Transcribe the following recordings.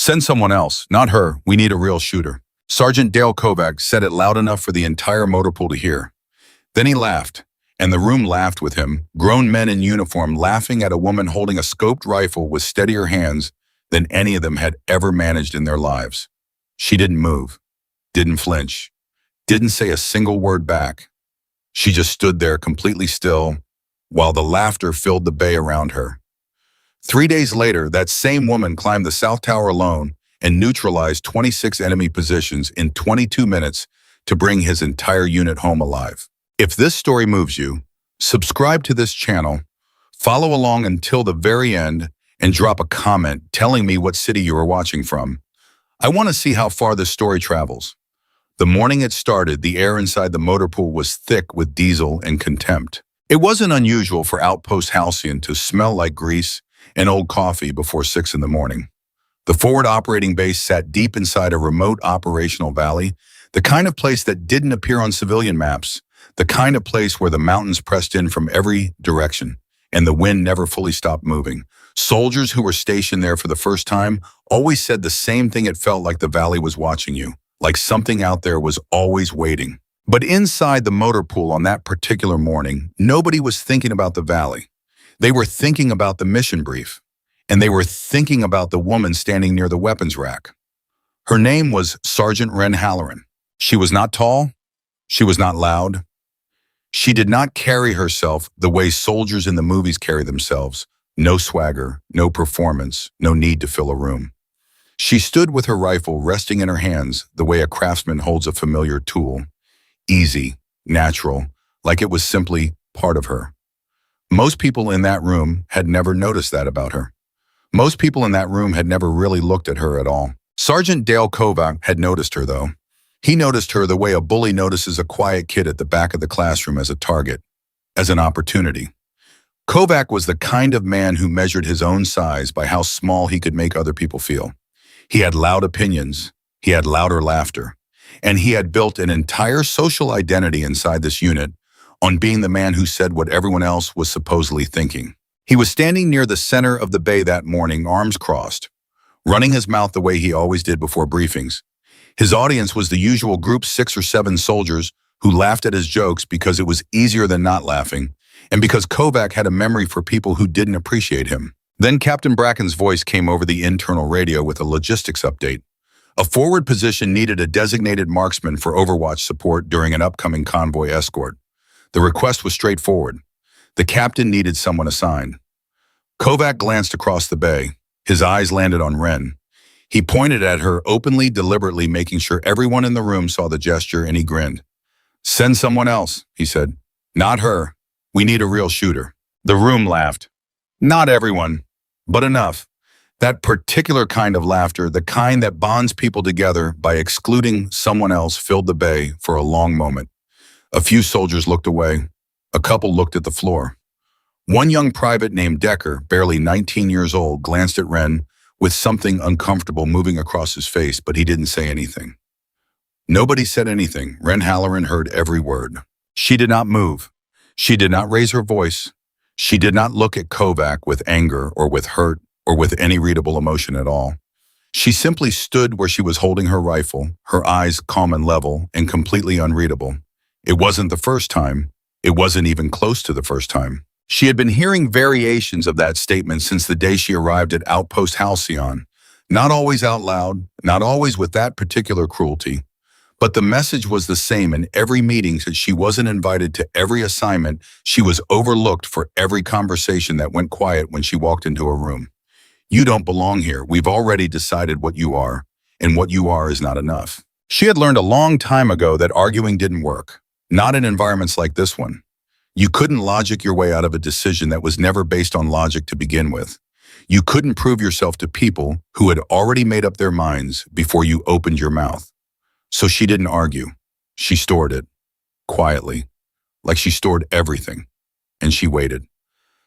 Send someone else, not her. We need a real shooter. Sergeant Dale Kovac said it loud enough for the entire motor pool to hear. Then he laughed, and the room laughed with him, grown men in uniform laughing at a woman holding a scoped rifle with steadier hands than any of them had ever managed in their lives. She didn't move, didn't flinch, didn't say a single word back. She just stood there completely still, while the laughter filled the bay around her. 3 days later, that same woman climbed the South Tower alone and neutralized 26 enemy positions in 22 minutes to bring his entire unit home alive. If this story moves you, subscribe to this channel, follow along until the very end, and drop a comment telling me what city you are watching from. I want to see how far this story travels. The morning it started, the air inside the motor pool was thick with diesel and contempt. It wasn't unusual for Outpost Halcyon to smell like grease and old coffee before 6 in the morning. The forward operating base sat deep inside a remote operational valley, the kind of place that didn't appear on civilian maps, the kind of place where the mountains pressed in from every direction and the wind never fully stopped moving. Soldiers who were stationed there for the first time always said the same thing. It felt like the valley was watching you, like something out there was always waiting. But inside the motor pool on that particular morning, nobody was thinking about the valley. They were thinking about the mission brief, and they were thinking about the woman standing near the weapons rack. Her name was Sergeant Wren Halloran. She was not tall. She was not loud. She did not carry herself the way soldiers in the movies carry themselves. No swagger, no performance, no need to fill a room. She stood with her rifle resting in her hands the way a craftsman holds a familiar tool. Easy, natural, like it was simply part of her. Most people in that room had never noticed that about her. Most people in that room had never really looked at her at all. Sergeant Dale Kovac had noticed her, though. He noticed her the way a bully notices a quiet kid at the back of the classroom as a target, as an opportunity. Kovac was the kind of man who measured his own size by how small he could make other people feel. He had loud opinions, he had louder laughter, and he had built an entire social identity inside this unit on being the man who said what everyone else was supposedly thinking. He was standing near the center of the bay that morning, arms crossed, running his mouth the way he always did before briefings. His audience was the usual group 6 or 7 soldiers who laughed at his jokes because it was easier than not laughing, and because Kovac had a memory for people who didn't appreciate him. Then Captain Bracken's voice came over the internal radio with a logistics update. A forward position needed a designated marksman for overwatch support during an upcoming convoy escort. The request was straightforward. The captain needed someone assigned. Kovac glanced across the bay. His eyes landed on Wren. He pointed at her openly, deliberately, making sure everyone in the room saw the gesture, and he grinned. "Send someone else," he said. "Not her. We need a real shooter." The room laughed. Not everyone, but enough. That particular kind of laughter, the kind that bonds people together by excluding someone else, filled the bay for a long moment. A few soldiers looked away. A couple looked at the floor. One young private named Decker, barely 19 years old, glanced at Wren with something uncomfortable moving across his face, but he didn't say anything. Nobody said anything. Wren Halloran heard every word. She did not move. She did not raise her voice. She did not look at Kovac with anger or with hurt or with any readable emotion at all. She simply stood where she was holding her rifle, her eyes calm and level and completely unreadable. It wasn't the first time. It wasn't even close to the first time. She had been hearing variations of that statement since the day she arrived at Outpost Halcyon. Not always out loud, not always with that particular cruelty, but the message was the same in every meeting. Since she wasn't invited to every assignment, she was overlooked for every conversation that went quiet when she walked into a room. "You don't belong here. We've already decided what you are, and what you are is not enough." She had learned a long time ago that arguing didn't work. Not in environments like this one. You couldn't logic your way out of a decision that was never based on logic to begin with. You couldn't prove yourself to people who had already made up their minds before you opened your mouth. So she didn't argue. She stored it, quietly, like she stored everything, and she waited.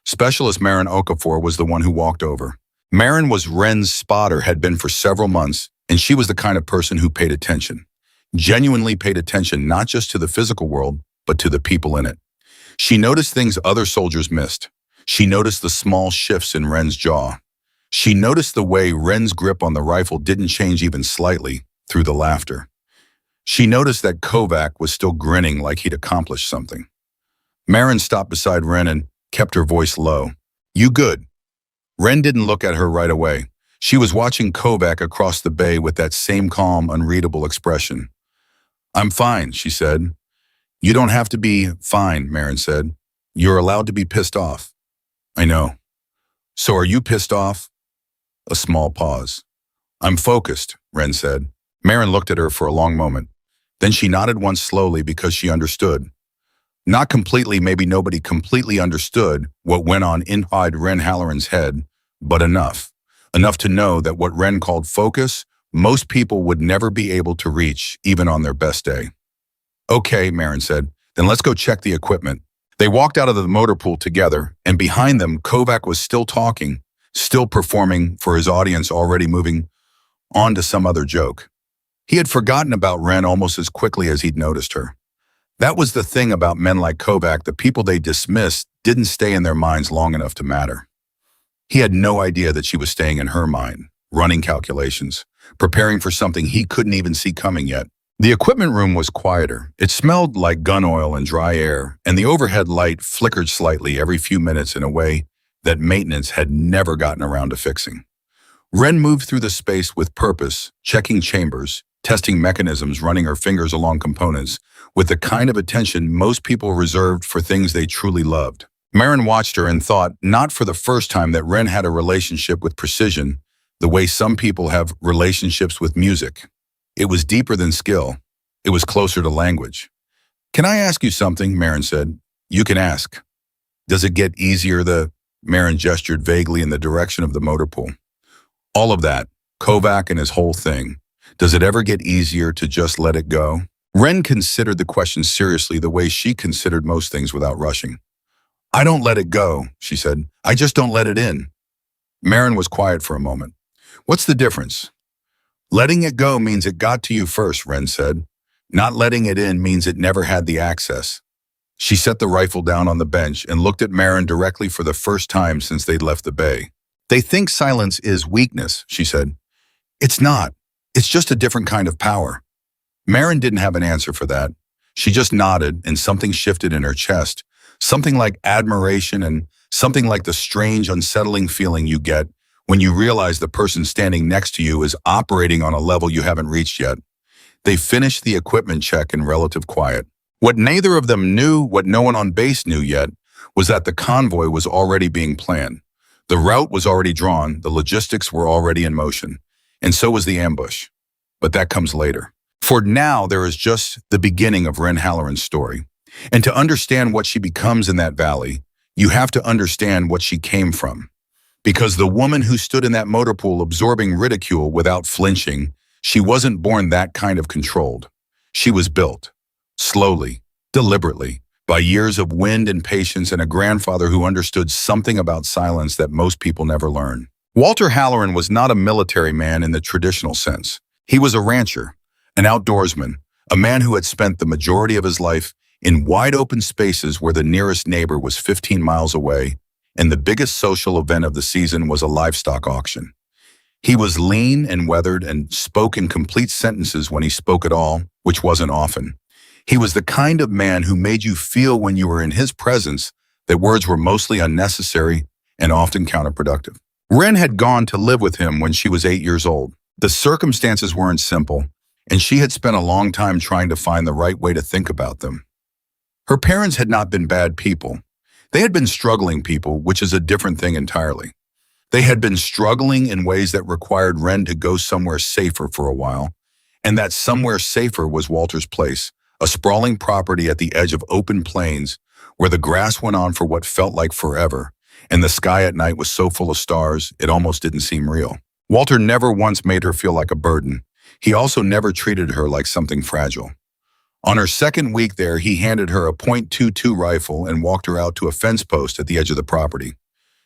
Specialist Marin Okafor was the one who walked over. Marin was Wren's spotter, had been for several months, and she was the kind of person who paid attention. Genuinely paid attention not just to the physical world, but to the people in it. She noticed things other soldiers missed. She noticed the small shifts in Wren's jaw. She noticed the way Ren's grip on the rifle didn't change even slightly through the laughter. She noticed that Kovac was still grinning like he'd accomplished something. Marin stopped beside Ren and kept her voice low. "You good?" Ren didn't look at her right away. She was watching Kovac across the bay with that same calm, unreadable expression. "I'm fine," she said. "You don't have to be fine," Marin said. "You're allowed to be pissed off." "I know." "So are you pissed off?" A small pause. "I'm focused," Ren said. Marin looked at her for a long moment. Then she nodded once slowly because she understood. Not completely, maybe nobody completely understood what went on inside Ren Halloran's head, but enough. Enough to know that what Ren called focus, most people would never be able to reach, even on their best day. "Okay," Marin said, "then let's go check the equipment." They walked out of the motor pool together, and behind them, Kovac was still talking, still performing for his audience, already moving on to some other joke. He had forgotten about Ren almost as quickly as he'd noticed her. That was the thing about men like Kovac, the people they dismissed didn't stay in their minds long enough to matter. He had no idea that she was staying in her mind, running calculations, preparing for something he couldn't even see coming yet. The equipment room was quieter. It smelled like gun oil and dry air, and the overhead light flickered slightly every few minutes in a way that maintenance had never gotten around to fixing. Ren moved through the space with purpose, checking chambers, testing mechanisms, running her fingers along components, with the kind of attention most people reserved for things they truly loved. Marin watched her and thought, not for the first time, that Ren had a relationship with precision, the way some people have relationships with music. It was deeper than skill. It was closer to language. "Can I ask you something?" Marin said. "You can ask." "Does it get easier?" Marin gestured vaguely in the direction of the motor pool. "All of that, Kovac and his whole thing. Does it ever get easier to just let it go?" Ren considered the question seriously, the way she considered most things, without rushing. "I don't let it go," she said. "I just don't let it in." Marin was quiet for a moment. "What's the difference?" "Letting it go means it got to you first," Ren said. "Not letting it in means it never had the access." She set the rifle down on the bench and looked at Marin directly for the first time since they'd left the bay. "They think silence is weakness," she said. "It's not. It's just a different kind of power." Marin didn't have an answer for that. She just nodded, and something shifted in her chest, something like admiration and something like the strange, unsettling feeling you get when you realize the person standing next to you is operating on a level you haven't reached yet. They finished the equipment check in relative quiet. What neither of them knew, what no one on base knew yet, was that the convoy was already being planned. The route was already drawn, the logistics were already in motion, and so was the ambush. But that comes later. For now, there is just the beginning of Ren Halloran's story. And to understand what she becomes in that valley, you have to understand what she came from. Because the woman who stood in that motor pool absorbing ridicule without flinching, she wasn't born that kind of controlled. She was built, slowly, deliberately, by years of wind and patience and a grandfather who understood something about silence that most people never learn. Walter Halloran was not a military man in the traditional sense. He was a rancher, an outdoorsman, a man who had spent the majority of his life in wide open spaces where the nearest neighbor was 15 miles away, and the biggest social event of the season was a livestock auction. He was lean and weathered and spoke in complete sentences when he spoke at all, which wasn't often. He was the kind of man who made you feel when you were in his presence that words were mostly unnecessary and often counterproductive. Ren had gone to live with him when she was 8 years old. The circumstances weren't simple, and she had spent a long time trying to find the right way to think about them. Her parents had not been bad people. They had been struggling people, which is a different thing entirely. They had been struggling in ways that required Ren to go somewhere safer for a while, and that somewhere safer was Walter's place, a sprawling property at the edge of open plains where the grass went on for what felt like forever, and the sky at night was so full of stars it almost didn't seem real. Walter never once made her feel like a burden. He also never treated her like something fragile. On her second week there, he handed her a .22 rifle and walked her out to a fence post at the edge of the property.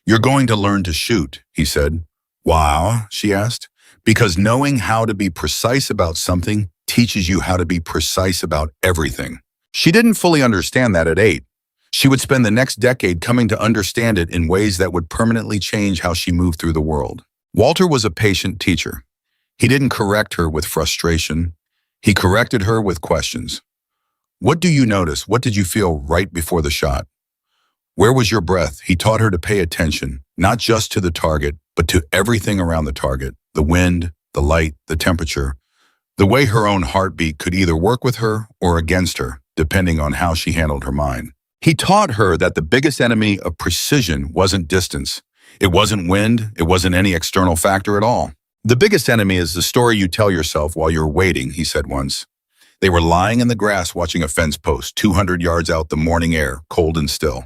"You're going to learn to shoot," he said. "Why?" she asked. "Because knowing how to be precise about something teaches you how to be precise about everything." She didn't fully understand that at 8. She would spend the next decade coming to understand it in ways that would permanently change how she moved through the world. Walter was a patient teacher. He didn't correct her with frustration. He corrected her with questions. What do you notice? What did you feel right before the shot? Where was your breath? He taught her to pay attention, not just to the target, but to everything around the target, the wind, the light, the temperature, the way her own heartbeat could either work with her or against her, depending on how she handled her mind. He taught her that the biggest enemy of precision wasn't distance. It wasn't wind. It wasn't any external factor at all. The biggest enemy is the story you tell yourself while you're waiting, he said once. They were lying in the grass watching a fence post, 200 yards out, the morning air, cold and still.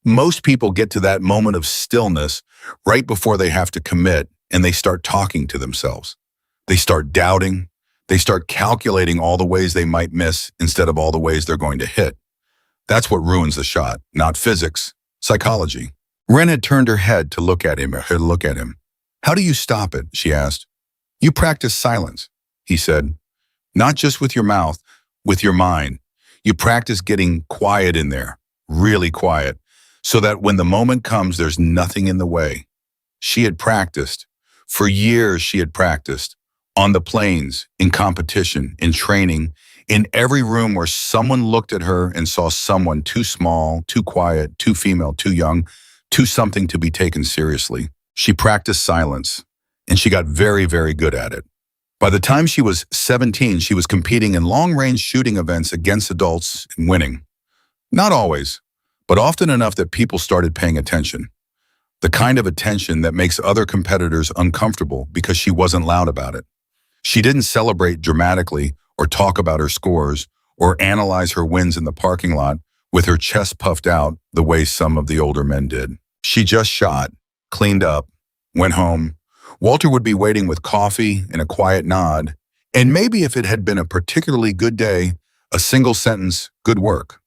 Most people get to that moment of stillness right before they have to commit, and they start talking to themselves. They start doubting. They start calculating all the ways they might miss instead of all the ways they're going to hit. That's what ruins the shot, not physics, psychology. Ren had turned her head to look at him. How do you stop it? She asked. You practice silence, he said. Not just with your mouth, with your mind. You practice getting quiet in there, really quiet, so that when the moment comes, there's nothing in the way. She had practiced. For years she had practiced. On the planes, in competition, in training, in every room where someone looked at her and saw someone too small, too quiet, too female, too young, too something to be taken seriously. She practiced silence, and she got very, very good at it. By the time she was 17, she was competing in long-range shooting events against adults and winning. Not always, but often enough that people started paying attention. The kind of attention that makes other competitors uncomfortable because she wasn't loud about it. She didn't celebrate dramatically or talk about her scores or analyze her wins in the parking lot with her chest puffed out the way some of the older men did. She just shot, cleaned up, went home. Walter would be waiting with coffee and a quiet nod, and maybe if it had been a particularly good day, a single sentence, good work.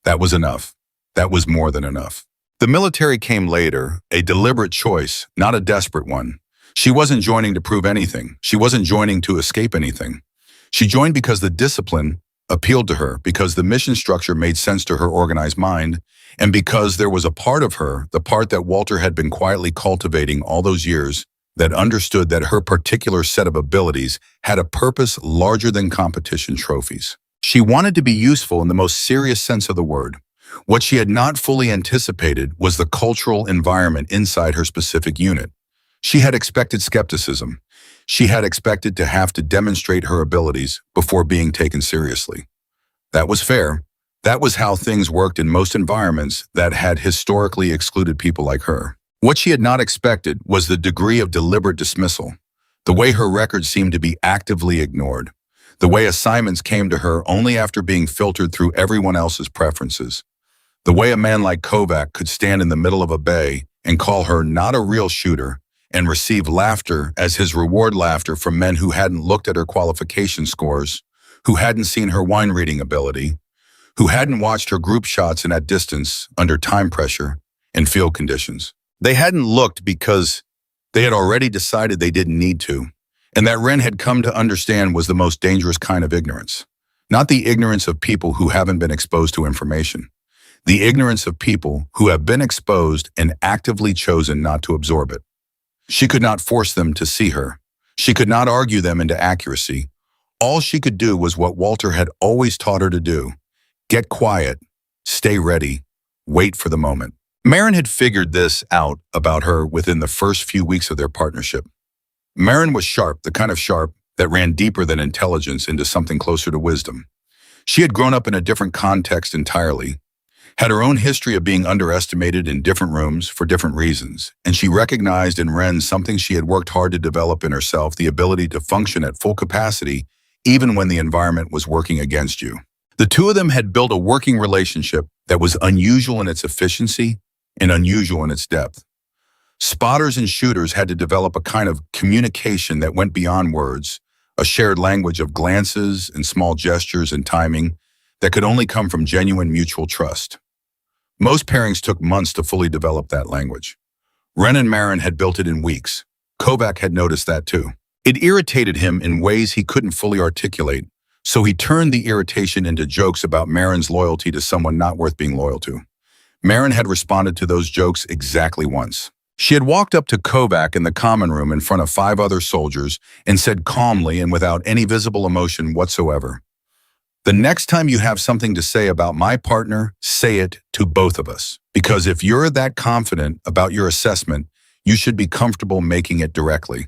That was enough. That was more than enough. The military came later, a deliberate choice, not a desperate one. She wasn't joining to prove anything. She wasn't joining to escape anything. She joined because the discipline appealed to her, because the mission structure made sense to her organized mind, and because there was a part of her, the part that Walter had been quietly cultivating all those years, that understood that her particular set of abilities had a purpose larger than competition trophies. She wanted to be useful in the most serious sense of the word. What she had not fully anticipated was the cultural environment inside her specific unit. She had expected skepticism. She had expected to have to demonstrate her abilities before being taken seriously. That was fair. That was how things worked in most environments that had historically excluded people like her. What she had not expected was the degree of deliberate dismissal, the way her record seemed to be actively ignored, the way assignments came to her only after being filtered through everyone else's preferences, the way a man like Kovac could stand in the middle of a bay and call her not a real shooter and receive laughter as his reward, laughter from men who hadn't looked at her qualification scores, who hadn't seen her wine reading ability, who hadn't watched her group shots and at distance, under time pressure and field conditions. They hadn't looked because they had already decided they didn't need to, and that Ren had come to understand was the most dangerous kind of ignorance. Not the ignorance of people who haven't been exposed to information. The ignorance of people who have been exposed and actively chosen not to absorb it. She could not force them to see her. She could not argue them into accuracy. All she could do was what Walter had always taught her to do. Get quiet, stay ready, wait for the moment. Maren had figured this out about her within the first few weeks of their partnership. Maren was sharp, the kind of sharp that ran deeper than intelligence into something closer to wisdom. She had grown up in a different context entirely, had her own history of being underestimated in different rooms for different reasons, and she recognized in Ren something she had worked hard to develop in herself, the ability to function at full capacity even when the environment was working against you. The two of them had built a working relationship that was unusual in its efficiency and unusual in its depth. Spotters and shooters had to develop a kind of communication that went beyond words, a shared language of glances and small gestures and timing that could only come from genuine mutual trust. Most pairings took months to fully develop that language. Ren and Maren had built it in weeks. Kovac had noticed that too. It irritated him in ways he couldn't fully articulate, so he turned the irritation into jokes about Maren's loyalty to someone not worth being loyal to. Maren had responded to those jokes exactly once. She had walked up to Kovac in the common room in front of 5 other soldiers and said calmly and without any visible emotion whatsoever, "The next time you have something to say about my partner, say it to both of us. Because if you're that confident about your assessment, you should be comfortable making it directly."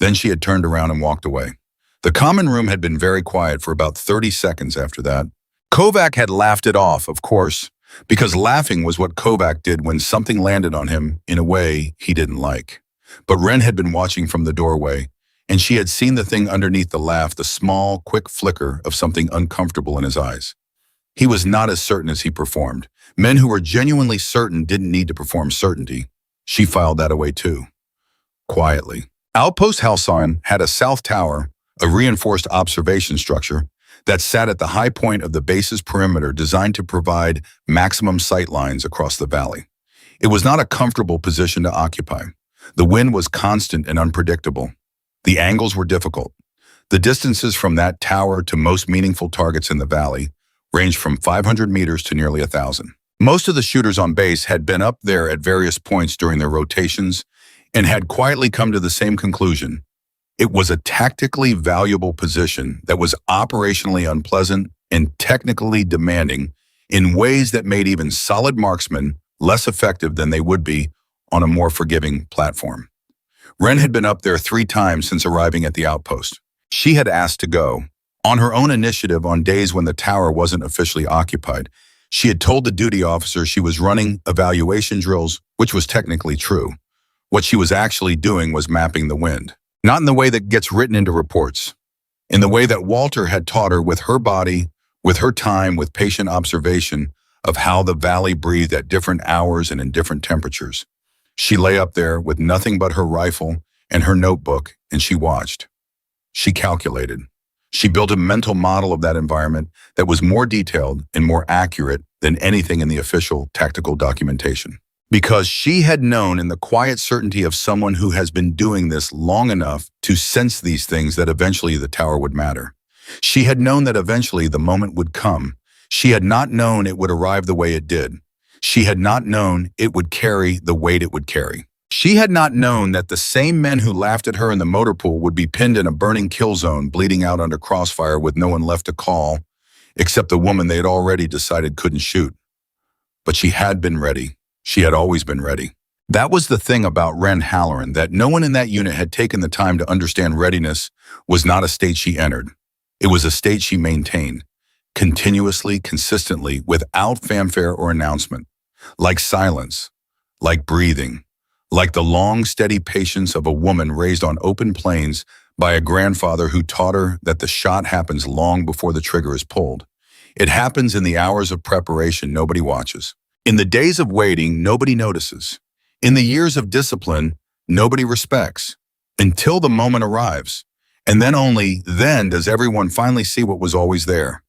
Then she had turned around and walked away. The common room had been very quiet for about 30 seconds after that. Kovac had laughed it off, of course, because laughing was what Kovac did when something landed on him in a way he didn't like. But Ren had been watching from the doorway, and she had seen the thing underneath the laugh, the small, quick flicker of something uncomfortable in his eyes. He was not as certain as he performed. Men who were genuinely certain didn't need to perform certainty. She filed that away too, quietly. Outpost Halcyon had a south tower, a reinforced observation structure, that sat at the high point of the base's perimeter designed to provide maximum sight lines across the valley. It was not a comfortable position to occupy. The wind was constant and unpredictable. The angles were difficult. The distances from that tower to most meaningful targets in the valley ranged from 500 meters to nearly 1,000. Most of the shooters on base had been up there at various points during their rotations and had quietly come to the same conclusion. It was a tactically valuable position that was operationally unpleasant and technically demanding in ways that made even solid marksmen less effective than they would be on a more forgiving platform. Ren had been up there 3 times since arriving at the outpost. She had asked to go. On her own initiative on days when the tower wasn't officially occupied, she had told the duty officer she was running evaluation drills, which was technically true. What she was actually doing was mapping the wind. Not in the way that gets written into reports. In the way that Walter had taught her with her body, with her time, with patient observation of how the valley breathed at different hours and in different temperatures. She lay up there with nothing but her rifle and her notebook, and she watched. She calculated. She built a mental model of that environment that was more detailed and more accurate than anything in the official tactical documentation. Because she had known in the quiet certainty of someone who has been doing this long enough to sense these things that eventually the tower would matter. She had known that eventually the moment would come. She had not known it would arrive the way it did. She had not known it would carry the weight it would carry. She had not known that the same men who laughed at her in the motor pool would be pinned in a burning kill zone, bleeding out under crossfire with no one left to call, except the woman they had already decided couldn't shoot. But she had been ready. She had always been ready. That was the thing about Ren Halloran, that no one in that unit had taken the time to understand readiness was not a state she entered. It was a state she maintained, continuously, consistently, without fanfare or announcement, like silence, like breathing, like the long, steady patience of a woman raised on open plains by a grandfather who taught her that the shot happens long before the trigger is pulled. It happens in the hours of preparation nobody watches. In the days of waiting, nobody notices. In the years of discipline, nobody respects. Until the moment arrives. And then only then does everyone finally see what was always there.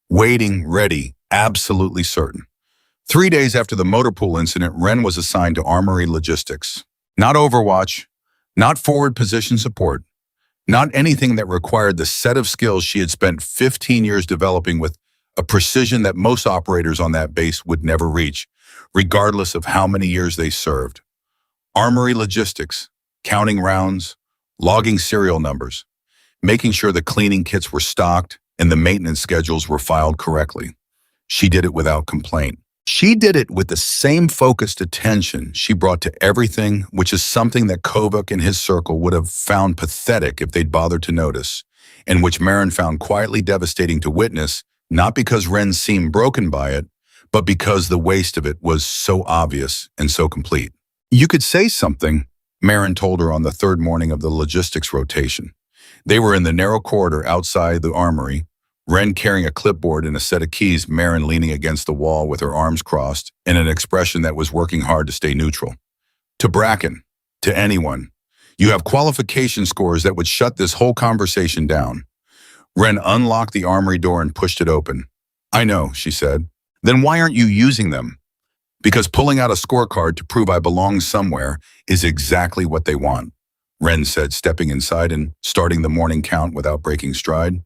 Waiting, ready, absolutely certain. 3 days after the motor pool incident, Ren was assigned to Armory Logistics. Not Overwatch, not forward position support, not anything that required the set of skills she had spent 15 years developing with a precision that most operators on that base would never reach, regardless of how many years they served. Armory Logistics, counting rounds, logging serial numbers, making sure the cleaning kits were stocked and the maintenance schedules were filed correctly. She did it without complaint. She did it with the same focused attention she brought to everything, which is something that Kovac and his circle would have found pathetic if they'd bothered to notice, and which Marin found quietly devastating to witness, not because Ren seemed broken by it, but because the waste of it was so obvious and so complete. "You could say something," Marin told her on the 3rd morning of the logistics rotation. They were in the narrow corridor outside the armory, Ren carrying a clipboard and a set of keys, Marin leaning against the wall with her arms crossed and an expression that was working hard to stay neutral. "To Bracken, to anyone, you have qualification scores that would shut this whole conversation down." Ren unlocked the armory door and pushed it open. "I know," she said. "Then why aren't you using them?" "Because pulling out a scorecard to prove I belong somewhere is exactly what they want," Ren said, stepping inside and starting the morning count without breaking stride.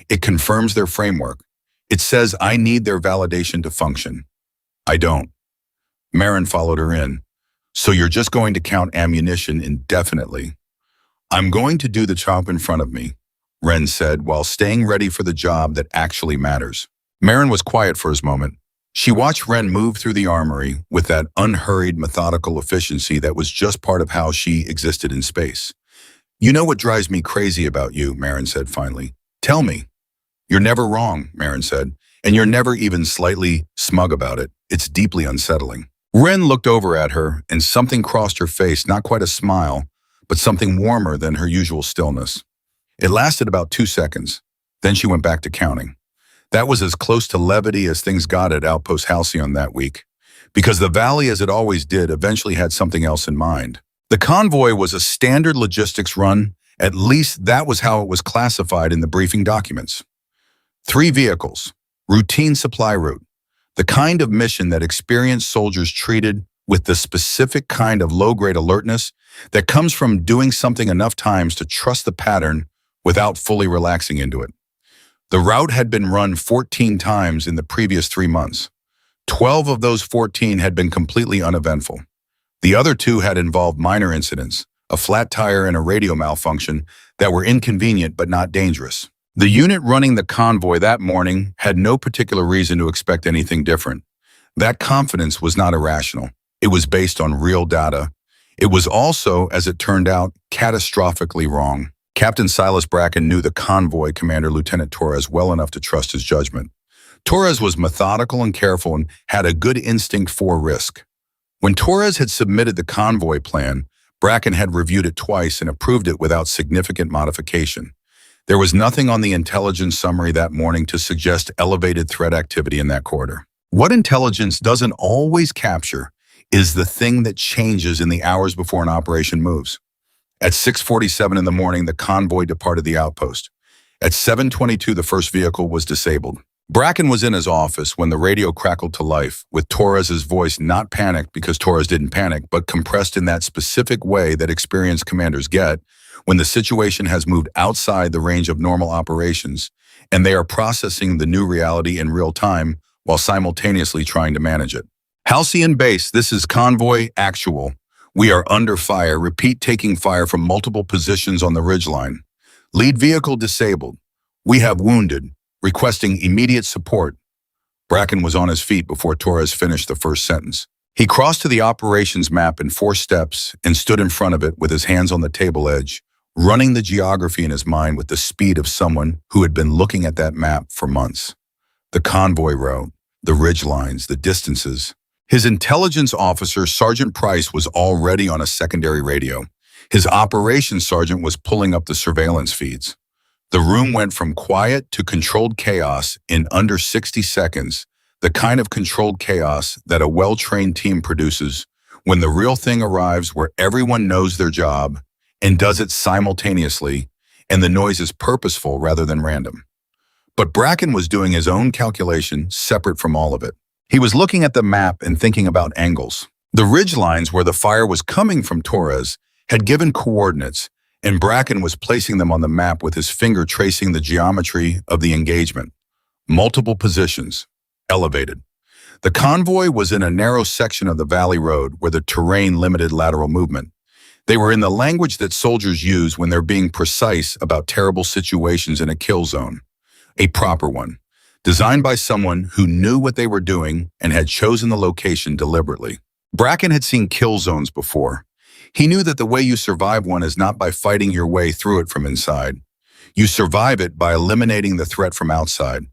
"It confirms their framework. It says I need their validation to function. I don't." Marin followed her in. So you're just going to count ammunition indefinitely. I'm going to do the job in front of me, Wren said while staying ready for the job that actually matters. Marin was quiet for a moment. She watched Wren move through the armory with that unhurried, methodical efficiency that was just part of how she existed in space. You know what drives me crazy about you, Marin said finally. Tell me. You're never wrong, Marin said, and you're never even slightly smug about it. It's deeply unsettling. Wren looked over at her, and something crossed her face, not quite a smile, but something warmer than her usual stillness. It lasted about 2 seconds. Then she went back to counting. That was as close to levity as things got at Outpost Halcyon that week, because the Valley, as it always did, eventually had something else in mind. The convoy was a standard logistics run. At least that was how it was classified in the briefing documents. 3 vehicles, routine supply route, the kind of mission that experienced soldiers treated with the specific kind of low-grade alertness that comes from doing something enough times to trust the pattern without fully relaxing into it. The route had been run 14 times in the previous 3 months. 12 of those 14 had been completely uneventful. The other 2 had involved minor incidents, a flat tire and a radio malfunction that were inconvenient but not dangerous. The unit running the convoy that morning had no particular reason to expect anything different. That confidence was not irrational. It was based on real data. It was also, as it turned out, catastrophically wrong. Captain Silas Bracken knew the convoy commander, Lieutenant Torres, well enough to trust his judgment. Torres was methodical and careful and had a good instinct for risk. When Torres had submitted the convoy plan, Bracken had reviewed it twice and approved it without significant modification. There was nothing on the intelligence summary that morning to suggest elevated threat activity in that corridor. What intelligence doesn't always capture is the thing that changes in the hours before an operation moves. At 6:47 in the morning, the convoy departed the outpost. At 7:22, the first vehicle was disabled. Bracken was in his office when the radio crackled to life, with Torres's voice not panicked because Torres didn't panic, but compressed in that specific way that experienced commanders get when the situation has moved outside the range of normal operations and they are processing the new reality in real time while simultaneously trying to manage it. Halcyon Base, this is Convoy Actual. We are under fire. Repeat, taking fire from multiple positions on the ridgeline. Lead vehicle disabled. We have wounded. Requesting immediate support. Bracken was on his feet before Torres finished the first sentence. He crossed to the operations map in 4 steps and stood in front of it with his hands on the table edge, running the geography in his mind with the speed of someone who had been looking at that map for months. The convoy route, the ridge lines, the distances. His intelligence officer, Sergeant Price, was already on a secondary radio. His operations sergeant was pulling up the surveillance feeds. The room went from quiet to controlled chaos in under 60 seconds, the kind of controlled chaos that a well-trained team produces when the real thing arrives where everyone knows their job and does it simultaneously, and the noise is purposeful rather than random. But Bracken was doing his own calculation separate from all of it. He was looking at the map and thinking about angles. The ridge lines where the fire was coming from Torres had given coordinates, and Bracken was placing them on the map with his finger tracing the geometry of the engagement. Multiple positions, elevated. The convoy was in a narrow section of the valley road where the terrain limited lateral movement. They were in the language that soldiers use when they're being precise about terrible situations in a kill zone. A proper one, designed by someone who knew what they were doing and had chosen the location deliberately. Bracken had seen kill zones before. He knew that the way you survive one is not by fighting your way through it from inside. You survive it by eliminating the threat from outside,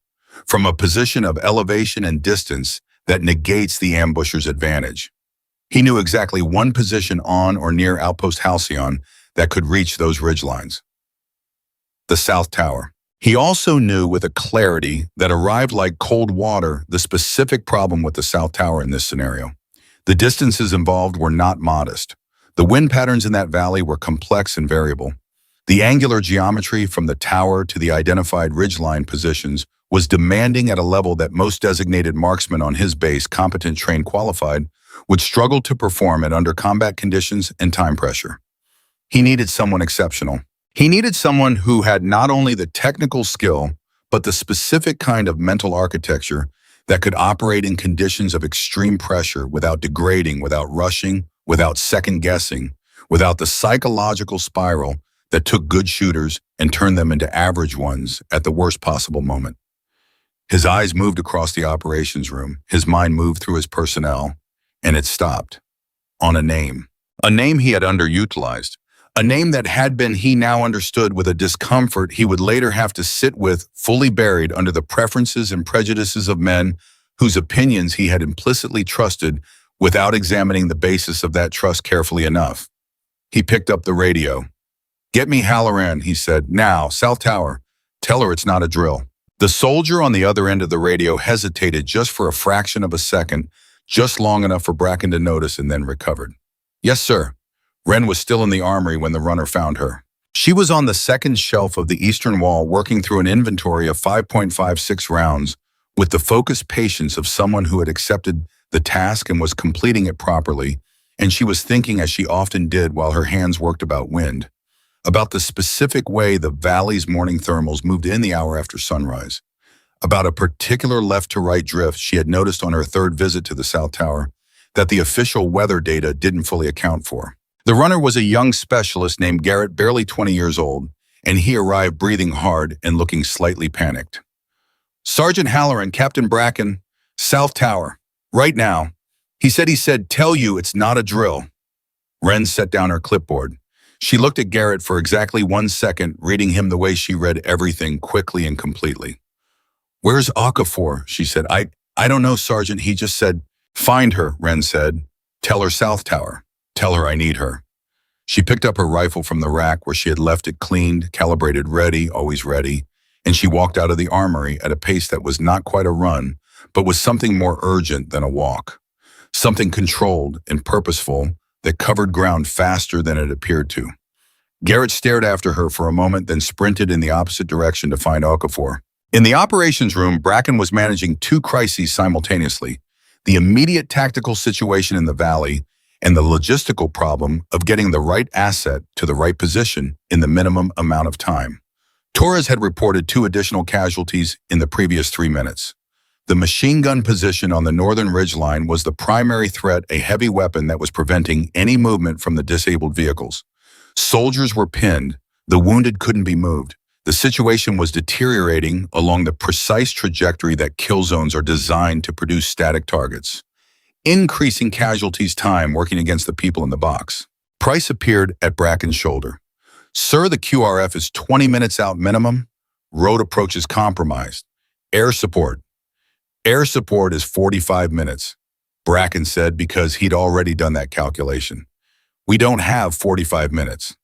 from a position of elevation and distance that negates the ambusher's advantage. He knew exactly one position on or near Outpost Halcyon that could reach those ridgelines. The South Tower. He also knew with a clarity that arrived like cold water the specific problem with the South Tower in this scenario. The distances involved were not modest. The wind patterns in that valley were complex and variable. The angular geometry from the tower to the identified ridgeline positions was demanding at a level that most designated marksmen on his base, competent, trained, qualified, would struggle to perform it under combat conditions and time pressure. He needed someone exceptional. He needed someone who had not only the technical skill, but the specific kind of mental architecture that could operate in conditions of extreme pressure without degrading, without rushing, without second guessing, without the psychological spiral that took good shooters and turned them into average ones at the worst possible moment. His eyes moved across the operations room, his mind moved through his personnel, and it stopped. On a name. A name he had underutilized. A name that had been, he now understood, with a discomfort he would later have to sit with, fully buried under the preferences and prejudices of men whose opinions he had implicitly trusted without examining the basis of that trust carefully enough. He picked up the radio. "Get me Halloran," he said. "Now, South Tower. Tell her it's not a drill." The soldier on the other end of the radio hesitated just for a fraction of a second, just long enough for Bracken to notice, and then recovered. "Yes, sir." Wren was still in the armory when the runner found her. She was on the second shelf of the eastern wall, working through an inventory of 5.56 rounds with the focused patience of someone who had accepted the task and was completing it properly, and she was thinking, as she often did while her hands worked, about wind, about the specific way the valley's morning thermals moved in the hour after sunrise, about a particular left-to-right drift she had noticed on her third visit to the South Tower that the official weather data didn't fully account for. The runner was a young specialist named Garrett, barely 20 years old, and he arrived breathing hard and looking slightly panicked. "Sergeant Halloran, Captain Bracken, South Tower, right now." He said, "Tell you it's not a drill." Wren set down her clipboard. She looked at Garrett for exactly 1 second, reading him the way she read everything, quickly and completely. "Where's Okafor?" she said. I don't know, Sergeant. He just said." "Find her," Wren said. "Tell her South Tower. Tell her I need her." She picked up her rifle from the rack where she had left it, cleaned, calibrated, ready, always ready, and she walked out of the armory at a pace that was not quite a run, but was something more urgent than a walk. Something controlled and purposeful that covered ground faster than it appeared to. Garrett stared after her for a moment, then sprinted in the opposite direction to find Okafor. In the operations room, Bracken was managing two crises simultaneously: the immediate tactical situation in the valley and the logistical problem of getting the right asset to the right position in the minimum amount of time. Torres had reported 2 additional casualties in the previous 3 minutes. The machine gun position on the northern ridgeline was the primary threat, a heavy weapon that was preventing any movement from the disabled vehicles. Soldiers were pinned. The wounded couldn't be moved. The situation was deteriorating along the precise trajectory that kill zones are designed to produce static targets. Increasing casualties time working against the people in the box. Price appeared at Bracken's shoulder. "Sir, the QRF is 20 minutes out minimum. Road approach is compromised. Air support. Air support is 45 minutes, Bracken said, because he'd already done that calculation. "We don't have 45 minutes.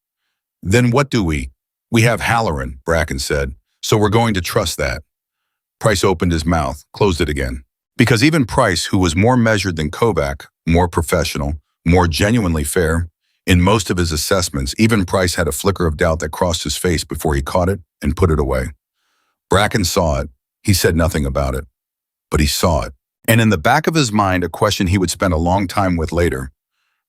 "Then what do we?" "We have Halloran," Bracken said, "so we're going to trust that." Price opened his mouth, closed it again. Because even Price, who was more measured than Kovac, more professional, more genuinely fair, in most of his assessments, even Price had a flicker of doubt that crossed his face before he caught it and put it away. Bracken saw it. He said nothing about it. But he saw it. And in the back of his mind, a question he would spend a long time with later: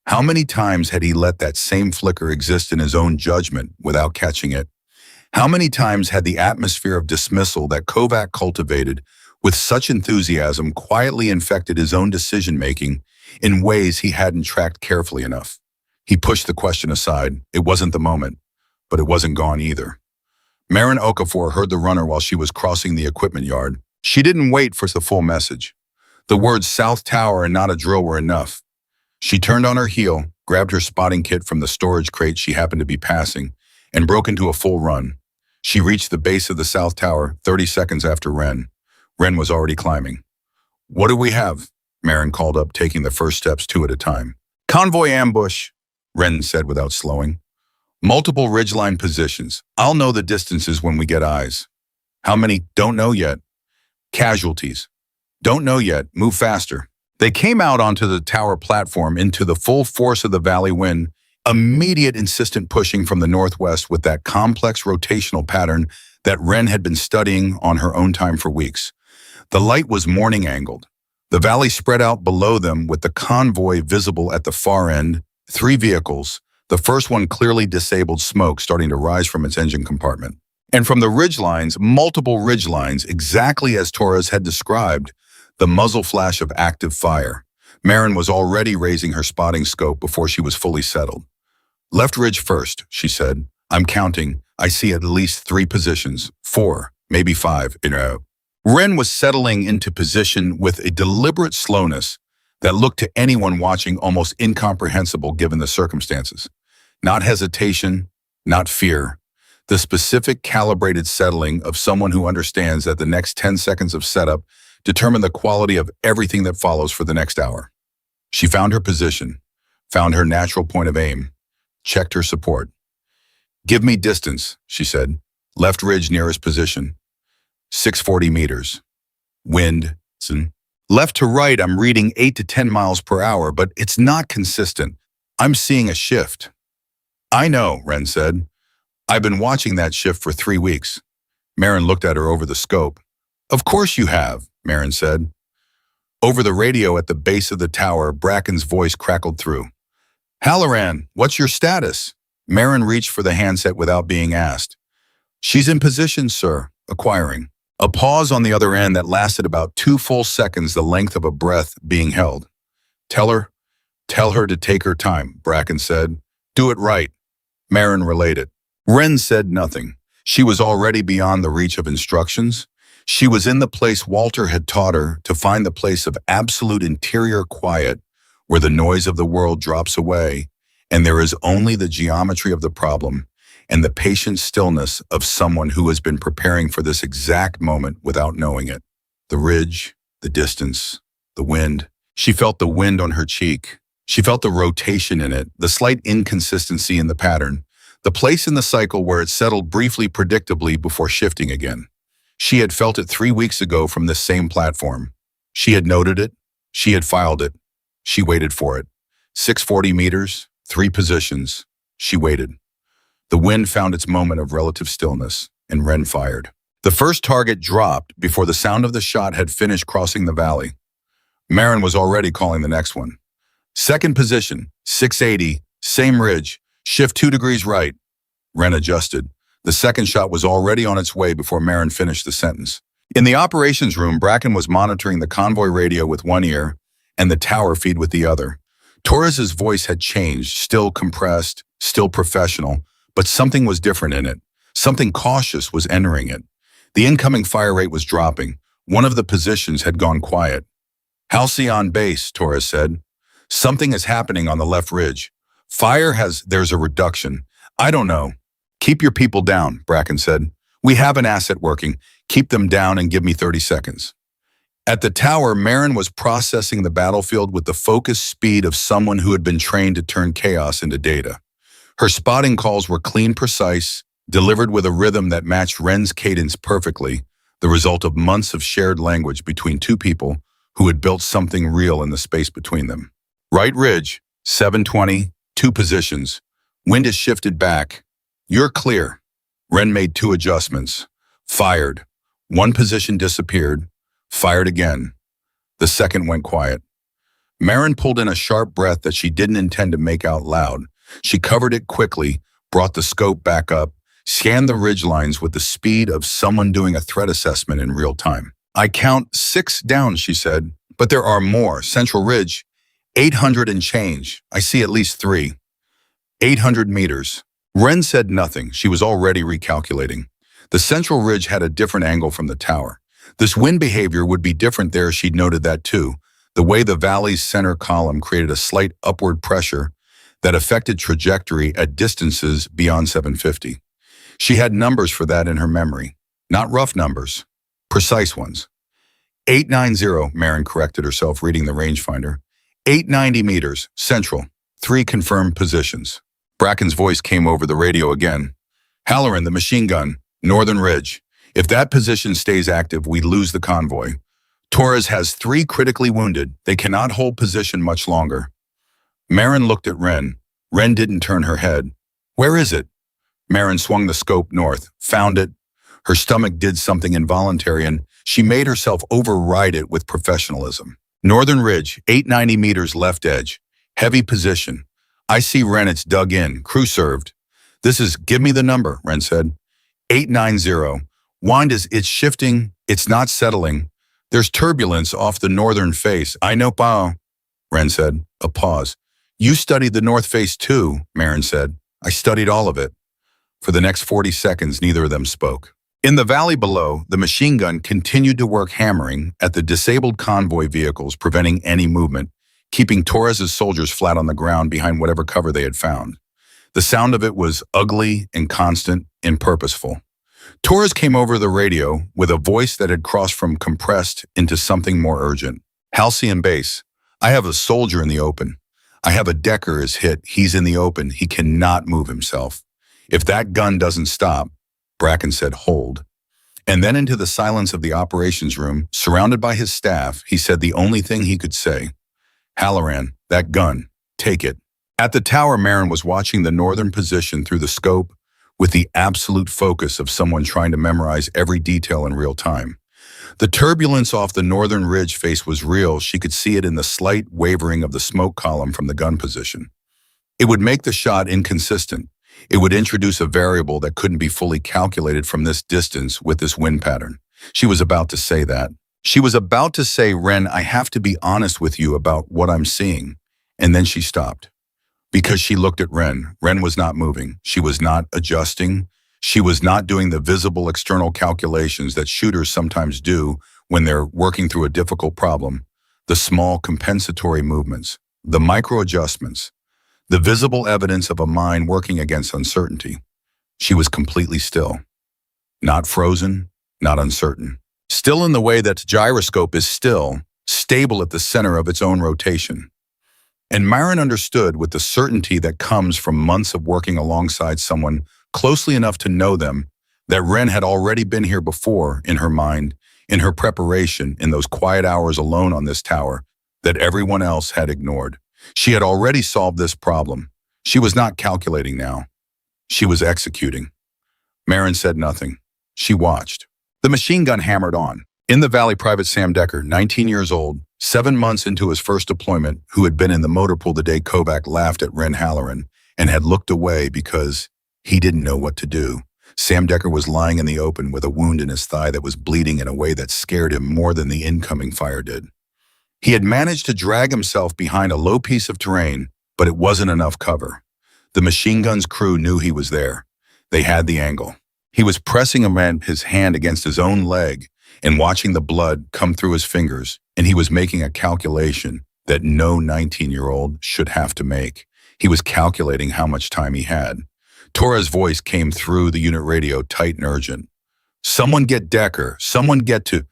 how many times had he let that same flicker exist in his own judgment without catching it? How many times had the atmosphere of dismissal that Kovac cultivated with such enthusiasm quietly infected his own decision-making in ways he hadn't tracked carefully enough? He pushed the question aside. It wasn't the moment, but it wasn't gone either. Marin Okafor heard the runner while she was crossing the equipment yard. She didn't wait for the full message. The words South Tower and not a drill were enough. She turned on her heel, grabbed her spotting kit from the storage crate she happened to be passing, and broke into a full run. She reached the base of the South Tower 30 seconds after Wren. Wren was already climbing. "What do we have?" Marin called up, taking the first steps 2 at a time. "Convoy ambush," Wren said without slowing. "Multiple ridgeline positions. I'll know the distances when we get eyes." "How many?" "Don't know yet." "Casualties?" "Don't know yet. Move faster." They came out onto the tower platform into the full force of the valley wind, immediate insistent pushing from the northwest with that complex rotational pattern that Wren had been studying on her own time for weeks. The light was morning angled. The valley spread out below them with the convoy visible at the far end, 3 vehicles, the first one clearly disabled, smoke starting to rise from its engine compartment. And from the ridgelines, multiple ridgelines, exactly as Torres had described, the muzzle flash of active fire. Marin was already raising her spotting scope before she was fully settled. Left ridge first, she said. I'm counting. I see at least 3 positions. 4, maybe 5, Ren was settling into position with a deliberate slowness that looked to anyone watching almost incomprehensible given the circumstances. Not hesitation, not fear. The specific calibrated settling of someone who understands that the next 10 seconds of setup determine the quality of everything that follows for the next hour. She found her position, found her natural point of aim, checked her support. Give me distance, she said. Left ridge nearest position. 640 meters. Wind. Left to right, I'm reading 8 to 10 miles per hour, but it's not consistent. I'm seeing a shift. I know, Ren said. I've been watching that shift for 3 weeks. Marin looked at her over the scope. Of course you have, Marin said. Over the radio at the base of the tower, Bracken's voice crackled through. Halloran, what's your status? Marin reached for the handset without being asked. She's in position, sir. Acquiring. A pause on the other end that lasted about 2 full seconds, the length of a breath being held. Tell her to take her time, Bracken said. Do it right. Marin related. Ren said nothing. She was already beyond the reach of instructions. She was in the place Walter had taught her to find the place of absolute interior quiet, where the noise of the world drops away, and there is only the geometry of the problem and the patient stillness of someone who has been preparing for this exact moment without knowing it. The ridge, the distance, the wind. She felt the wind on her cheek. She felt the rotation in it, the slight inconsistency in the pattern, the place in the cycle where it settled briefly predictably before shifting again. She had felt it 3 weeks ago from this same platform. She had noted it. She had filed it. She waited for it. 640 meters, 3 positions. She waited. The wind found its moment of relative stillness, and Ren fired. The first target dropped before the sound of the shot had finished crossing the valley. Marin was already calling the next one. Second position, 680, same ridge, shift 2 degrees right. Ren adjusted. The second shot was already on its way before Marin finished the sentence. In the operations room, Bracken was monitoring the convoy radio with one ear and the tower feed with the other. Torres's voice had changed, still compressed, still professional, but something was different in it. Something cautious was entering it. The incoming fire rate was dropping. One of the positions had gone quiet. Halcyon base, Torres said. Something is happening on the left ridge. There's a reduction. I don't know. Keep your people down, Bracken said. We have an asset working. Keep them down and give me 30 seconds. At the tower, Marin was processing the battlefield with the focused speed of someone who had been trained to turn chaos into data. Her spotting calls were clean, precise, delivered with a rhythm that matched Ren's cadence perfectly, the result of months of shared language between 2 people who had built something real in the space between them. Right ridge, 720, 2 positions. Wind is shifted back. You're clear. Ren made 2 adjustments. Fired. 1 position disappeared. Fired again. The second went quiet. Marin pulled in a sharp breath that she didn't intend to make out loud. She covered it quickly, brought the scope back up, scanned the ridgelines with the speed of someone doing a threat assessment in real time. I count 6 down, she said, but there are more. Central ridge, 800 and change. I see at least 3. 800 meters. Ren said nothing. She was already recalculating. The central ridge had a different angle from the tower. This wind behavior would be different there, she'd noted that too. The way the valley's center column created a slight upward pressure that affected trajectory at distances beyond 750. She had numbers for that in her memory. Not rough numbers, precise ones. 890, Marin corrected herself, reading the rangefinder. 890 meters, central, 3 confirmed positions. Bracken's voice came over the radio again. Halloran, the machine gun, northern ridge. If that position stays active, we lose the convoy. Torres has 3 critically wounded. They cannot hold position much longer. Marin looked at Ren. Ren didn't turn her head. Where is it? Marin swung the scope north. Found it. Her stomach did something involuntary, and she made herself override it with professionalism. Northern ridge, 890 meters left edge. Heavy position. I see Ren, it's dug in. Crew served. Give me the number, Ren said. 890. Wind it's shifting. It's not settling. There's turbulence off the northern face. I know, Pao. Ren said. A pause. You studied the North Face too, Marin said. I studied all of it. For the next 40 seconds, neither of them spoke. In the valley below, the machine gun continued to work, hammering at the disabled convoy vehicles, preventing any movement, keeping Torres's soldiers flat on the ground behind whatever cover they had found. The sound of it was ugly and constant and purposeful. Torres came over the radio with a voice that had crossed from compressed into something more urgent. Halcyon base. I have a soldier in the open. I have a Decker is hit. He's in the open. He cannot move himself. If that gun doesn't stop, Bracken said, hold. And then into the silence of the operations room, surrounded by his staff, he said the only thing he could say. Halloran, that gun, take it. At the tower, Marin was watching the northern position through the scope with the absolute focus of someone trying to memorize every detail in real time. The turbulence off the northern ridge face was real. She could see it in the slight wavering of the smoke column from the gun position. It would make the shot inconsistent. It would introduce a variable that couldn't be fully calculated from this distance with this wind pattern. She was about to say that. She was about to say, Ren, I have to be honest with you about what I'm seeing. And then she stopped. Because she looked at Ren. Ren was not moving. She was not adjusting. She was not doing the visible external calculations that shooters sometimes do when they're working through a difficult problem. The small compensatory movements, the micro adjustments, the visible evidence of a mind working against uncertainty. She was completely still. Not frozen, not uncertain. Still in the way that gyroscope is still, stable at the center of its own rotation. And Marin understood with the certainty that comes from months of working alongside someone closely enough to know them, that Ren had already been here before in her mind, in her preparation, in those quiet hours alone on this tower that everyone else had ignored. She had already solved this problem. She was not calculating now. She was executing. Marin said nothing. She watched. The machine gun hammered on. In the valley, Private Sam Decker, 19 years old, 7 months into his first deployment, who had been in the motor pool the day Kovac laughed at Ren Halloran and had looked away because he didn't know what to do. Sam Decker was lying in the open with a wound in his thigh that was bleeding in a way that scared him more than the incoming fire did. He had managed to drag himself behind a low piece of terrain, but it wasn't enough cover. The machine gun's crew knew he was there. They had the angle. He was pressing his hand against his own leg and watching the blood come through his fingers, and he was making a calculation that no 19-year-old should have to make. He was calculating how much time he had. Torres' voice came through the unit radio, tight and urgent. Someone get Decker. Someone get to...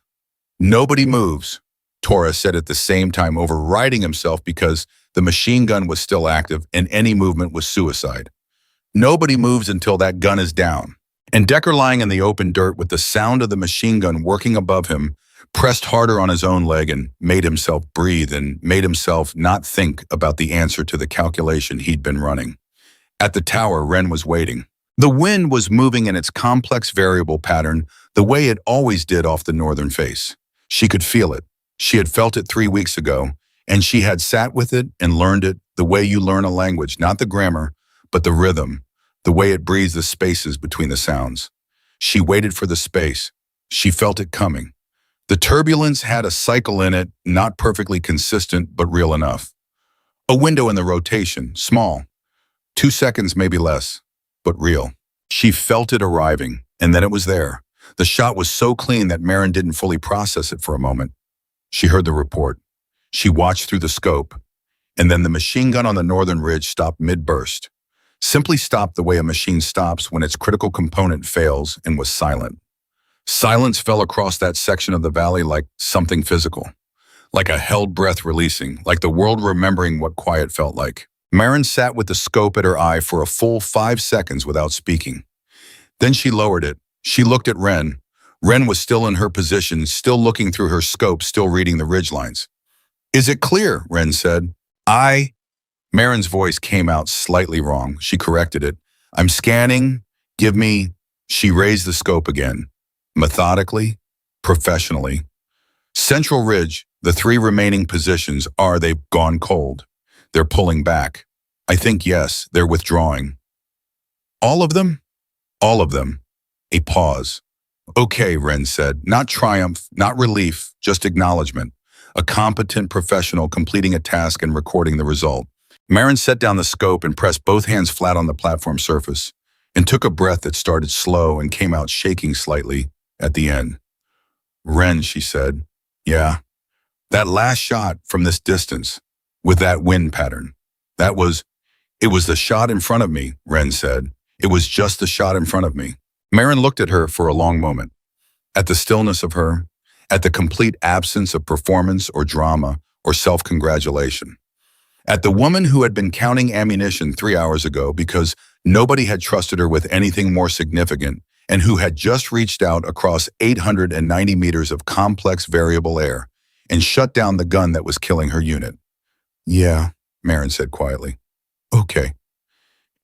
Nobody moves. Torres said at the same time, overriding himself because the machine gun was still active and any movement was suicide. Nobody moves until that gun is down. And Decker, lying in the open dirt with the sound of the machine gun working above him, pressed harder on his own leg and made himself breathe and made himself not think about the answer to the calculation he'd been running. At the tower, Ren was waiting. The wind was moving in its complex variable pattern the way it always did off the northern face. She could feel it. She had felt it 3 weeks ago, and she had sat with it and learned it the way you learn a language, not the grammar, but the rhythm, the way it breathes the spaces between the sounds. She waited for the space. She felt it coming. The turbulence had a cycle in it, not perfectly consistent, but real enough. A window in the rotation, small. 2 seconds, maybe less, but real. She felt it arriving, and then it was there. The shot was so clean that Marin didn't fully process it for a moment. She heard the report. She watched through the scope, and then the machine gun on the northern ridge stopped mid-burst. Simply stopped the way a machine stops when its critical component fails, and was silent. Silence fell across that section of the valley like something physical, like a held breath releasing, like the world remembering what quiet felt like. Marin sat with the scope at her eye for a full 5 seconds without speaking. Then she lowered it. She looked at Ren. Ren was still in her position, still looking through her scope, still reading the ridgelines. Is it clear? Ren said. Marin's voice came out slightly wrong. She corrected it. I'm scanning. Give me... She raised the scope again. Methodically, professionally. Central Ridge, the 3 remaining positions they've gone cold. They're pulling back. I think yes, they're withdrawing. All of them? All of them. A pause. Okay, Ren said. Not triumph, not relief, just acknowledgement. a competent professional completing a task and recording the result. Marin set down the scope and pressed both hands flat on the platform surface and took a breath that started slow and came out shaking slightly at the end. "Ren," she said. "Yeah, that last shot from this distance, with that wind pattern, it was the shot in front of me," Ren said. "It was just the shot in front of me." Marin looked at her for a long moment, at the stillness of her, at the complete absence of performance or drama or self-congratulation, at the woman who had been counting ammunition 3 hours ago because nobody had trusted her with anything more significant and who had just reached out across 890 meters of complex variable air and shut down the gun that was killing her unit. "Yeah," Marin said quietly. "Okay."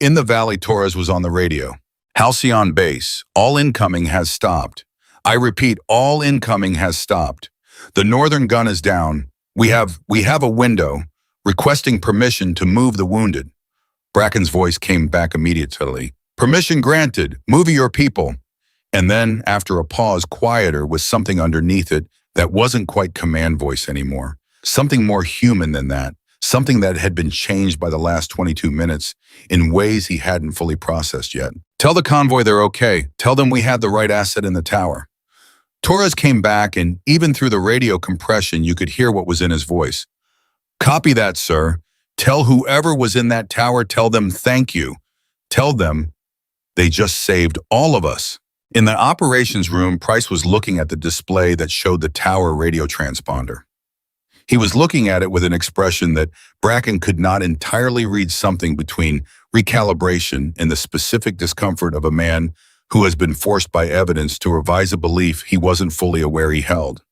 In the valley, Torres was on the radio. "Halcyon base, all incoming has stopped. I repeat, all incoming has stopped. The northern gun is down. We have a window, requesting permission to move the wounded." Bracken's voice came back immediately. "Permission granted. Move your people." And then, after a pause, quieter, with something underneath it that wasn't quite command voice anymore. Something more human than that. Something that had been changed by the last 22 minutes in ways he hadn't fully processed yet. "Tell the convoy they're okay. Tell them we had the right asset in the tower." Torres came back, and even through the radio compression, you could hear what was in his voice. "Copy that, sir. Tell whoever was in that tower, tell them thank you. Tell them they just saved all of us." In the operations room, Price was looking at the display that showed the tower radio transponder. He was looking at it with an expression that Bracken could not entirely read, something between recalibration and the specific discomfort of a man who has been forced by evidence to revise a belief he wasn't fully aware he held.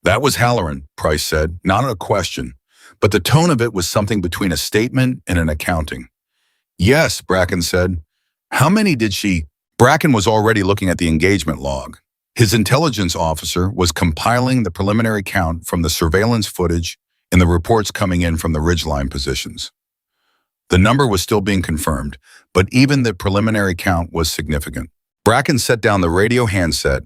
"That was Halloran," Price said, not a question, but the tone of it was something between a statement and an accounting. "Yes," Bracken said. "How many did she—" Bracken was already looking at the engagement log. His intelligence officer was compiling the preliminary count from the surveillance footage and the reports coming in from the ridgeline positions. The number was still being confirmed, but even the preliminary count was significant. Bracken set down the radio handset.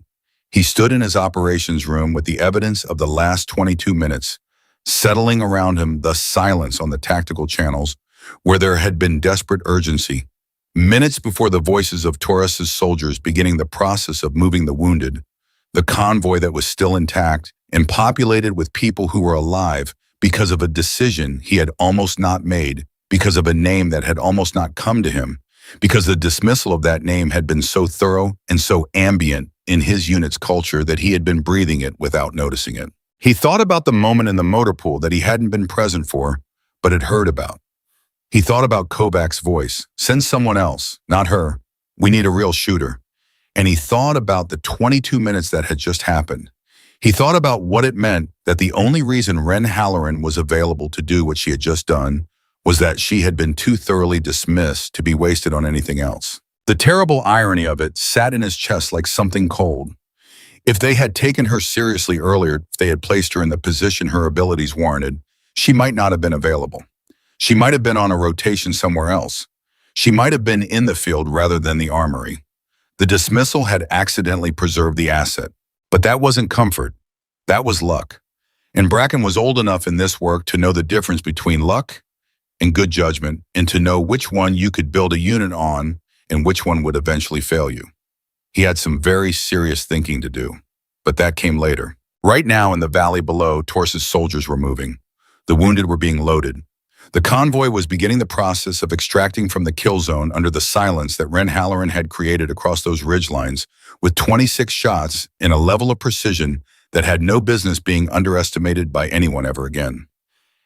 He stood in his operations room with the evidence of the last 22 minutes, settling around him, the silence on the tactical channels where there had been desperate urgency. Minutes before the voices of Torres's soldiers beginning the process of moving the wounded, the convoy that was still intact and populated with people who were alive because of a decision he had almost not made, because of a name that had almost not come to him, because the dismissal of that name had been so thorough and so ambient in his unit's culture that he had been breathing it without noticing it. He thought about the moment in the motor pool that he hadn't been present for, but had heard about. He thought about Kovac's voice. "Send someone else, not her. We need a real shooter." And he thought about the 22 minutes that had just happened. He thought about what it meant that the only reason Ren Halloran was available to do what she had just done was that she had been too thoroughly dismissed to be wasted on anything else. The terrible irony of it sat in his chest like something cold. If they had taken her seriously earlier, if they had placed her in the position her abilities warranted, she might not have been available. She might have been on a rotation somewhere else. She might have been in the field rather than the armory. The dismissal had accidentally preserved the asset. But that wasn't comfort. That was luck. And Bracken was old enough in this work to know the difference between luck and good judgment, and to know which one you could build a unit on and which one would eventually fail you. He had some very serious thinking to do, but that came later. Right now in the valley below, Torres's soldiers were moving. The wounded were being loaded. The convoy was beginning the process of extracting from the kill zone under the silence that Ren Halloran had created across those ridgelines, with 26 shots in a level of precision that had no business being underestimated by anyone ever again.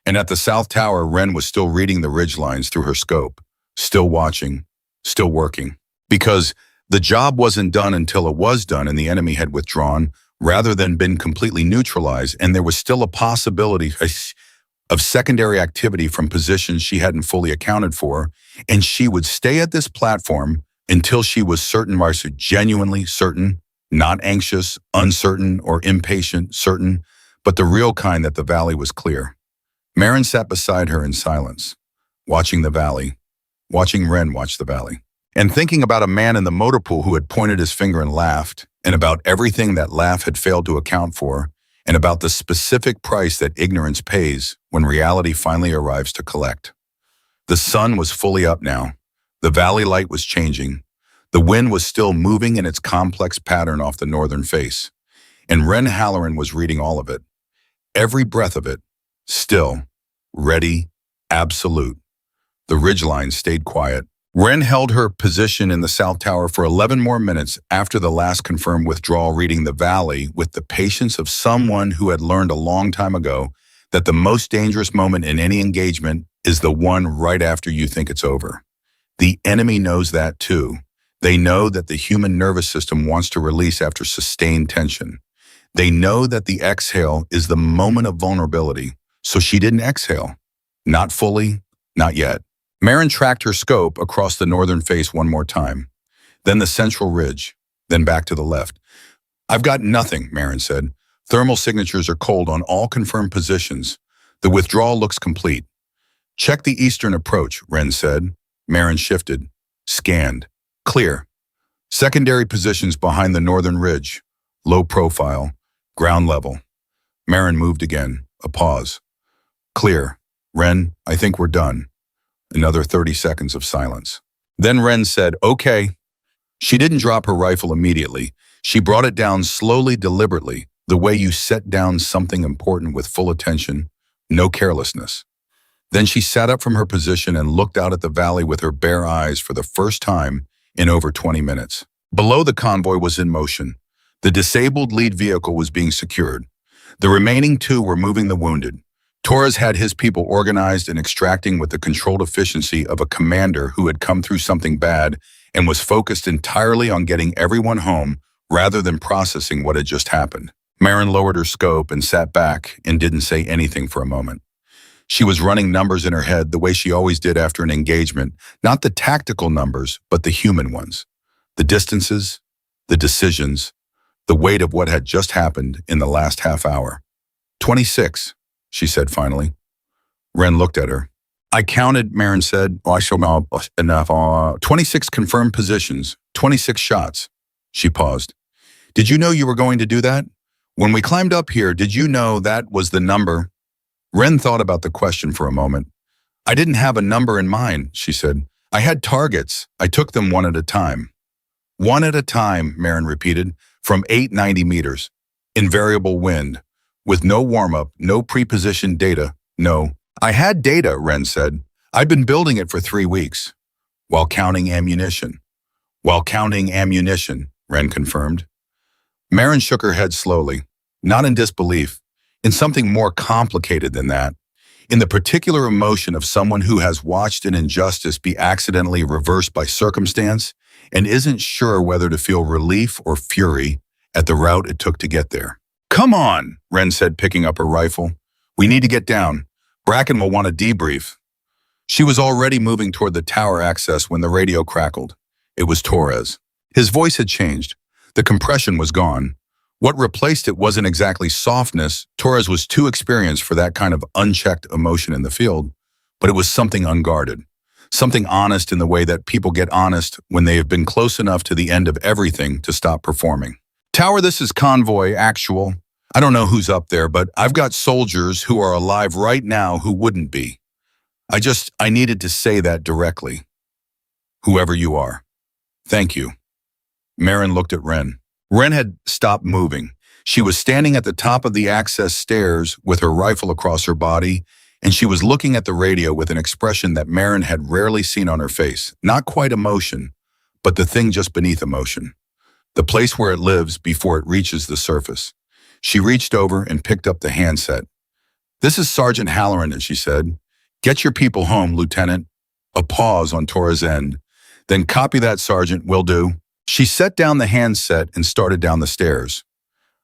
And at the South Tower, Ren was still reading the ridgelines through her scope, still watching, still working. Because the job wasn't done until it was done and the enemy had withdrawn, rather than been completely neutralized, and there was still a possibility of secondary activity from positions she hadn't fully accounted for, and she would stay at this platform until she was certain, genuinely certain, not anxious, uncertain, or impatient, certain, but the real kind that the valley was clear. Marin sat beside her in silence, watching the valley, watching Ren watch the valley, and thinking about a man in the motor pool who had pointed his finger and laughed, and about everything that laugh had failed to account for, and about the specific price that ignorance pays when reality finally arrives to collect. The sun was fully up now. The valley light was changing. The wind was still moving in its complex pattern off the northern face. And Ren Halloran was reading all of it. Every breath of it. Still. Ready. Absolute. The ridgeline stayed quiet. Ren held her position in the South Tower for 11 more minutes after the last confirmed withdrawal, reading the valley with the patience of someone who had learned a long time ago that the most dangerous moment in any engagement is the one right after you think it's over. The enemy knows that too. They know that the human nervous system wants to release after sustained tension. They know that the exhale is the moment of vulnerability, so she didn't exhale. Not fully, not yet. Marin tracked her scope across the northern face one more time, then the central ridge, then back to the left. "I've got nothing," Marin said. "Thermal signatures are cold on all confirmed positions. The withdrawal looks complete." "Check the eastern approach," Ren said. Marin shifted, scanned. "Clear. Secondary positions behind the northern ridge. Low profile. Ground level." Marin moved again. A pause. "Clear. Ren, I think we're done." Another 30 seconds of silence. Then Ren said, "Okay." She didn't drop her rifle immediately. She brought it down slowly, deliberately, the way you set down something important with full attention, no carelessness. Then she sat up from her position and looked out at the valley with her bare eyes for the first time in over 20 minutes. Below, the convoy was in motion. The disabled lead vehicle was being secured. The remaining two were moving the wounded. Torres had his people organized and extracting with the controlled efficiency of a commander who had come through something bad and was focused entirely on getting everyone home rather than processing what had just happened. Marin lowered her scope and sat back and didn't say anything for a moment. She was running numbers in her head the way she always did after an engagement, not the tactical numbers, but the human ones. The distances, the decisions, the weight of what had just happened in the last half hour. 26, she said finally. Ren looked at her. "I counted," Marin said. "I shall know enough. 26 confirmed positions, 26 shots." She paused. "Did you know you were going to do that? When we climbed up here, did you know that was the number?" Ren thought about the question for a moment. "I didn't have a number in mind," she said. "I had targets. I took them one at a time." "One at a time," Marin repeated, "from 890 meters. In variable wind. With no warm-up, no pre-positioned data, no." "I had data," Ren said. "I'd been building it for 3 weeks." "While counting ammunition." "While counting ammunition," Ren confirmed. Marin shook her head slowly, not in disbelief, in something more complicated than that, in the particular emotion of someone who has watched an injustice be accidentally reversed by circumstance and isn't sure whether to feel relief or fury at the route it took to get there. "Come on," Ren said, picking up her rifle. "We need to get down. Bracken will want a debrief." She was already moving toward the tower access when the radio crackled. It was Torres. His voice had changed. The compression was gone. What replaced it wasn't exactly softness. Torres was too experienced for that kind of unchecked emotion in the field, but it was something unguarded, something honest in the way that people get honest when they have been close enough to the end of everything to stop performing. "Tower, this is Convoy, actual. I don't know who's up there, but I've got soldiers who are alive right now who wouldn't be. I needed to say that directly. Whoever you are. Thank you." Marin looked at Ren. Ren had stopped moving. She was standing at the top of the access stairs with her rifle across her body, and she was looking at the radio with an expression that Marin had rarely seen on her face. Not quite emotion, but the thing just beneath emotion. The place where it lives before it reaches the surface. She reached over and picked up the handset. "This is Sergeant Halloran," she said. "Get your people home, Lieutenant." A pause on Torres' end. "Then copy that, Sergeant, will do." She set down the handset and started down the stairs.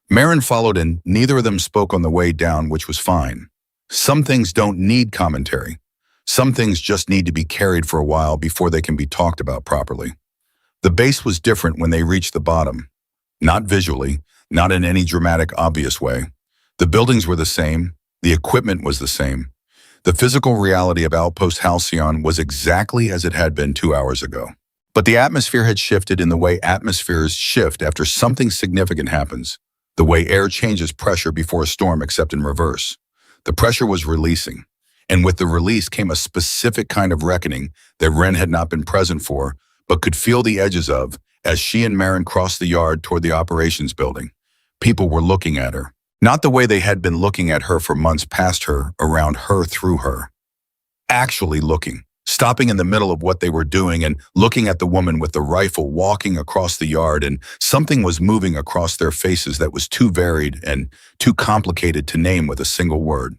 Marin followed, and neither of them spoke on the way down, which was fine. Some things don't need commentary. Some things just need to be carried for a while before they can be talked about properly. The base was different when they reached the bottom. Not visually, not in any dramatic, obvious way. The buildings were the same. The equipment was the same. The physical reality of Outpost Halcyon was exactly as it had been 2 hours ago. But the atmosphere had shifted in the way atmospheres shift after something significant happens. the way air changes pressure before a storm except in reverse. The pressure was releasing, and with the release came a specific kind of reckoning that Wren had not been present for, but could feel the edges of as she and Marin crossed the yard toward the operations building. People were looking at her. Not the way they had been looking at her for months past her, around her, through her. Actually looking, stopping in the middle of what they were doing and looking at the woman with the rifle walking across the yard, and something was moving across their faces that was too varied and too complicated to name with a single word.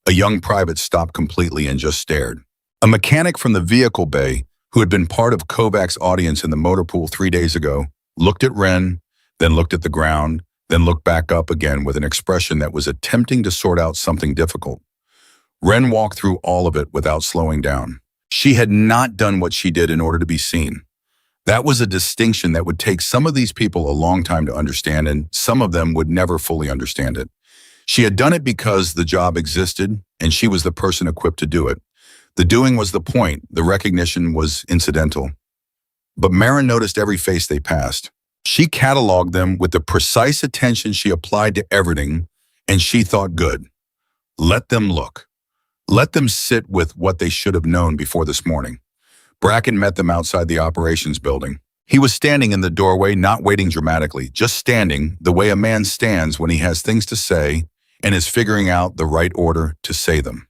A young private stopped completely and just stared. A mechanic from the vehicle bay, who had been part of Kovac's audience in the motor pool 3 days ago, looked at Wren, then looked at the ground, then looked back up again with an expression that was attempting to sort out something difficult. Wren walked through all of it without slowing down. She had not done what she did in order to be seen. That was a distinction that would take some of these people a long time to understand, and some of them would never fully understand it. She had done it because the job existed, and she was the person equipped to do it. The doing was the point, the recognition was incidental. But Marin noticed every face they passed. She cataloged them with the precise attention she applied to everything, and she thought, good. Let them look. Let them sit with what they should have known before this morning. Bracken met them outside the operations building. He was standing in the doorway, not waiting dramatically, just standing the way a man stands when he has things to say and is figuring out the right order to say them.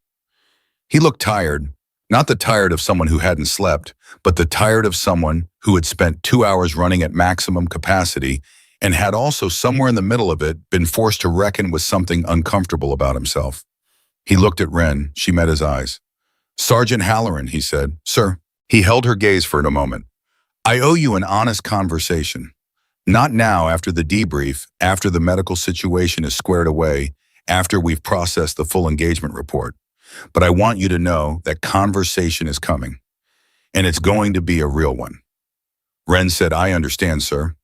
He looked tired, not the tired of someone who hadn't slept, but the tired of someone who had spent 2 hours running at maximum capacity and had also, somewhere in the middle of it, been forced to reckon with something uncomfortable about himself. He looked at Wren. She met his eyes. "Sergeant Halloran," he said. "Sir." He held her gaze for a moment. "I owe you an honest conversation. Not now, after the debrief, after the medical situation is squared away, after we've processed the full engagement report. But I want you to know that conversation is coming. And it's going to be a real one." Wren said, "I understand, sir."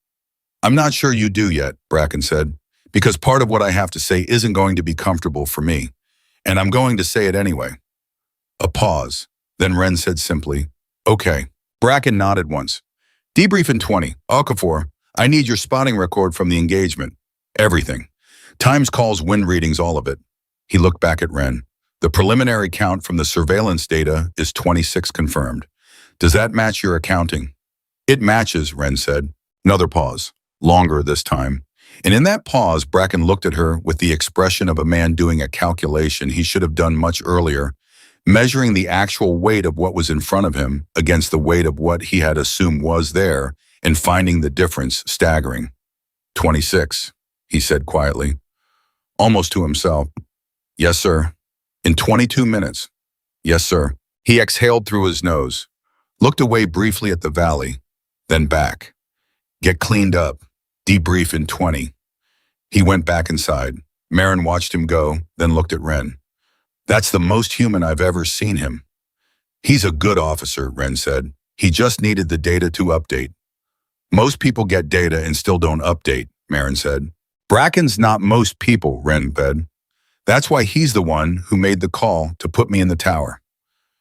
"I'm not sure you do yet," Bracken said, "because part of what I have to say isn't going to be comfortable for me. And I'm going to say it anyway." A pause. Then Wren said simply, "Okay." Bracken nodded once. "Debrief in 20. Okafor, I need your spotting record from the engagement. Everything. Times, calls, wind readings, all of it." He looked back at Wren. "The preliminary count from the surveillance data is 26 confirmed. Does that match your accounting?" "It matches," Wren said. Another pause. Longer this time. And in that pause, Bracken looked at her with the expression of a man doing a calculation he should have done much earlier, measuring the actual weight of what was in front of him against the weight of what he had assumed was there, and finding the difference staggering. 26, he said quietly, almost to himself. "Yes, sir." "In 22 minutes. "Yes, sir." He exhaled through his nose, looked away briefly at the valley, then back. "Get cleaned up. Debrief in 20. He went back inside. Marin watched him go, then looked at Wren. "That's the most human I've ever seen him." "He's a good officer," Wren said. "He just needed the data to update." "Most people get data and still don't update," Marin said. "Bracken's not most people," Wren said. "That's why he's the one who made the call to put me in the tower."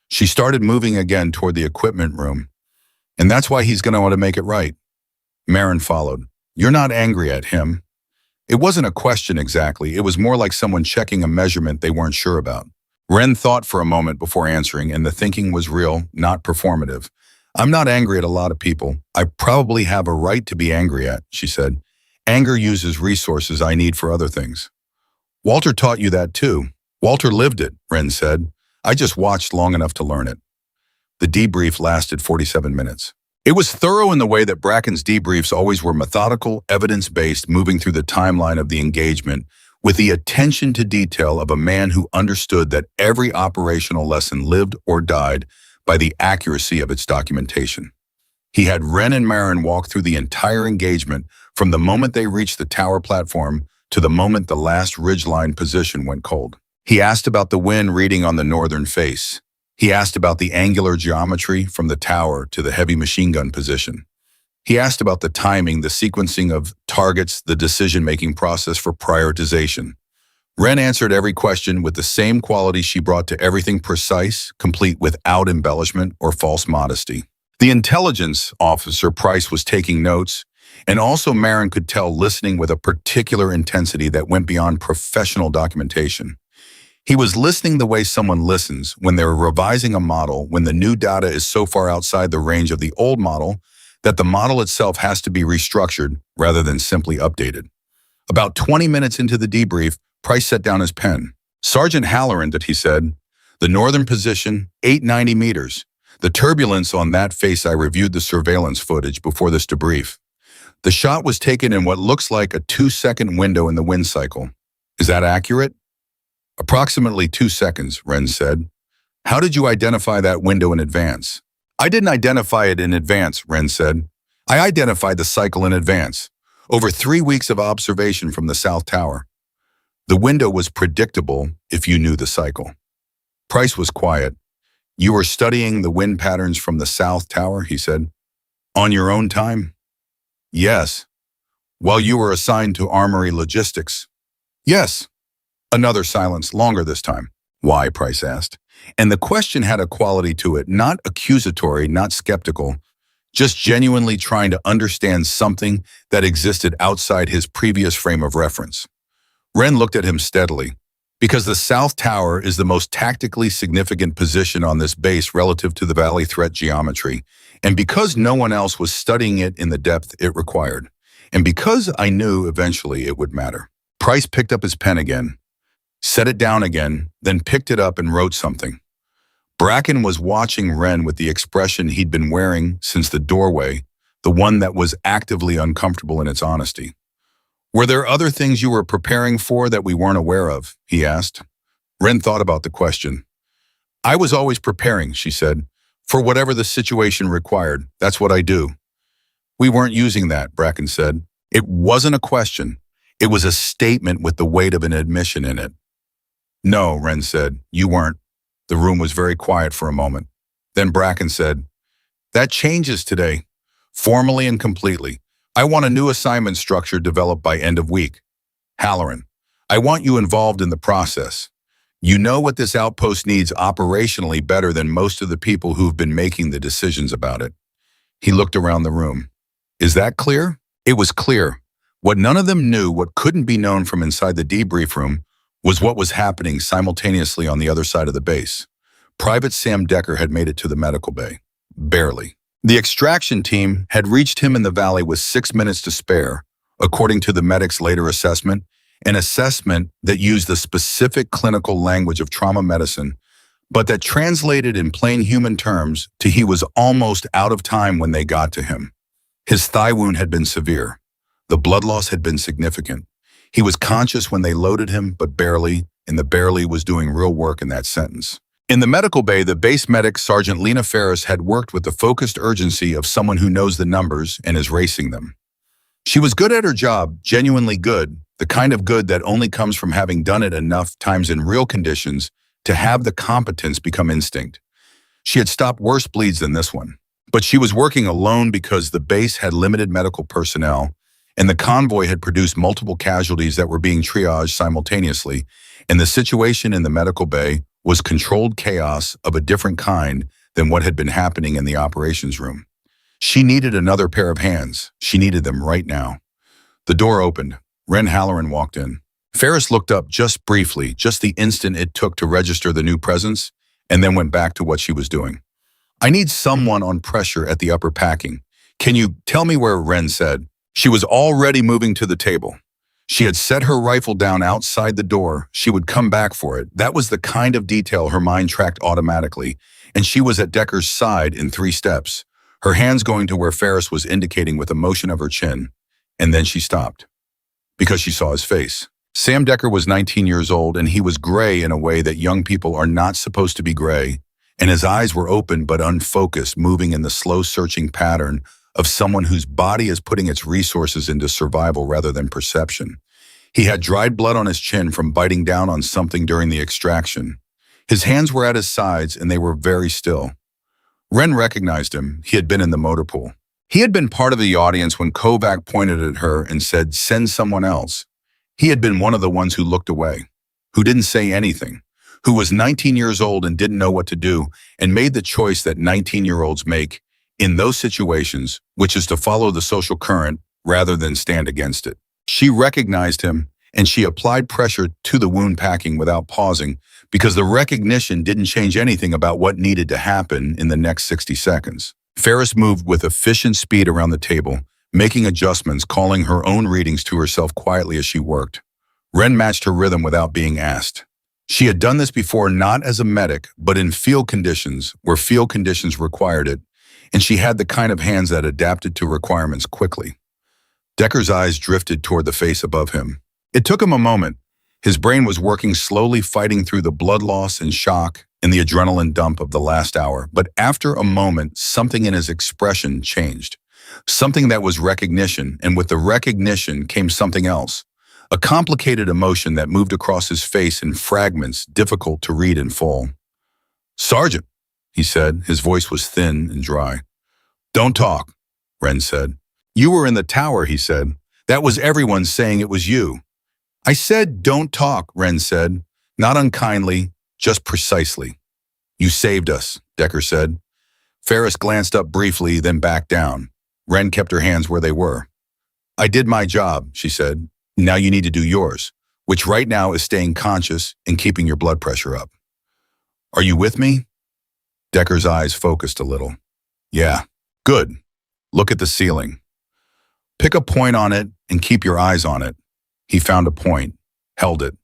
She started moving again toward the equipment room. "And that's why he's going to want to make it right." Marin followed. "You're not angry at him." It wasn't a question exactly. It was more like someone checking a measurement they weren't sure about. Wren thought for a moment before answering, and the thinking was real, not performative. "I'm not angry at a lot of people. I probably have a right to be angry at," she said. "Anger uses resources I need for other things." "Walter taught you that too." "Walter lived it," Wren said. "I just watched long enough to learn it." The debrief lasted 47 minutes. It was thorough in the way that Bracken's debriefs always were, methodical, evidence-based, moving through the timeline of the engagement, with the attention to detail of a man who understood that every operational lesson lived or died by the accuracy of its documentation. He had Wren and Marin walk through the entire engagement from the moment they reached the tower platform to the moment the last ridgeline position went cold. He asked about the wind reading on the northern face. He asked about the angular geometry from the tower to the heavy machine gun position. He asked about the timing, the sequencing of targets, the decision-making process for prioritization. Wren answered every question with the same quality she brought to everything: precise, complete, without embellishment or false modesty. The intelligence officer, Price, was taking notes, And also Marin could tell listening with a particular intensity that went beyond professional documentation. He was listening the way someone listens when they're revising a model when the new data is so far outside the range of the old model that the model itself has to be restructured rather than simply updated. About 20 minutes into the debrief, Price set down his pen. "Sergeant Halloran," that he said. "The northern position, 890 meters. The turbulence on that face. I reviewed the surveillance footage before this debrief. The shot was taken in what looks like a 2-second window in the wind cycle. Is that accurate?" "Approximately 2 seconds, Wren said. "How did you identify that window in advance?" "I didn't identify it in advance," Wren said. "I identified the cycle in advance. Over 3 weeks of observation from the South Tower. The window was predictable if you knew the cycle." Price was quiet. "You were studying the wind patterns from the South Tower," he said. "On your own time?" "Yes." "While you were assigned to Armory Logistics?" "Yes." Another silence, longer this time. "Why?" Price asked. And the question had a quality to it, not accusatory, not skeptical, just genuinely trying to understand something that existed outside his previous frame of reference. Wren looked at him steadily. "Because the South Tower is the most tactically significant position on this base relative to the valley threat geometry, and because no one else was studying it in the depth it required, and because I knew eventually it would matter." Price picked up his pen again, set it down again, then picked it up and wrote something. Bracken was watching Wren with the expression he'd been wearing since the doorway, the one that was actively uncomfortable in its honesty. "Were there other things you were preparing for that we weren't aware of?" he asked. Wren thought about the question. "I was always preparing," she said, "for whatever the situation required. That's what I do." "We weren't using that," Bracken said. It wasn't a question. It was a statement with the weight of an admission in it. "No," Wren said, "you weren't." The room was very quiet for a moment. Then Bracken said, "That changes today, formally and completely. I want a new assignment structure developed by end of week. Halloran, I want you involved in the process. You know what this outpost needs operationally better than most of the people who've been making the decisions about it." He looked around the room. "Is that clear?" It was clear. What none of them knew, what couldn't be known from inside the debrief room, was what was happening simultaneously on the other side of the base. Private Sam Decker had made it to the medical bay. Barely. The extraction team had reached him in the valley with 6 minutes to spare, according to the medic's later assessment, an assessment that used the specific clinical language of trauma medicine, but that translated in plain human terms to he was almost out of time when they got to him. His thigh wound had been severe. The blood loss had been significant. He was conscious when they loaded him, but barely, and the barely was doing real work in that sentence. In the medical bay, the base medic, Sergeant Lena Ferris, had worked with the focused urgency of someone who knows the numbers and is racing them. She was good at her job, genuinely good, the kind of good that only comes from having done it enough times in real conditions to have the competence become instinct. She had stopped worse bleeds than this one. But she was working alone because the base had limited medical personnel, and the convoy had produced multiple casualties that were being triaged simultaneously, and the situation in the medical bay was controlled chaos of a different kind than what had been happening in the operations room. She needed another pair of hands. She needed them right now. The door opened. Wren Halloran walked in. Ferris looked up just briefly, just the instant it took to register the new presence, and then went back to what she was doing. "I need someone on pressure at the upper packing. Can you tell me where?" Wren said. She was already moving to the table. She had set her rifle down outside the door. She would come back for it. That was the kind of detail her mind tracked automatically, and she was at Decker's side in 3 steps, her hands going to where Ferris was indicating with a motion of her chin. And then she stopped, because she saw his face. Sam Decker was 19 years old, and he was gray in a way that young people are not supposed to be gray, and his eyes were open but unfocused, moving in the slow searching pattern of someone whose body is putting its resources into survival rather than perception. He had dried blood on his chin from biting down on something during the extraction. His hands were at his sides, and they were very still. Wren recognized him. He had been in the motor pool. He had been part of the audience when Kovac pointed at her and said, "Send someone else." He had been one of the ones who looked away, who didn't say anything, who was 19 years old and didn't know what to do, and made the choice that 19-year-olds make in those situations, which is to follow the social current rather than stand against it. She recognized him, and she applied pressure to the wound packing without pausing, because the recognition didn't change anything about what needed to happen in the next 60 seconds. Ferris moved with efficient speed around the table, making adjustments, calling her own readings to herself quietly as she worked. Ren matched her rhythm without being asked. She had done this before, not as a medic, but in field conditions, where field conditions required it, and she had the kind of hands that adapted to requirements quickly. Decker's eyes drifted toward the face above him. It took him a moment. His brain was working slowly, fighting through the blood loss and shock and the adrenaline dump of the last hour. But after a moment, something in his expression changed. Something that was recognition, and with the recognition came something else. A complicated emotion that moved across his face in fragments, difficult to read in full. "Sergeant," he said. His voice was thin and dry. "Don't talk," Ren said. "You were in the tower," he said. "That was everyone saying it was you." "I said don't talk," Ren said. Not unkindly, just precisely. "You saved us," Decker said. Ferris glanced up briefly, then back down. Ren kept her hands where they were. "I did my job," she said. "Now you need to do yours, which right now is staying conscious and keeping your blood pressure up." "Are you with me?" Decker's eyes focused a little. "Yeah." "Good. Look at the ceiling. Pick a point on it and keep your eyes on it." He found a point, held it.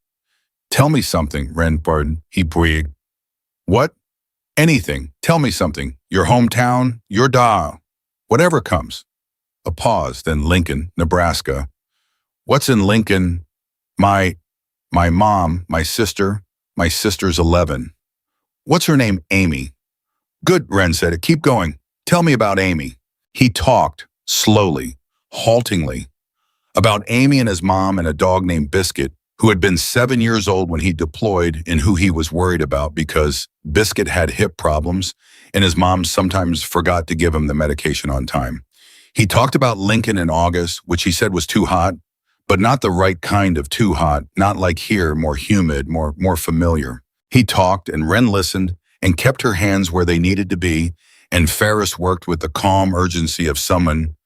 "Tell me something," Ren pardoned. He breathed. "What?" "Anything. Tell me something. Your hometown, your whatever comes." A pause, then Lincoln, Nebraska. "What's in Lincoln?" My mom, my sister's 11. "What's her name?" "Amy." "Good," Ren said. "Keep going. Tell me about Amy." He talked, slowly, haltingly, about Amy and his mom and a dog named Biscuit, who had been 7 years old when he deployed and who he was worried about because Biscuit had hip problems and his mom sometimes forgot to give him the medication on time. He talked about Lincoln in August, which he said was too hot, but not the right kind of too hot, not like here, more humid, more familiar. He talked, and Ren listened and kept her hands where they needed to be, and Ferris worked with the calm urgency of someone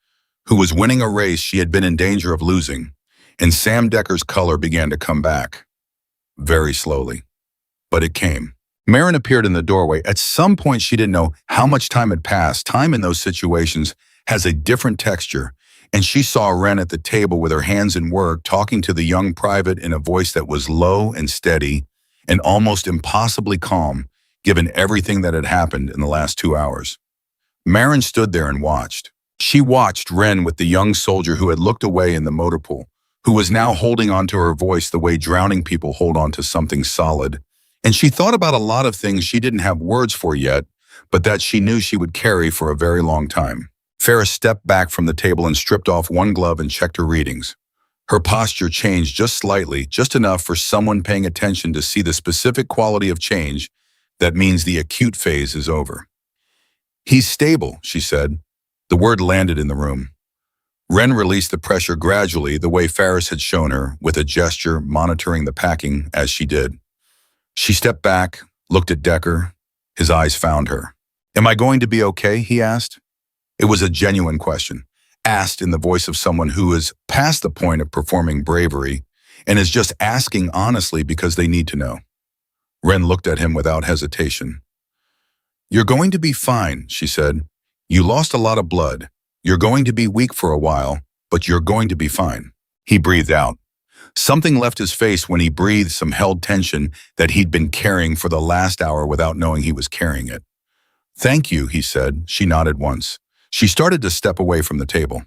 who was winning a race she had been in danger of losing, and Sam Decker's color began to come back. Very slowly. But it came. Marin appeared in the doorway. At some point, she didn't know how much time had passed. Time in those situations has a different texture, and she saw Ren at the table with her hands in work, talking to the young private in a voice that was low and steady and almost impossibly calm, given everything that had happened in the last 2 hours. Marin stood there and watched. She watched Ren with the young soldier who had looked away in the motor pool, who was now holding onto her voice the way drowning people hold on to something solid. And she thought about a lot of things she didn't have words for yet, but that she knew she would carry for a very long time. Ferris stepped back from the table and stripped off one glove and checked her readings. Her posture changed just slightly, just enough for someone paying attention to see the specific quality of change that means the acute phase is over. "He's stable," she said. The word landed in the room. Ren released the pressure gradually, the way Ferris had shown her, with a gesture, monitoring the packing as she did. She stepped back, looked at Decker. His eyes found her. "Am I going to be okay?" he asked. It was a genuine question, asked in the voice of someone who is past the point of performing bravery and is just asking honestly because they need to know. Ren looked at him without hesitation. "You're going to be fine," she said. "You lost a lot of blood. You're going to be weak for a while, but you're going to be fine." He breathed out. Something left his face when he breathed, some held tension that he'd been carrying for the last hour without knowing he was carrying it. "Thank you," he said. She nodded once. She started to step away from the table.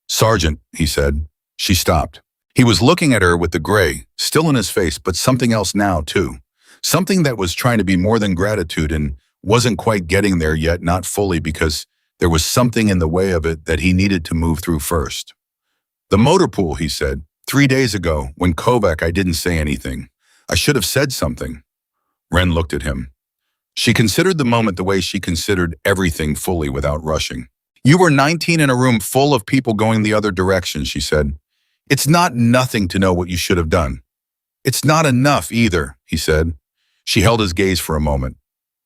"Sergeant," he said. She stopped. He was looking at her with the gray, still in his face, but something else now, too. Something that was trying to be more than gratitude and wasn't quite getting there yet, not fully, because there was something in the way of it that he needed to move through first. "The motor pool," he said. 3 days ago, when Kovac, I didn't say anything. I should have said something." Ren looked at him. She considered the moment the way she considered everything fully without rushing. "You were 19 in a room full of people going the other direction," she said. "It's not nothing to know what you should have done." "It's not enough either," he said. She held his gaze for a moment.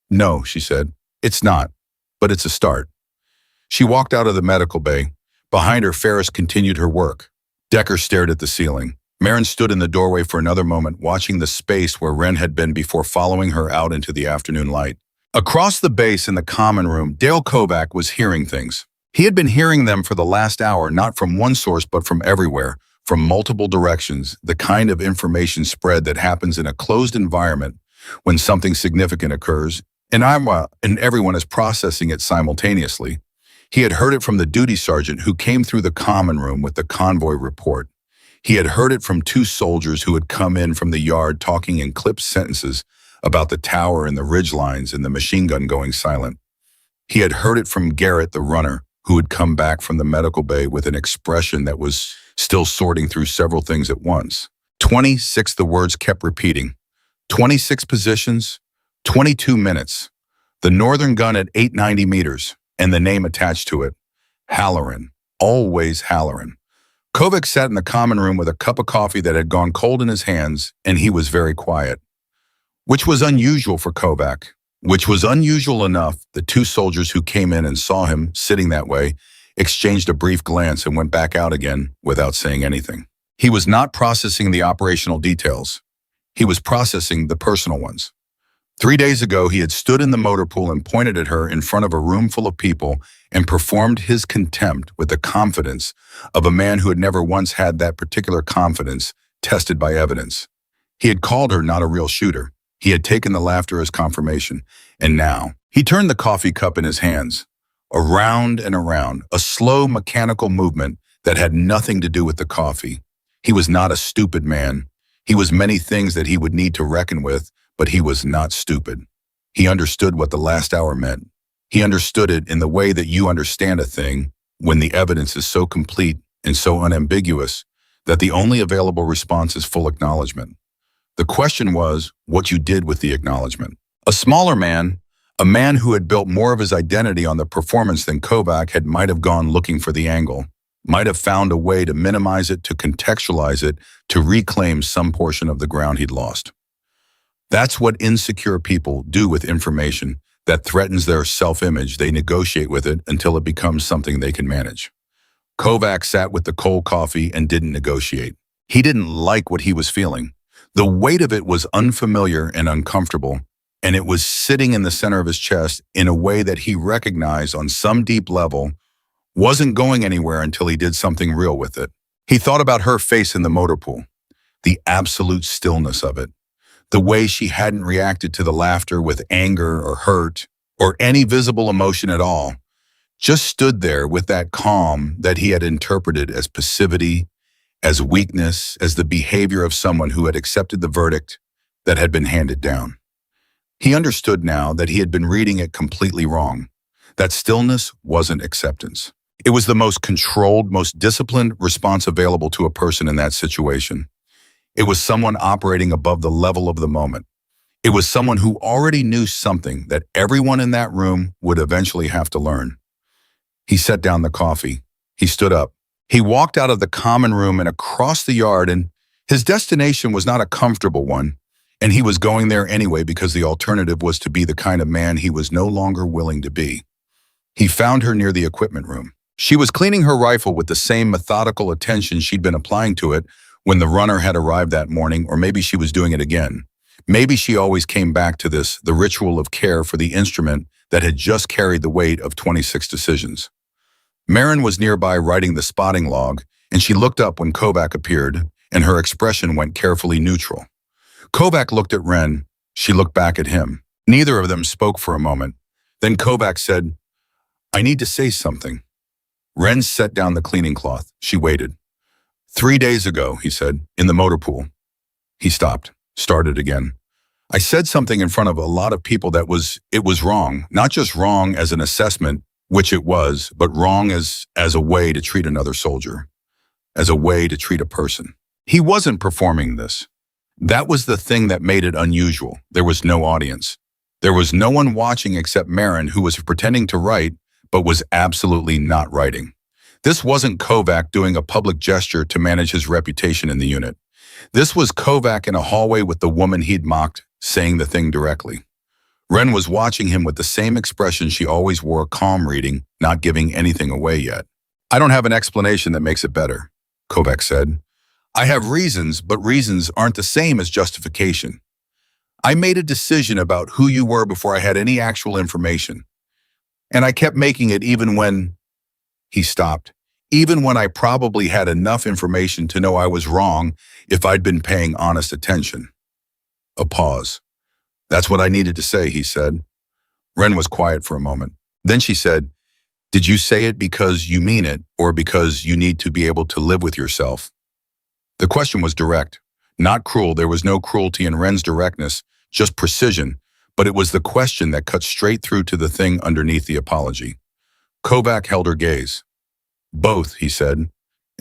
"No," she said. "It's not, but it's a start." She walked out of the medical bay, Behind her, Ferris continued her work. Decker stared at the ceiling. Marin stood in the doorway for another moment, watching the space where Wren had been before following her out into the afternoon light. Across the base in the common room, Dale Kovac was hearing things. He had been hearing them for the last hour, not from one source but from everywhere, from multiple directions, the kind of information spread that happens in a closed environment when something significant occurs, and everyone is processing it simultaneously. He had heard it from the duty sergeant who came through the common room with the convoy report. He had heard it from two soldiers who had come in from the yard talking in clipped sentences about the tower and the ridge lines and the machine gun going silent. He had heard it from Garrett, the runner, who had come back from the medical bay with an expression that was still sorting through several things at once. 26, the words kept repeating. 26 positions, 22 minutes. The northern gun at 890 meters, and the name attached to it. Halloran. Always Halloran. Kovac sat in the common room with a cup of coffee that had gone cold in his hands, and he was very quiet. Which was unusual for Kovac. Which was unusual enough, the two soldiers who came in and saw him sitting that way exchanged a brief glance and went back out again without saying anything. He was not processing the operational details. He was processing the personal ones. 3 days ago, he had stood in the motor pool and pointed at her in front of a room full of people and performed his contempt with the confidence of a man who had never once had that particular confidence tested by evidence. He had called her not a real shooter. He had taken the laughter as confirmation, and now he turned the coffee cup in his hands, around and around, a slow mechanical movement that had nothing to do with the coffee. He was not a stupid man. He was many things that he would need to reckon with, but he was not stupid. He understood what the last hour meant. He understood it in the way that you understand a thing when the evidence is so complete and so unambiguous that the only available response is full acknowledgement. The question was what you did with the acknowledgement. A smaller man, a man who had built more of his identity on the performance than Kovac might have gone looking for the angle, might have found a way to minimize it, to contextualize it, to reclaim some portion of the ground he'd lost. That's what insecure people do with information that threatens their self-image. They negotiate with it until it becomes something they can manage. Kovac sat with the cold coffee and didn't negotiate. He didn't like what he was feeling. The weight of it was unfamiliar and uncomfortable, and it was sitting in the center of his chest in a way that he recognized on some deep level wasn't going anywhere until he did something real with it. He thought about her face in the motor pool, the absolute stillness of it, the way she hadn't reacted to the laughter with anger or hurt or any visible emotion at all, just stood there with that calm that he had interpreted as passivity, as weakness, as the behavior of someone who had accepted the verdict that had been handed down. He understood now that he had been reading it completely wrong. That stillness wasn't acceptance. It was the most controlled, most disciplined response available to a person in that situation. It was someone operating above the level of the moment. It was someone who already knew something that everyone in that room would eventually have to learn. He set down the coffee. He stood up. He walked out of the common room and across the yard, and his destination was not a comfortable one, and he was going there anyway because the alternative was to be the kind of man he was no longer willing to be. He found her near the equipment room. She was cleaning her rifle with the same methodical attention she'd been applying to it when the runner had arrived that morning, or maybe she was doing it again. Maybe she always came back to this, the ritual of care for the instrument that had just carried the weight of 26 decisions. Marin was nearby writing the spotting log, and she looked up when Kovac appeared, and her expression went carefully neutral. Kovac looked at Wren. She looked back at him. Neither of them spoke for a moment. Then Kovac said, "I need to say something." Wren set down the cleaning cloth. She waited. 3 days ago, he said, in the motor pool. He stopped, started again. I said something in front of a lot of people that was wrong, not just wrong as an assessment, which it was, but wrong as a way to treat another soldier, as a way to treat a person. He wasn't performing this. That was the thing that made it unusual. There was no audience. There was no one watching except Marin, who was pretending to write, but was absolutely not writing. This wasn't Kovac doing a public gesture to manage his reputation in the unit. This was Kovac in a hallway with the woman he'd mocked, saying the thing directly. Wren was watching him with the same expression she always wore, calm reading, not giving anything away yet. I don't have an explanation that makes it better, Kovac said. I have reasons, but reasons aren't the same as justification. I made a decision about who you were before I had any actual information. And I kept making it even when he stopped, even when I probably had enough information to know I was wrong if I'd been paying honest attention. A pause. That's what I needed to say, he said. Ren was quiet for a moment. Then she said, did you say it because you mean it or because you need to be able to live with yourself? The question was direct, not cruel. There was no cruelty in Ren's directness, just precision, but it was the question that cut straight through to the thing underneath the apology. Kovac held her gaze. Both, he said,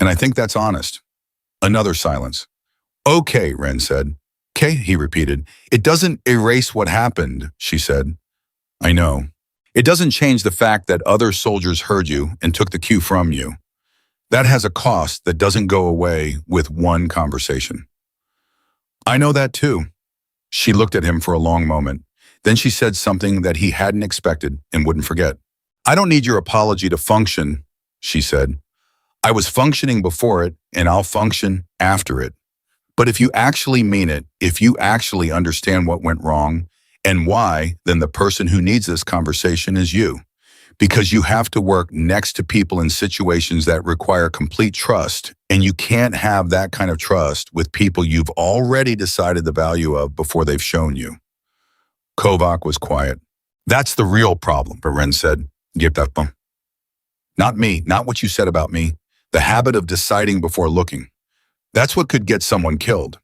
and I think that's honest. Another silence. Okay, Ren said. Okay, he repeated. It doesn't erase what happened, she said. I know. It doesn't change the fact that other soldiers heard you and took the cue from you. That has a cost that doesn't go away with one conversation. I know that too. She looked at him for a long moment. Then she said something that he hadn't expected and wouldn't forget. I don't need your apology to function, she said. I was functioning before it, and I'll function after it. But if you actually mean it, if you actually understand what went wrong and why, then the person who needs this conversation is you. Because you have to work next to people in situations that require complete trust, and you can't have that kind of trust with people you've already decided the value of before they've shown you. Kovac was quiet. That's the real problem, Ren said. Not me, not what you said about me. The habit of deciding before looking. That's what could get someone killed.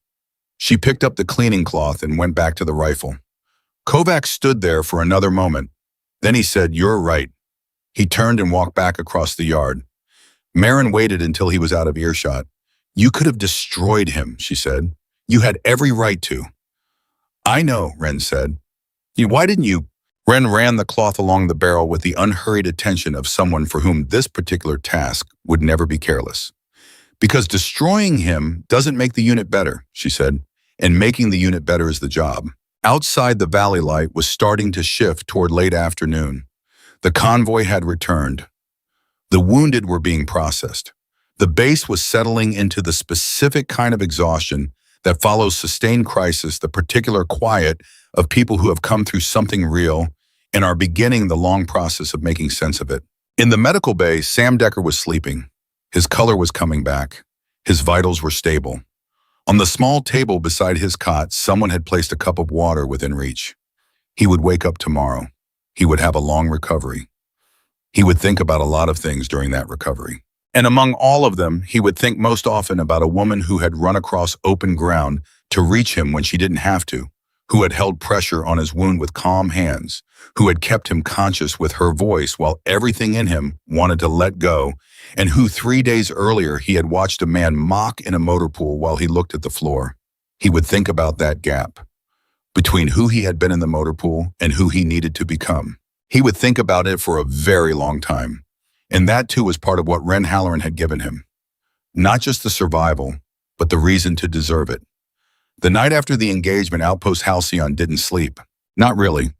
She picked up the cleaning cloth and went back to the rifle. Kovac stood there for another moment. Then he said, you're right. He turned and walked back across the yard. Marin waited until he was out of earshot. You could have destroyed him, she said. You had every right to. I know, Ren said. Why didn't you? Ren ran the cloth along the barrel with the unhurried attention of someone for whom this particular task would never be careless. Because destroying him doesn't make the unit better, she said, and making the unit better is the job. Outside, the valley light was starting to shift toward late afternoon. The convoy had returned. The wounded were being processed. The base was settling into the specific kind of exhaustion that follows sustained crisis, the particular quiet of people who have come through something real and are beginning the long process of making sense of it. In the medical bay, Sam Decker was sleeping. His color was coming back. His vitals were stable. On the small table beside his cot, someone had placed a cup of water within reach. He would wake up tomorrow. He would have a long recovery. He would think about a lot of things during that recovery. And among all of them, he would think most often about a woman who had run across open ground to reach him when she didn't have to, who had held pressure on his wound with calm hands, who had kept him conscious with her voice while everything in him wanted to let go, and who 3 days earlier he had watched a man mock in a motor pool while he looked at the floor. He would think about that gap between who he had been in the motor pool and who he needed to become. He would think about it for a very long time. And that too was part of what Ren Halloran had given him. Not just the survival, but the reason to deserve it. The night after the engagement, Outpost Halcyon didn't sleep. Not really.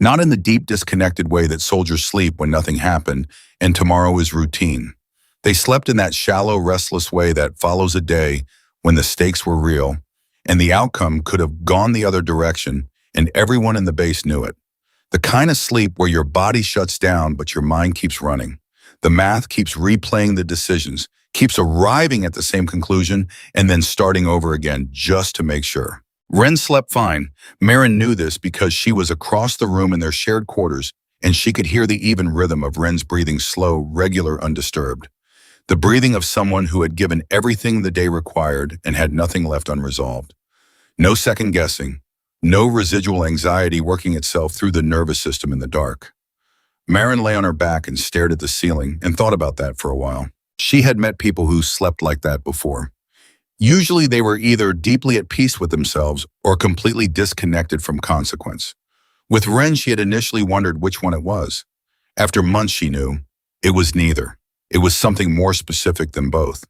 Not in the deep disconnected way that soldiers sleep when nothing happened and tomorrow is routine. They slept in that shallow, restless way that follows a day when the stakes were real and the outcome could have gone the other direction and everyone in the base knew it. The kind of sleep where your body shuts down but your mind keeps running. The math keeps replaying the decisions, keeps arriving at the same conclusion and then starting over again just to make sure. Ren slept fine. Marin knew this because she was across the room in their shared quarters and she could hear the even rhythm of Ren's breathing, slow, regular, undisturbed. The breathing of someone who had given everything the day required and had nothing left unresolved. No second guessing, no residual anxiety working itself through the nervous system in the dark. Marin lay on her back and stared at the ceiling and thought about that for a while. She had met people who slept like that before. Usually they were either deeply at peace with themselves or completely disconnected from consequence. With Ren, she had initially wondered which one it was. After months, she knew it was neither. It was something more specific than both.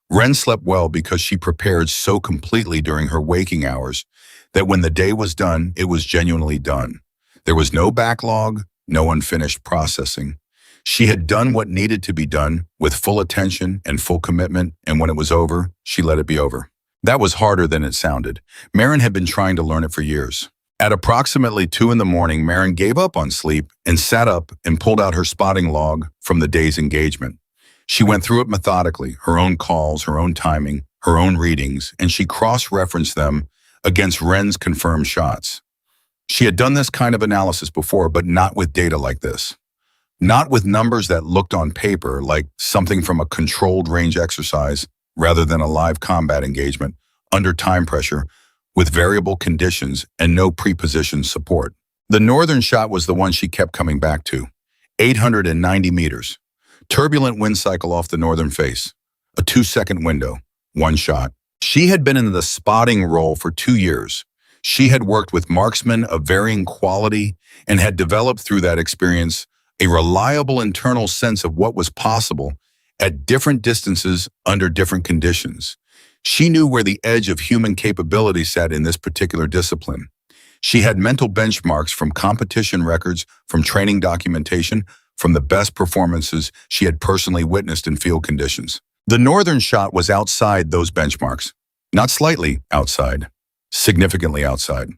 Ren slept well because she prepared so completely during her waking hours that when the day was done, it was genuinely done. There was no backlog, no unfinished processing. She had done what needed to be done with full attention and full commitment, and when it was over, she let it be over. That was harder than it sounded. Marin had been trying to learn it for years. At approximately 2 in the morning, Marin gave up on sleep and sat up and pulled out her spotting log from the day's engagement. She went through it methodically, her own calls, her own timing, her own readings, and she cross-referenced them against Wren's confirmed shots. She had done this kind of analysis before, but not with data like this. Not with numbers that looked on paper like something from a controlled range exercise rather than a live combat engagement under time pressure with variable conditions and no prepositioned support. The northern shot was the one she kept coming back to. 890 meters. Turbulent wind cycle off the northern face. A 2-second window. One shot. She had been in the spotting role for 2 years. She had worked with marksmen of varying quality and had developed through that experience a reliable internal sense of what was possible at different distances under different conditions. She knew where the edge of human capability sat in this particular discipline. She had mental benchmarks from competition records, from training documentation, from the best performances she had personally witnessed in field conditions. The northern shot was outside those benchmarks, not slightly outside, significantly outside.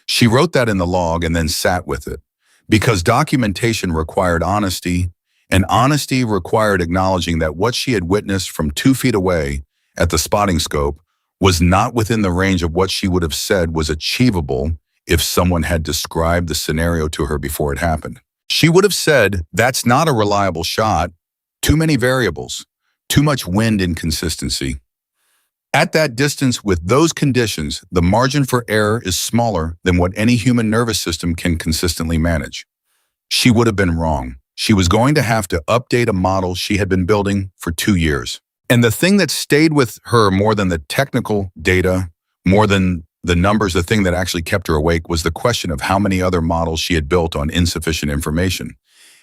She wrote that in the log and then sat with it, because documentation required honesty, and honesty required acknowledging that what she had witnessed from 2 feet away at the spotting scope was not within the range of what she would have said was achievable if someone had described the scenario to her before it happened. She would have said, "That's not a reliable shot, too many variables, too much wind inconsistency." At that distance with those conditions, the margin for error is smaller than what any human nervous system can consistently manage. She would have been wrong. She was going to have to update a model she had been building for 2 years. And the thing that stayed with her more than the technical data, more than the numbers, the thing that actually kept her awake was the question of how many other models she had built on insufficient information.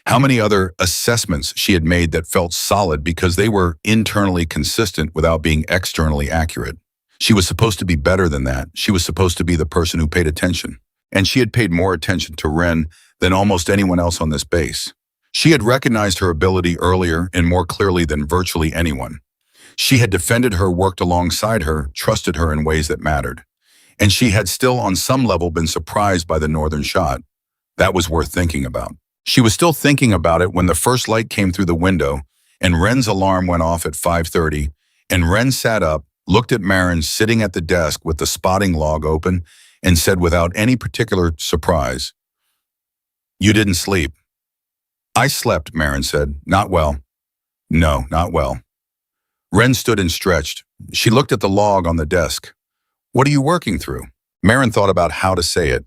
How many other assessments she had made that felt solid because they were internally consistent without being externally accurate. She was supposed to be better than that. She was supposed to be the person who paid attention. And she had paid more attention to Wren than almost anyone else on this base. She had recognized her ability earlier and more clearly than virtually anyone. She had defended her, worked alongside her, trusted her in ways that mattered. And she had still on some level been surprised by the northern shot. That was worth thinking about. She was still thinking about it when the first light came through the window and Wren's alarm went off at 5:30, and Wren sat up, looked at Marin sitting at the desk with the spotting log open, and said without any particular surprise, "You didn't sleep." "I slept," Marin said. "Not well." "No, not well." Wren stood and stretched. She looked at the log on the desk. "What are you working through?" Marin thought about how to say it.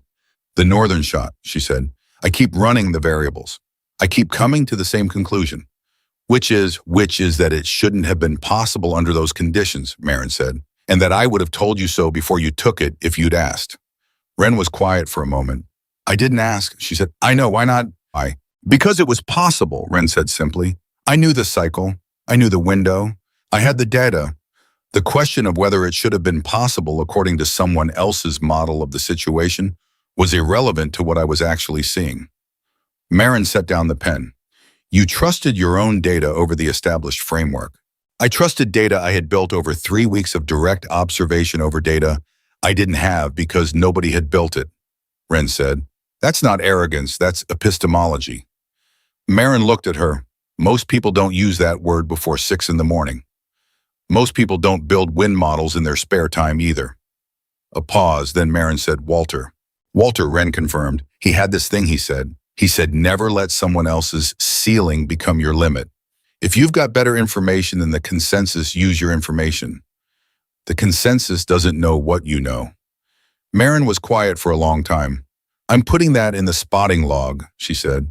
"The northern shot," she said. "I keep running the variables. I keep coming to the same conclusion, which is that it shouldn't have been possible under those conditions," Marin said, "and that I would have told you so before you took it if you'd asked." Wren was quiet for a moment. "I didn't ask," she said. "I know, why not?" "Why?" "Because it was possible," Wren said simply. "I knew the cycle. I knew the window. I had the data. The question of whether it should have been possible according to someone else's model of the situation was irrelevant to what I was actually seeing." Marin set down the pen. "You trusted your own data over the established framework. I trusted data I had built over 3 weeks of direct observation over data I didn't have because nobody had built it," Wren said. "That's not arrogance, that's epistemology." Marin looked at her. "Most people don't use that word before 6 in the morning. Most people don't build wind models in their spare time either." A pause, then Marin said, "Walter." "Walter," Wren confirmed. "He had this thing he said. He said, never let someone else's ceiling become your limit. If you've got better information than the consensus, use your information. The consensus doesn't know what you know." Marin was quiet for a long time. "I'm putting that in the spotting log," she said.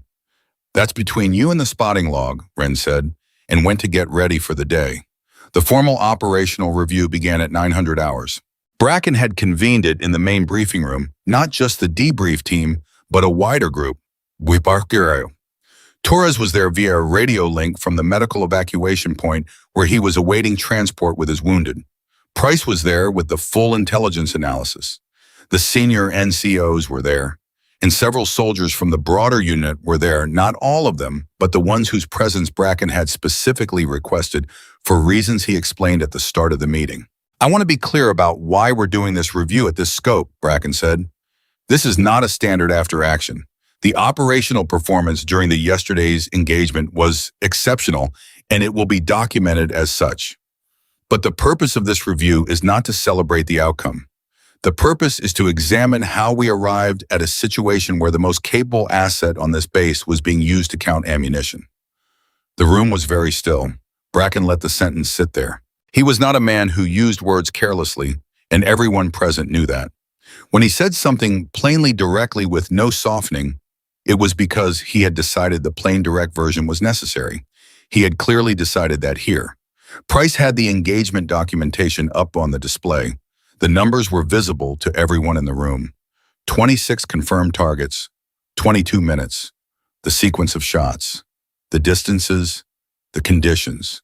"That's between you and the spotting log," Wren said, and went to get ready for the day. The formal operational review began at 900 hours. Bracken had convened it in the main briefing room, not just the debrief team, but a wider group. Torres was there via a radio link from the medical evacuation point where he was awaiting transport with his wounded. Price was there with the full intelligence analysis. The senior NCOs were there. and several soldiers from the broader unit were there, not all of them, but the ones whose presence Bracken had specifically requested for reasons he explained at the start of the meeting. I want to be clear about why we're doing this review at this scope, Bracken said. This is not a standard after action. The operational performance during the yesterday's engagement was exceptional, and it will be documented as such. But the purpose of this review is not to celebrate the outcome. The purpose is to examine how we arrived at a situation where the most capable asset on this base was being used to count ammunition. The room was very still. Bracken let the sentence sit there. He was not a man who used words carelessly, and everyone present knew that. When he said something plainly directly with no softening, it was because he had decided the plain direct version was necessary. He had clearly decided that here. Price had the engagement documentation up on the display. The numbers were visible to everyone in the room. 26 confirmed targets, 22 minutes, the sequence of shots, the distances, the conditions.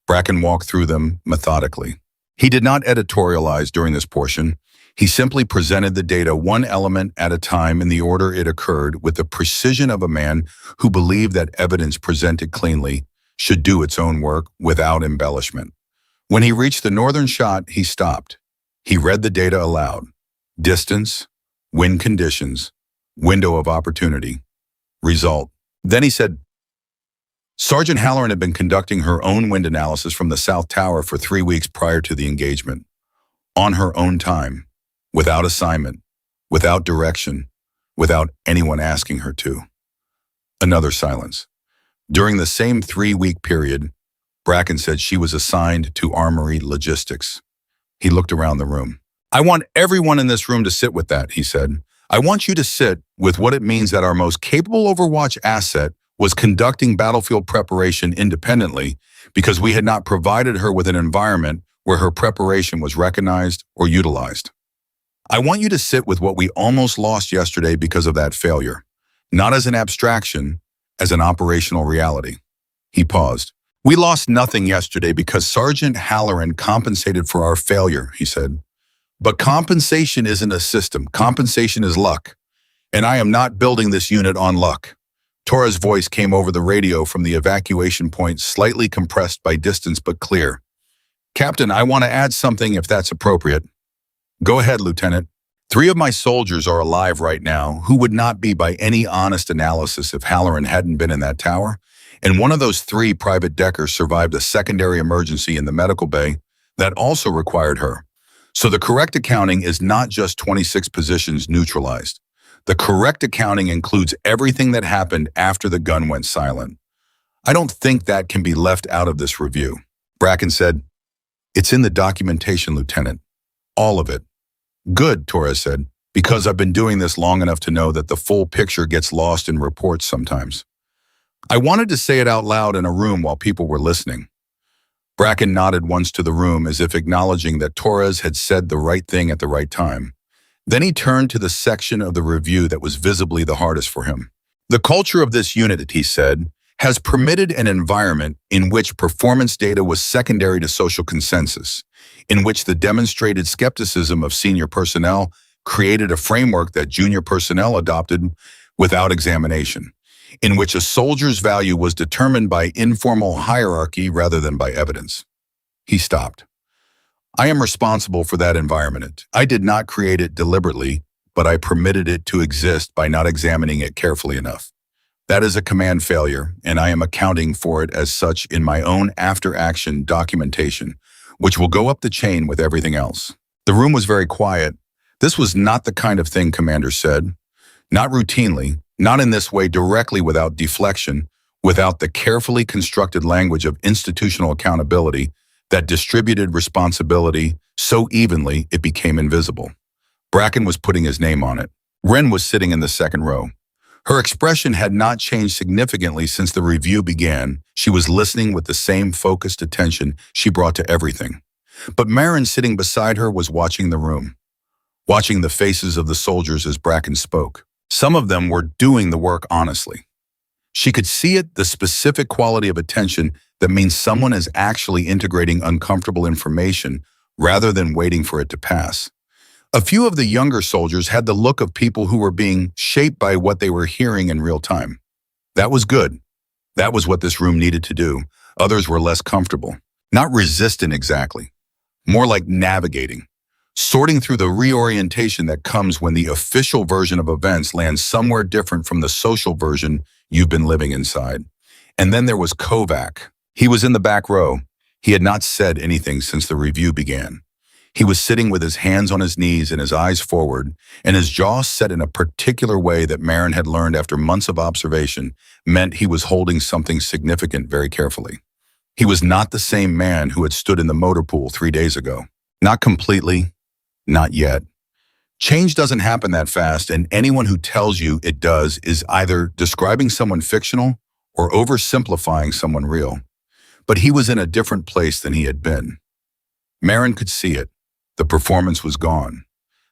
Bracken walked through them methodically. He did not editorialize during this portion. He simply presented the data one element at a time in the order it occurred with the precision of a man who believed that evidence presented cleanly should do its own work without embellishment. When he reached the northern shot, he stopped. He read the data aloud. Distance, wind conditions, window of opportunity, result. Then he said, Sergeant Halloran had been conducting her own wind analysis from the South Tower for 3 weeks prior to the engagement. On her own time. Without assignment, without direction, without anyone asking her to. Another silence. During the same 3-week period, Bracken said she was assigned to Armory Logistics. He looked around the room. I want everyone in this room to sit with that, he said. I want you to sit with what it means that our most capable Overwatch asset was conducting battlefield preparation independently because we had not provided her with an environment where her preparation was recognized or utilized. I want you to sit with what we almost lost yesterday because of that failure, not as an abstraction, as an operational reality. He paused. We lost nothing yesterday because Sergeant Halloran compensated for our failure, he said. But compensation isn't a system. Compensation is luck. And I am not building this unit on luck. Tora's voice came over the radio from the evacuation point, slightly compressed by distance but clear. Captain, I want to add something if that's appropriate. Go ahead, Lieutenant. 3 of my soldiers are alive right now who would not be by any honest analysis if Halloran hadn't been in that tower, and one of those 3 private deckers survived a secondary emergency in the medical bay that also required her. So the correct accounting is not just 26 positions neutralized. The correct accounting includes everything that happened after the gun went silent. I don't think that can be left out of this review. Bracken said, It's in the documentation, Lieutenant. All of it. Good, Torres said, because I've been doing this long enough to know that the full picture gets lost in reports sometimes. I wanted to say it out loud in a room while people were listening. Bracken nodded once to the room as if acknowledging that Torres had said the right thing at the right time. Then he turned to the section of the review that was visibly the hardest for him. The culture of this unit, he said, has permitted an environment in which performance data was secondary to social consensus, in which the demonstrated skepticism of senior personnel created a framework that junior personnel adopted without examination, in which a soldier's value was determined by informal hierarchy rather than by evidence. He stopped. I am responsible for that environment. I did not create it deliberately, but I permitted it to exist by not examining it carefully enough. That is a command failure, and I am accounting for it as such in my own after-action documentation, which will go up the chain with everything else. The room was very quiet. This was not the kind of thing Commander said. Not routinely, not in this way directly without deflection, without the carefully constructed language of institutional accountability that distributed responsibility so evenly it became invisible. Bracken was putting his name on it. Wren was sitting in the second row. Her expression had not changed significantly since the review began. She was listening with the same focused attention she brought to everything. But Marin sitting beside her was watching the room, watching the faces of the soldiers as Bracken spoke. Some of them were doing the work honestly. She could see it, the specific quality of attention that means someone is actually integrating uncomfortable information rather than waiting for it to pass. A few of the younger soldiers had the look of people who were being shaped by what they were hearing in real time. That was good. That was what this room needed to do. Others were less comfortable. Not resistant exactly. More like navigating. Sorting through the reorientation that comes when the official version of events lands somewhere different from the social version you've been living inside. And then there was Kovac. He was in the back row. He had not said anything since the review began. He was sitting with his hands on his knees and his eyes forward, and his jaw set in a particular way that Marin had learned after months of observation meant he was holding something significant very carefully. He was not the same man who had stood in the motor pool 3 days ago. Not completely, not yet. Change doesn't happen that fast, and anyone who tells you it does is either describing someone fictional or oversimplifying someone real. But he was in a different place than he had been. Marin could see it. The performance was gone.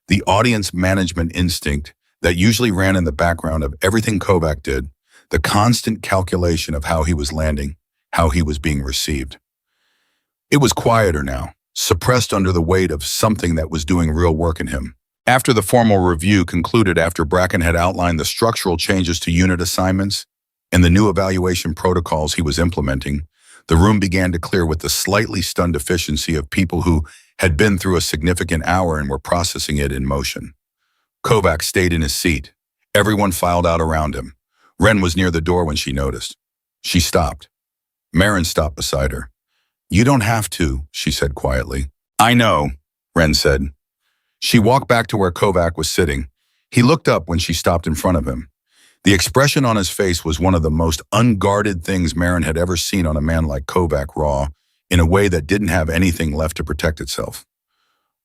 The audience management instinct that usually ran in the background of everything Kovac did, the constant calculation of how he was landing, how he was being received. It was quieter now, suppressed under the weight of something that was doing real work in him. After the formal review concluded, after Bracken had outlined the structural changes to unit assignments and the new evaluation protocols he was implementing, the room began to clear with the slightly stunned efficiency of people who had been through a significant hour and were processing it in motion. Kovac stayed in his seat. Everyone filed out around him. Ren was near the door when she noticed. She stopped. Marin stopped beside her. "You don't have to," she said quietly. "I know," Ren said. She walked back to where Kovac was sitting. He looked up when she stopped in front of him. The expression on his face was one of the most unguarded things Marin had ever seen on a man like Kovac, raw, in a way that didn't have anything left to protect itself.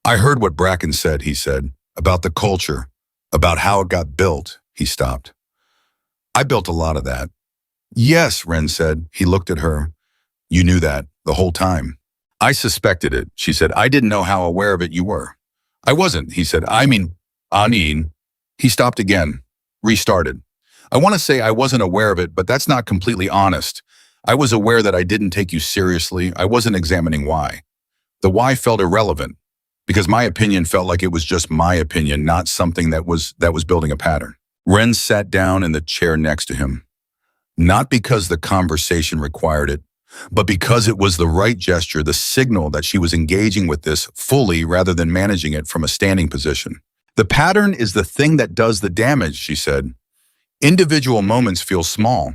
"I heard what Bracken said," he said, "about the culture, about how it got built." He stopped. "I built a lot of that." "Yes," Ren said. He looked at her. "You knew that the whole time." "I suspected it," she said. "I didn't know how aware of it you were." "I wasn't," he said. I mean. He stopped again, restarted. "I want to say I wasn't aware of it, but that's not completely honest. I was aware that I didn't take you seriously. I wasn't examining why. The why felt irrelevant, because my opinion felt like it was just my opinion, not something that was building a pattern." Ren sat down in the chair next to him. Not because the conversation required it, but because it was the right gesture, the signal that she was engaging with this fully rather than managing it from a standing position. "The pattern is the thing that does the damage," she said. "Individual moments feel small.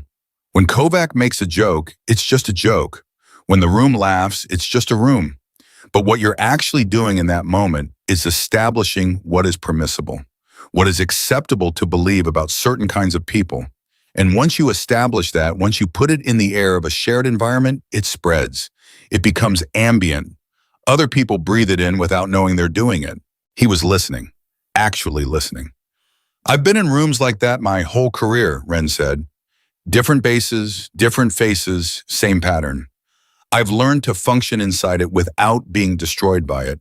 When Kovac makes a joke, it's just a joke. When the room laughs, it's just a room. But what you're actually doing in that moment is establishing what is permissible, what is acceptable to believe about certain kinds of people. And once you establish that, once you put it in the air of a shared environment, it spreads. It becomes ambient. Other people breathe it in without knowing they're doing it." He was listening, actually listening. "I've been in rooms like that my whole career," Ren said. "Different bases, different faces, same pattern. I've learned to function inside it without being destroyed by it.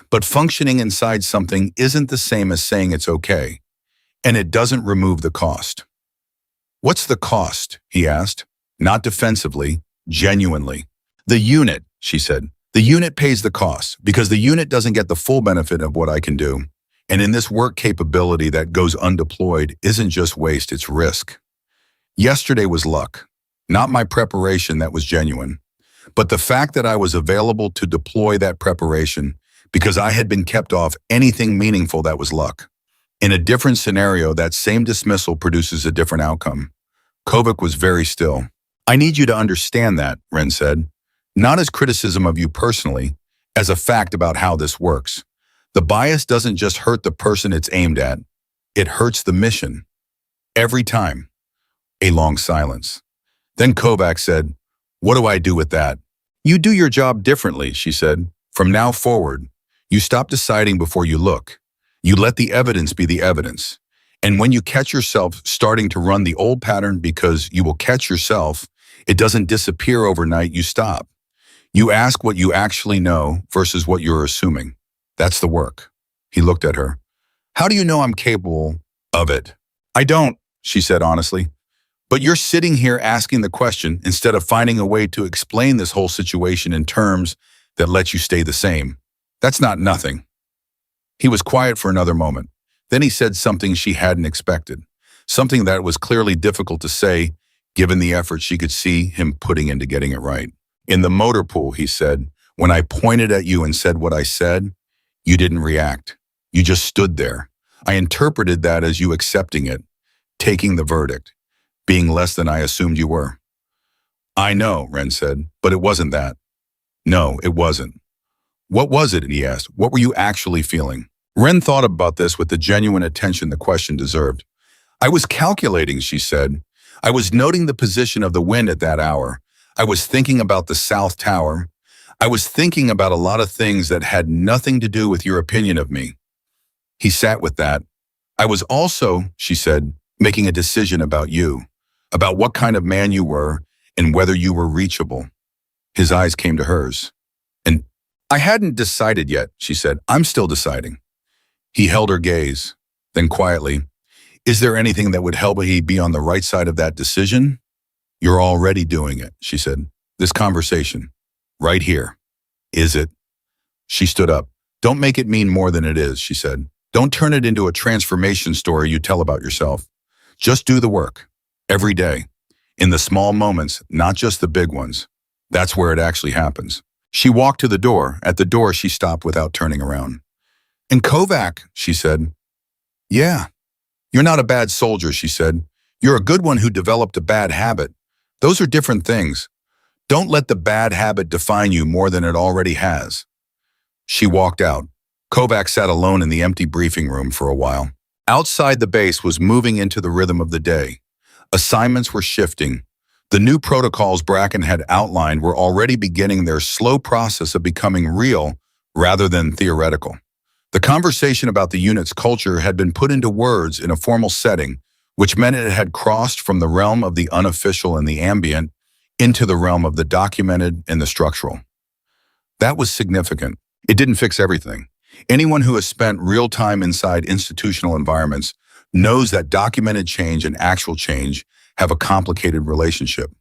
But functioning inside something isn't the same as saying it's okay. And it doesn't remove the cost." "What's the cost?" he asked, not defensively, genuinely. "The unit," she said. "The unit pays the cost because the unit doesn't get the full benefit of what I can do. And in this work capability that goes undeployed isn't just waste, it's risk. Yesterday was luck, not my preparation that was genuine, but the fact that I was available to deploy that preparation because I had been kept off anything meaningful that was luck. In a different scenario, that same dismissal produces a different outcome." Kovac was very still. "I need you to understand that," Ren said, "not as criticism of you personally, as a fact about how this works. The bias doesn't just hurt the person it's aimed at, it hurts the mission. Every time." A long silence. Then Kovac said, "What do I do with that?" "You do your job differently," she said. "From now forward, you stop deciding before you look. You let the evidence be the evidence. And when you catch yourself starting to run the old pattern because you will catch yourself, it doesn't disappear overnight, you stop. You ask what you actually know versus what you're assuming. That's the work." He looked at her. "How do you know I'm capable of it?" "I don't," she said honestly. "But you're sitting here asking the question instead of finding a way to explain this whole situation in terms that let you stay the same. That's not nothing." He was quiet for another moment. Then he said something she hadn't expected, something that was clearly difficult to say, given the effort she could see him putting into getting it right. In the motor pool, he said, when I pointed at you and said what I said, you didn't react. You just stood there. I interpreted that as you accepting it, taking the verdict, being less than I assumed you were. I know, Ren said, but it wasn't that. No, it wasn't. What was it? He asked. What were you actually feeling? Ren thought about this with the genuine attention the question deserved. I was calculating, she said. I was noting the position of the wind at that hour. I was thinking about the South Tower. I was thinking about a lot of things that had nothing to do with your opinion of me. He sat with that. I was also, she said, making a decision about you, about what kind of man you were and whether you were reachable. His eyes came to hers. And I hadn't decided yet, she said. I'm still deciding. He held her gaze. Then quietly, is there anything that would help me be on the right side of that decision? You're already doing it, she said. This conversation, right here. Is it? She stood up. Don't make it mean more than it is, she said. Don't turn it into a transformation story you tell about yourself. Just do the work. Every day. In the small moments, not just the big ones. That's where it actually happens. She walked to the door. At the door, she stopped without turning around. And Kovac, she said. Yeah. You're not a bad soldier, she said. You're a good one who developed a bad habit. Those are different things. Don't let the bad habit define you more than it already has. She walked out. Kovac sat alone in the empty briefing room for a while. Outside, the base was moving into the rhythm of the day. Assignments were shifting. The new protocols Bracken had outlined were already beginning their slow process of becoming real rather than theoretical. The conversation about the unit's culture had been put into words in a formal setting, which meant it had crossed from the realm of the unofficial and the ambient into the realm of the documented and the structural. That was significant. It didn't fix everything. Anyone who has spent real time inside institutional environments knows that documented change and actual change have a complicated relationship.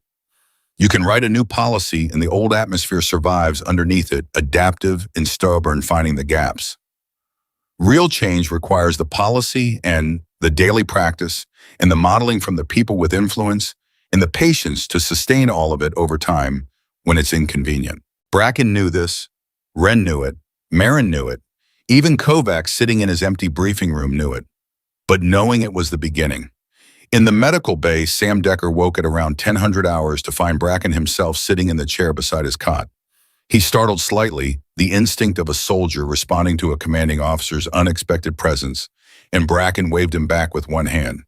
You can write a new policy and the old atmosphere survives underneath it, adaptive and stubborn, finding the gaps. Real change requires the policy and the daily practice and the modeling from the people with influence and the patience to sustain all of it over time when it's inconvenient. Bracken knew this, Ren knew it, Marin knew it, even Kovac sitting in his empty briefing room knew it. But knowing it was the beginning. In the medical bay, Sam Decker woke at around 1000 hours to find Bracken himself sitting in the chair beside his cot. He startled slightly, the instinct of a soldier responding to a commanding officer's unexpected presence, and Bracken waved him back with one hand.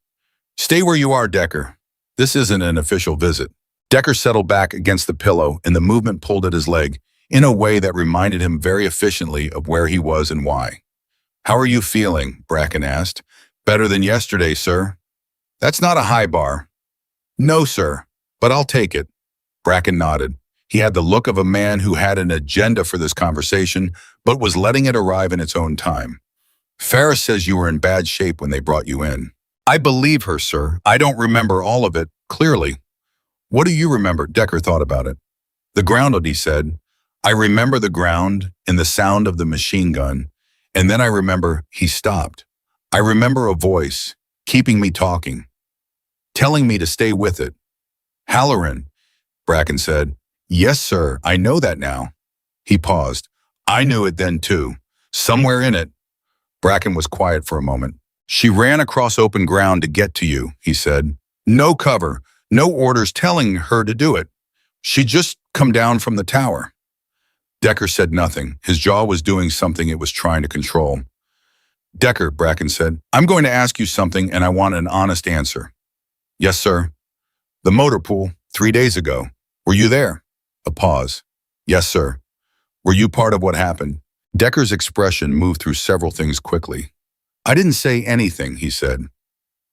Stay where you are, Decker. This isn't an official visit. Decker settled back against the pillow, and the movement pulled at his leg in a way that reminded him very efficiently of where he was and why. How are you feeling? Bracken asked. Better than yesterday, sir. That's not a high bar. No, sir, but I'll take it. Bracken nodded. He had the look of a man who had an agenda for this conversation, but was letting it arrive in its own time. Ferris says you were in bad shape when they brought you in. I believe her, sir. I don't remember all of it, clearly. What do you remember? Decker thought about it. The ground, he said. I remember the ground and the sound of the machine gun, and then I remember he stopped. I remember a voice, keeping me talking, telling me to stay with it. Halloran, Bracken said. Yes, sir, I know that now. He paused. I knew it then too. Somewhere in it. Bracken was quiet for a moment. She ran across open ground to get to you, he said. No cover, no orders telling her to do it. She'd just come down from the tower. Decker said nothing. His jaw was doing something it was trying to control. Decker, Bracken said, I'm going to ask you something and I want an honest answer. Yes, sir. The motor pool, 3 days ago. Were you there? A pause. Yes, sir. Were you part of what happened? Decker's expression moved through several things quickly. I didn't say anything, he said.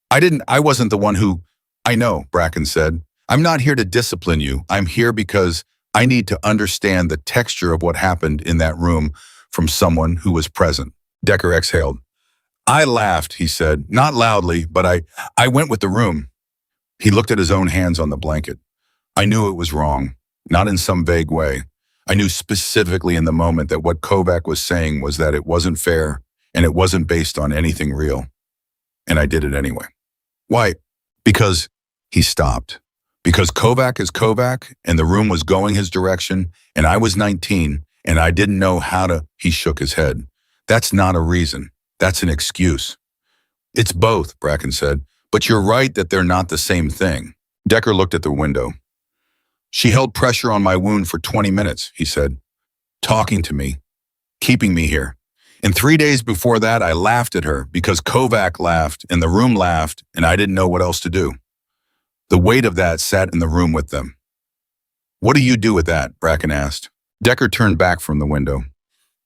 I wasn't the one who... I know, Bracken said. I'm not here to discipline you. I'm here because I need to understand the texture of what happened in that room from someone who was present. Decker exhaled. I laughed, he said, not loudly, but I went with the room. He looked at his own hands on the blanket. I knew it was wrong, not in some vague way. I knew specifically in the moment that what Kovac was saying was that it wasn't fair and it wasn't based on anything real. And I did it anyway. Why? Because he stopped. Because Kovac is Kovac, and the room was going his direction, and I was 19, and I didn't know how to. He shook his head. That's not a reason. That's an excuse. It's both, Bracken said, but you're right that they're not the same thing. Decker looked at the window. She held pressure on my wound for 20 minutes, he said, talking to me, keeping me here. And 3 days before that, I laughed at her because Kovac laughed and the room laughed and I didn't know what else to do. The weight of that sat in the room with them. What do you do with that? Bracken asked. Decker turned back from the window.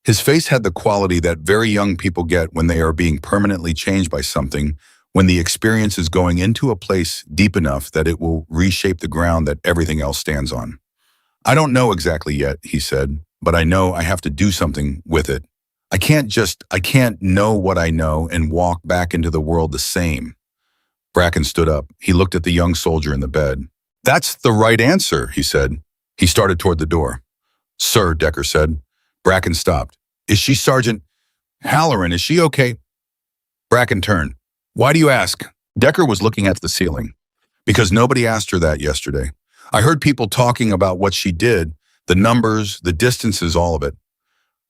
His face had the quality that very young people get when they are being permanently changed by something, when the experience is going into a place deep enough that it will reshape the ground that everything else stands on. I don't know exactly yet, he said, but I know I have to do something with it. I can't know what I know and walk back into the world the same. Bracken stood up. He looked at the young soldier in the bed. That's the right answer, he said. He started toward the door. Sir, Decker said. Bracken stopped. Is she Sergeant Halloran? Is she okay? Bracken turned. Why do you ask? Decker was looking at the ceiling. Because nobody asked her that yesterday. I heard people talking about what she did, the numbers, the distances, all of it.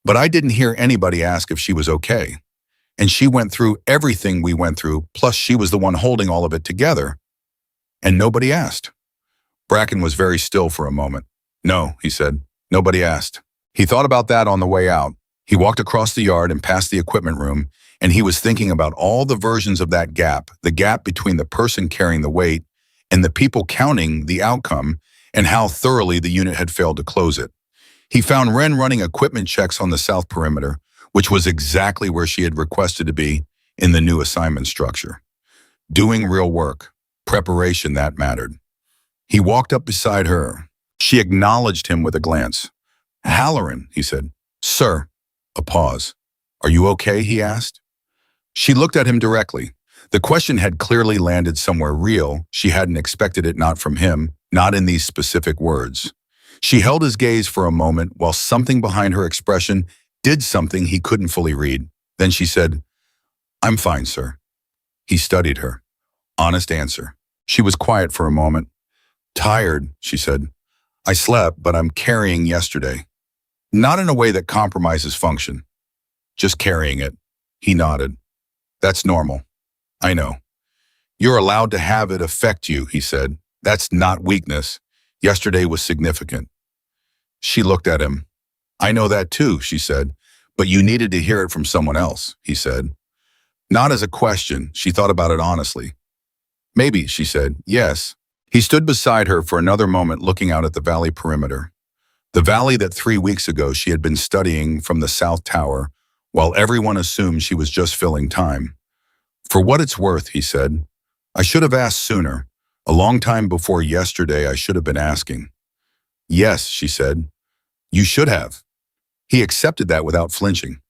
But I didn't hear anybody ask if she was okay. And she went through everything we went through, plus she was the one holding all of it together. And nobody asked. Bracken was very still for a moment. No, he said. Nobody asked. He thought about that on the way out. He walked across the yard and past the equipment room, and he was thinking about all the versions of that gap, the gap between the person carrying the weight and the people counting the outcome, and how thoroughly the unit had failed to close it. He found Wren running equipment checks on the south perimeter, which was exactly where she had requested to be in the new assignment structure. Doing real work, preparation that mattered. He walked up beside her. She acknowledged him with a glance. Halloran, he said. Sir. A pause. Are you okay? He asked. She looked at him directly. The question had clearly landed somewhere real. She hadn't expected it, not from him, not in these specific words. She held his gaze for a moment while something behind her expression did something he couldn't fully read. Then she said, I'm fine, sir. He studied her. Honest answer. She was quiet for a moment. Tired, she said. I slept, but I'm carrying yesterday. Not in a way that compromises function. Just carrying it. He nodded. That's normal. I know. You're allowed to have it affect you, he said. That's not weakness. Yesterday was significant. She looked at him. I know that too, she said, but you needed to hear it from someone else, he said. Not as a question, she thought about it honestly. Maybe, she said, yes. He stood beside her for another moment looking out at the valley perimeter. The valley that 3 weeks ago she had been studying from the South Tower, while everyone assumed she was just filling time. For what it's worth, he said, I should have asked sooner. A long time before yesterday, I should have been asking. Yes, she said, you should have. He accepted that without flinching.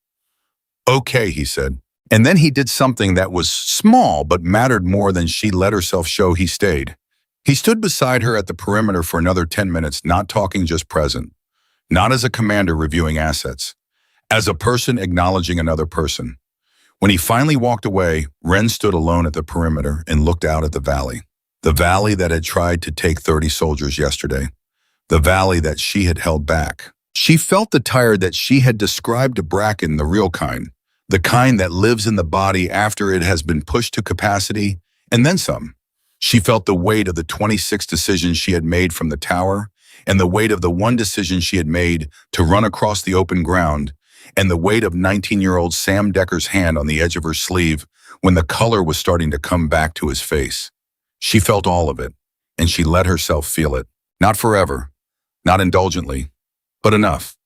Okay, he said. And then he did something that was small but mattered more than she let herself show. He stayed. He stood beside her at the perimeter for another 10 minutes, not talking, just present. Not as a commander reviewing assets. As a person acknowledging another person. When he finally walked away, Wren stood alone at the perimeter and looked out at the valley. The valley that had tried to take 30 soldiers yesterday. The valley that she had held back. She felt the tired that she had described to Bracken, the real kind. The kind that lives in the body after it has been pushed to capacity, and then some. She felt the weight of the 26 decisions she had made from the tower, and the weight of the one decision she had made to run across the open ground, and the weight of 19-year-old Sam Decker's hand on the edge of her sleeve when the color was starting to come back to his face. She felt all of it, and she let herself feel it. Not forever, not indulgently, but enough.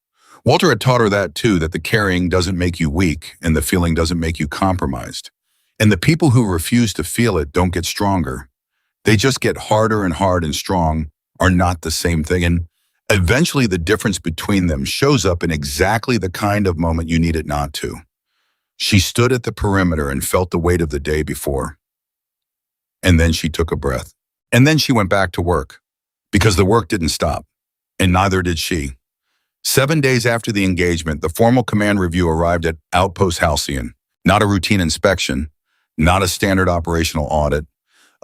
Walter had taught her that too, that the carrying doesn't make you weak, and the feeling doesn't make you compromised. And the people who refuse to feel it don't get stronger. They just get harder and hard and strong are not the same thing. And eventually the difference between them shows up in exactly the kind of moment you need it not to. She stood at the perimeter and felt the weight of the day before. And then she took a breath. And then she went back to work. Because the work didn't stop. And neither did she. 7 days after the engagement, the formal command review arrived at Outpost Halcyon. Not a routine inspection, not a standard operational audit,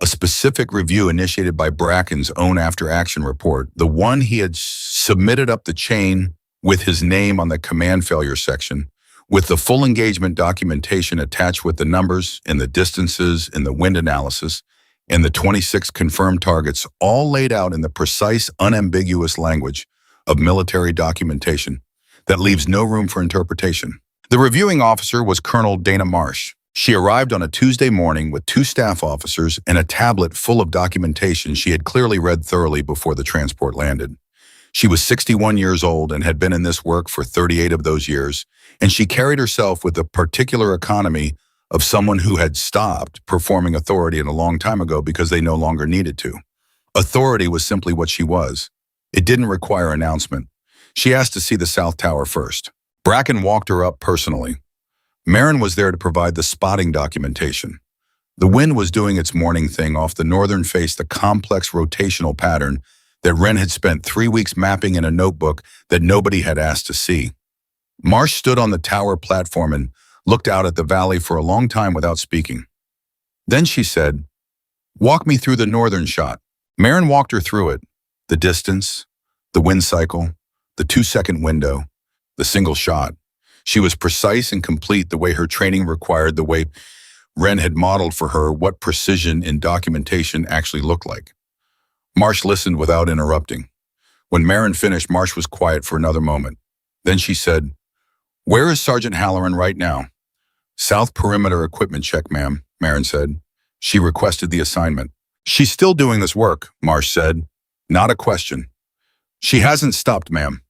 a specific review initiated by Bracken's own after-action report, the one he had submitted up the chain with his name on the command failure section, with the full engagement documentation attached with the numbers and the distances and the wind analysis, and the 26 confirmed targets all laid out in the precise, unambiguous language of military documentation that leaves no room for interpretation. The reviewing officer was Colonel Dana Marsh. She arrived on a Tuesday morning with 2 staff officers and a tablet full of documentation she had clearly read thoroughly before the transport landed. She was 61 years old and had been in this work for 38 of those years, and she carried herself with the particular economy of someone who had stopped performing authority a long time ago because they no longer needed to. Authority was simply what she was. It didn't require announcement. She asked to see the South Tower first. Bracken walked her up personally. Marin was there to provide the spotting documentation. The wind was doing its morning thing off the northern face, the complex rotational pattern that Wren had spent 3 weeks mapping in a notebook that nobody had asked to see. Marsh stood on the tower platform and looked out at the valley for a long time without speaking. Then she said, "Walk me through the northern shot." Marin walked her through it. The distance, the wind cycle, the 2-second window, the single shot. She was precise and complete the way her training required, the way Wren had modeled for her what precision in documentation actually looked like. Marsh listened without interrupting. When Marin finished, Marsh was quiet for another moment. Then she said, "Where is Sergeant Halloran right now?" "South Perimeter Equipment Check, ma'am," Marin said. She requested the assignment. "She's still doing this work," Marsh said. Not a question. "She hasn't stopped, ma'am."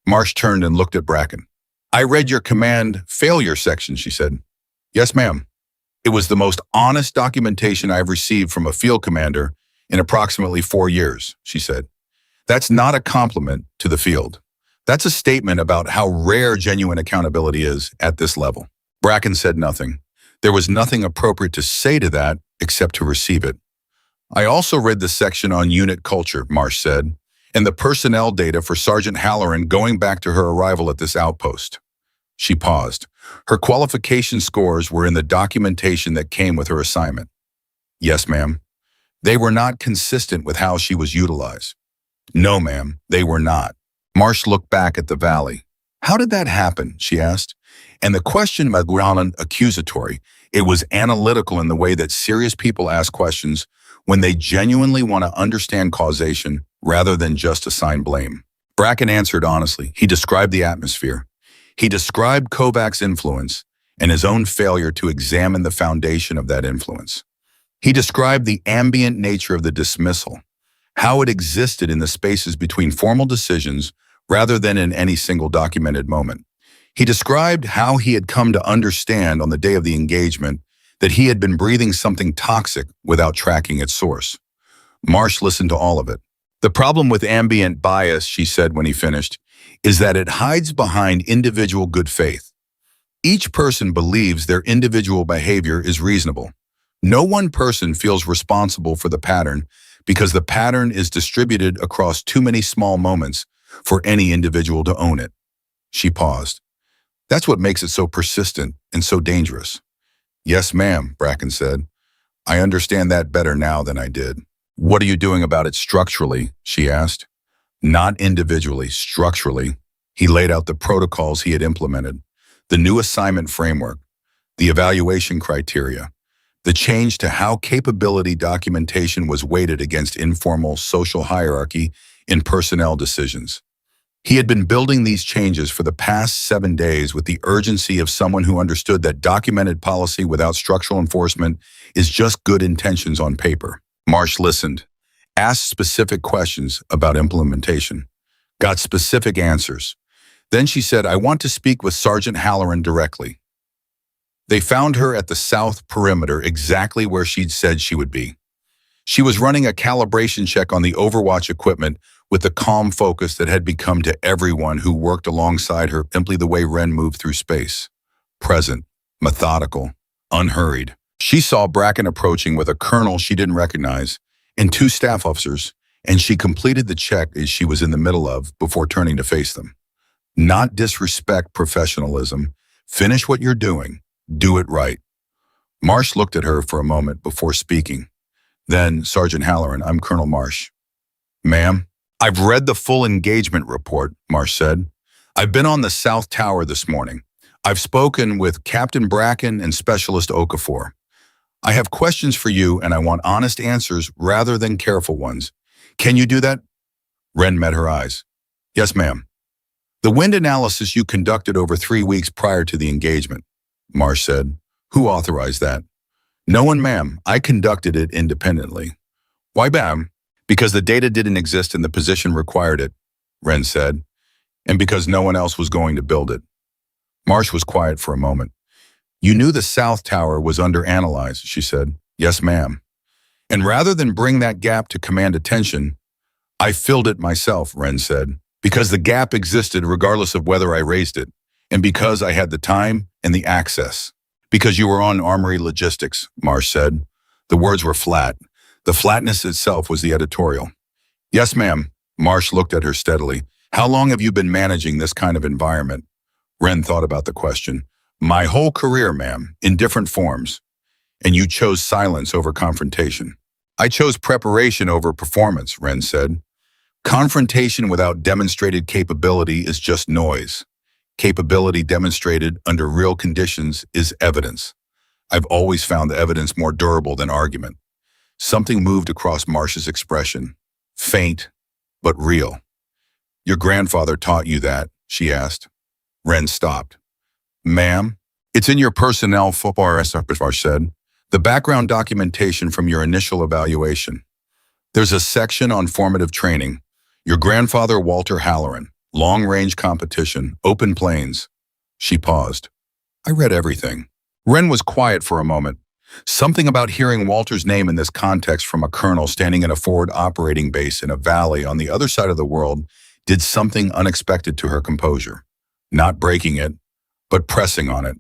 Marsh turned and looked at Bracken. "I read your command failure section," she said. "Yes, ma'am." "It was the most honest documentation I've received from a field commander in approximately 4 years," she said. "That's not a compliment to the field. That's a statement about how rare genuine accountability is at this level." Bracken said nothing. There was nothing appropriate to say to that except to receive it. "I also read the section on unit culture," Marsh said, "and the personnel data for Sergeant Halloran going back to her arrival at this outpost." She paused. Her qualification scores were in the documentation that came with her assignment. "Yes, ma'am." "They were not consistent with how she was utilized." "No, ma'am, they were not." Marsh looked back at the valley. "How did that happen?" she asked. And the question was not accusatory. It was analytical in the way that serious people ask questions when they genuinely want to understand causation rather than just assign blame. Bracken answered honestly. He described the atmosphere. He described Kovac's influence and his own failure to examine the foundation of that influence. He described the ambient nature of the dismissal, how it existed in the spaces between formal decisions rather than in any single documented moment. He described how he had come to understand on the day of the engagement that he had been breathing something toxic without tracking its source. Marsh listened to all of it. "The problem with ambient bias," she said when he finished, "is that it hides behind individual good faith. Each person believes their individual behavior is reasonable. No one person feels responsible for the pattern because the pattern is distributed across too many small moments for any individual to own it." She paused. "That's what makes it so persistent and so dangerous." "Yes, ma'am," Bracken said. "I understand that better now than I did." "What are you doing about it structurally?" she asked. "Not individually, structurally." He laid out the protocols he had implemented, the new assignment framework, the evaluation criteria, the change to how capability documentation was weighted against informal social hierarchy in personnel decisions. He had been building these changes for the past 7 days with the urgency of someone who understood that documented policy without structural enforcement is just good intentions on paper. Marsh listened, asked specific questions about implementation, got specific answers. Then she said, "I want to speak with Sergeant Halloran directly." They found her at the south perimeter, exactly where she'd said she would be. She was running a calibration check on the Overwatch equipment with the calm focus that had become to everyone who worked alongside her simply the way Wren moved through space. Present, methodical, unhurried. She saw Bracken approaching with a colonel she didn't recognize and 2 staff officers, and she completed the check as she was in the middle of before turning to face them. "Not disrespect professionalism. Finish what you're doing. Do it right. Marsh looked at her for a moment before speaking. Then, Sergeant Halloran, I'm Colonel Marsh. Ma'am, I've read the full engagement report, Marsh said. I've been on the South Tower this morning. I've spoken with Captain Bracken and Specialist Okafor. I have questions for you and I want honest answers rather than careful ones. Can you do that? Wren met her eyes. Yes, ma'am. The wind analysis you conducted over 3 weeks prior to the engagement, Marsh said. Who authorized that? No one, ma'am. I conducted it independently. Why, ma'am? Because the data didn't exist and the position required it, Wren said, and because no one else was going to build it. Marsh was quiet for a moment. You knew the South Tower was underanalyzed, she said. Yes, ma'am. And rather than bring that gap to command attention, I filled it myself, Wren said, because the gap existed regardless of whether I raised it, and because I had the time and the access. Because you were on Armory Logistics, Marsh said. The words were flat. The flatness itself was the editorial. Yes, ma'am. Marsh looked at her steadily. How long have you been managing this kind of environment? Wren thought about the question. My whole career, ma'am, in different forms. And you chose silence over confrontation. I chose preparation over performance, Wren said. Confrontation without demonstrated capability is just noise. Capability demonstrated under real conditions is evidence. I've always found the evidence more durable than argument. Something moved across Marsh's expression. Faint, but real. Your grandfather taught you that, she asked. Wren stopped. Ma'am, it's in your personnel file, Marsh said. The background documentation from your initial evaluation. There's a section on formative training. Your grandfather, Walter Halloran. Long-range competition, open plains. She paused. I read everything. Wren was quiet for a moment. Something about hearing Walter's name in this context from a colonel standing in a forward operating base in a valley on the other side of the world did something unexpected to her composure. Not breaking it, but pressing on it.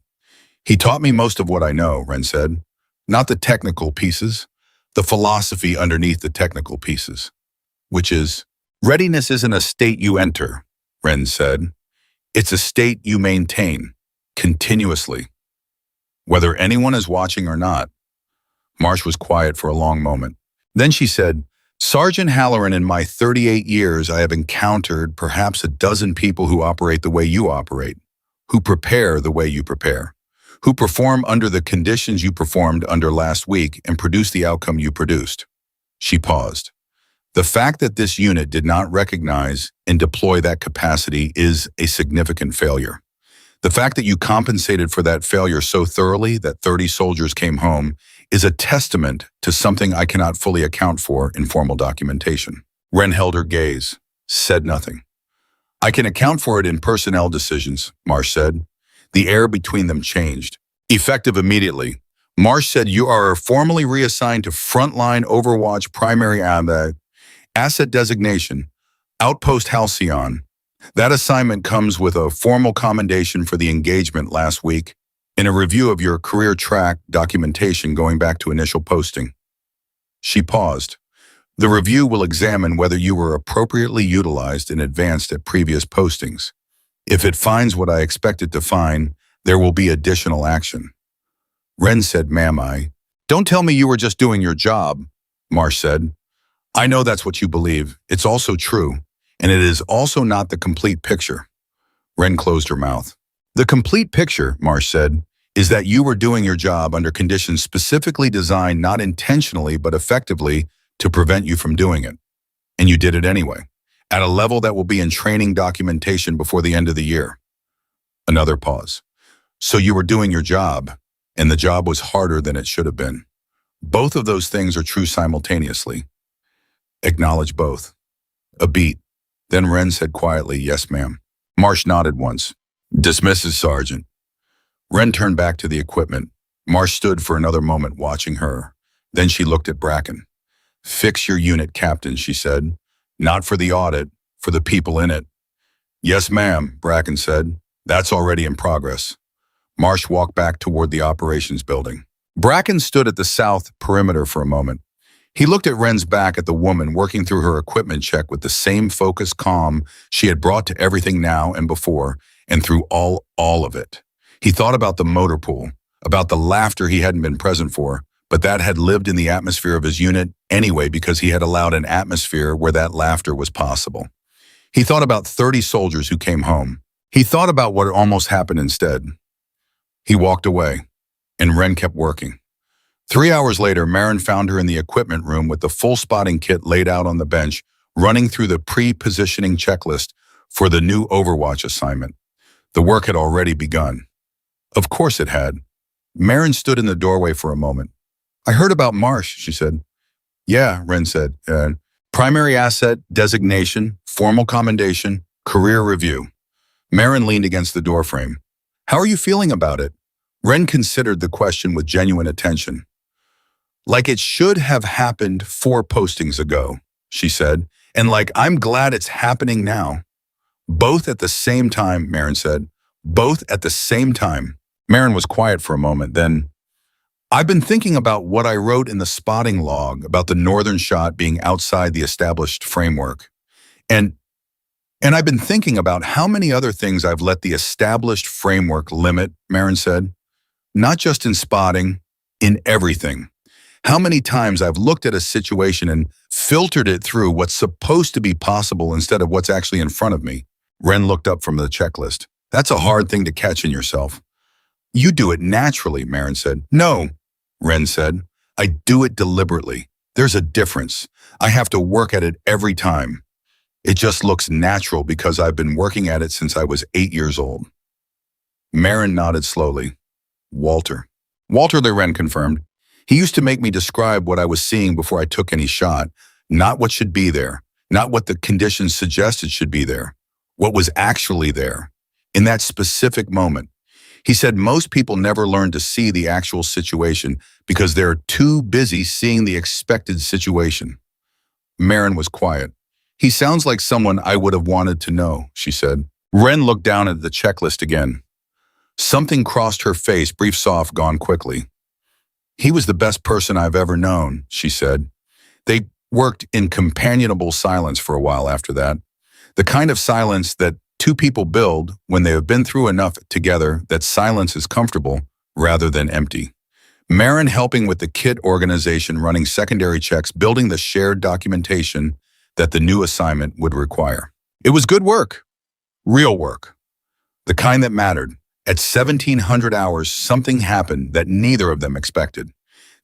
He taught me most of what I know, Wren said. Not the technical pieces, the philosophy underneath the technical pieces. Which is, readiness isn't a state you enter, Wren said. It's a state you maintain, continuously. Whether anyone is watching or not. Marsh was quiet for a long moment. Then she said, Sergeant Halloran, in my 38 years, I have encountered perhaps a dozen people who operate the way you operate, who prepare the way you prepare, who perform under the conditions you performed under last week and produce the outcome you produced. She paused. The fact that this unit did not recognize and deploy that capacity is a significant failure. The fact that you compensated for that failure so thoroughly that 30 soldiers came home is a testament to something I cannot fully account for in formal documentation. Wren held her gaze, said nothing. I can account for it in personnel decisions, Marsh said. The air between them changed. Effective immediately, Marsh said you are formally reassigned to frontline Overwatch primary asset designation, Outpost Halcyon. That assignment comes with a formal commendation for the engagement last week and a review of your career track documentation going back to initial posting. She paused. The review will examine whether you were appropriately utilized and advanced at previous postings. If it finds what I expect it to find, there will be additional action. Wren said, ma'am, don't tell me you were just doing your job, Marsh said. I know that's what you believe. It's also true. And it is also not the complete picture. Wren closed her mouth. The complete picture, Marsh said, is that you were doing your job under conditions specifically designed not intentionally but effectively to prevent you from doing it. And you did it anyway, at a level that will be in training documentation before the end of the year. Another pause. So you were doing your job, and the job was harder than it should have been. Both of those things are true simultaneously. Acknowledge both. A beat. Then Wren said quietly, yes, ma'am. Marsh nodded once. Dismisses, Sergeant. Wren turned back to the equipment. Marsh stood for another moment watching her. Then she looked at Bracken. Fix your unit, Captain, she said. Not for the audit, for the people in it. Yes, ma'am, Bracken said. That's already in progress. Marsh walked back toward the operations building. Bracken stood at the south perimeter for a moment. He looked at Wren's back at the woman working through her equipment check with the same focused calm she had brought to everything now and before, and through all of it. He thought about the motor pool, about the laughter he hadn't been present for, but that had lived in the atmosphere of his unit anyway because he had allowed an atmosphere where that laughter was possible. He thought about 30 soldiers who came home. He thought about what almost happened instead. He walked away, and Ren kept working. 3 hours later, Marin found her in the equipment room with the full spotting kit laid out on the bench, running through the pre-positioning checklist for the new Overwatch assignment. The work had already begun. Of course it had. Marin stood in the doorway for a moment. "I heard about Marsh," she said. "Yeah," Ren said. Primary asset, designation, formal commendation, career review." Marin leaned against the doorframe. "How are you feeling about it?" Ren considered the question with genuine attention. "Like it should have happened 4 postings ago," she said, "and like I'm glad it's happening now." "Both at the same time," Marin said. "Both at the same time." Marin was quiet for a moment, then, "I've been thinking about what I wrote in the spotting log about the northern shot being outside the established framework. And I've been thinking about how many other things I've let the established framework limit," Marin said. "Not just in spotting, in everything. How many times I've looked at a situation and filtered it through what's supposed to be possible instead of what's actually in front of me." Ren looked up from the checklist. "That's a hard thing to catch in yourself." "You do it naturally," Marin said. "No," Ren said. "I do it deliberately. There's a difference. I have to work at it every time. It just looks natural because I've been working at it since I was 8 years old." Marin nodded slowly. "Walter." "Walter," the Ren confirmed. "He used to make me describe what I was seeing before I took any shot, not what should be there, not what the conditions suggested should be there, what was actually there, in that specific moment. He said most people never learn to see the actual situation because they're too busy seeing the expected situation." Marin was quiet. "He sounds like someone I would have wanted to know," she said. Ren looked down at the checklist again. Something crossed her face, brief, soft, gone quickly. "He was the best person I've ever known," she said. They worked in companionable silence for a while after that. The kind of silence that 2 people build when they have been through enough together that silence is comfortable rather than empty. Marin helping with the kit organization, running secondary checks, building the shared documentation that the new assignment would require. It was good work. Real work. The kind that mattered. At 1700 hours, something happened that neither of them expected.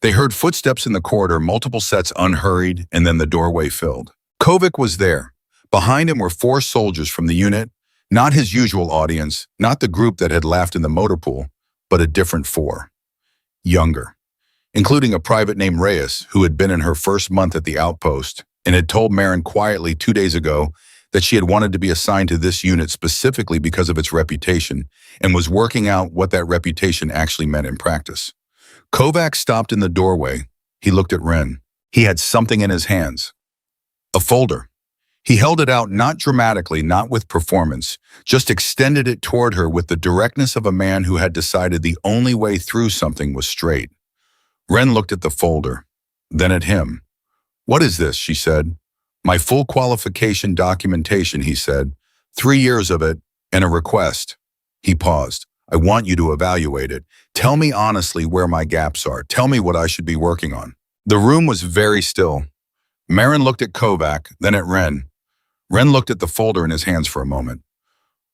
They heard footsteps in the corridor, multiple sets unhurried, and then the doorway filled. Kovic was there. Behind him were 4 soldiers from the unit, not his usual audience, not the group that had laughed in the motor pool, but a different 4. Younger. Including a private named Reyes, who had been in her first month at the outpost and had told Marin quietly 2 days ago that she had wanted to be assigned to this unit specifically because of its reputation and was working out what that reputation actually meant in practice. Kovac stopped in the doorway. He looked at Ren. He had something in his hands. A folder. He held it out, not dramatically, not with performance, just extended it toward her with the directness of a man who had decided the only way through something was straight. Ren looked at the folder, then at him. "What is this?" she said. "My full qualification documentation," he said. 3 years of it, and a request. He paused. "I want you to evaluate it. Tell me honestly where my gaps are. Tell me what I should be working on." The room was very still. Marin looked at Kovac, then at Ren. Ren looked at the folder in his hands for a moment.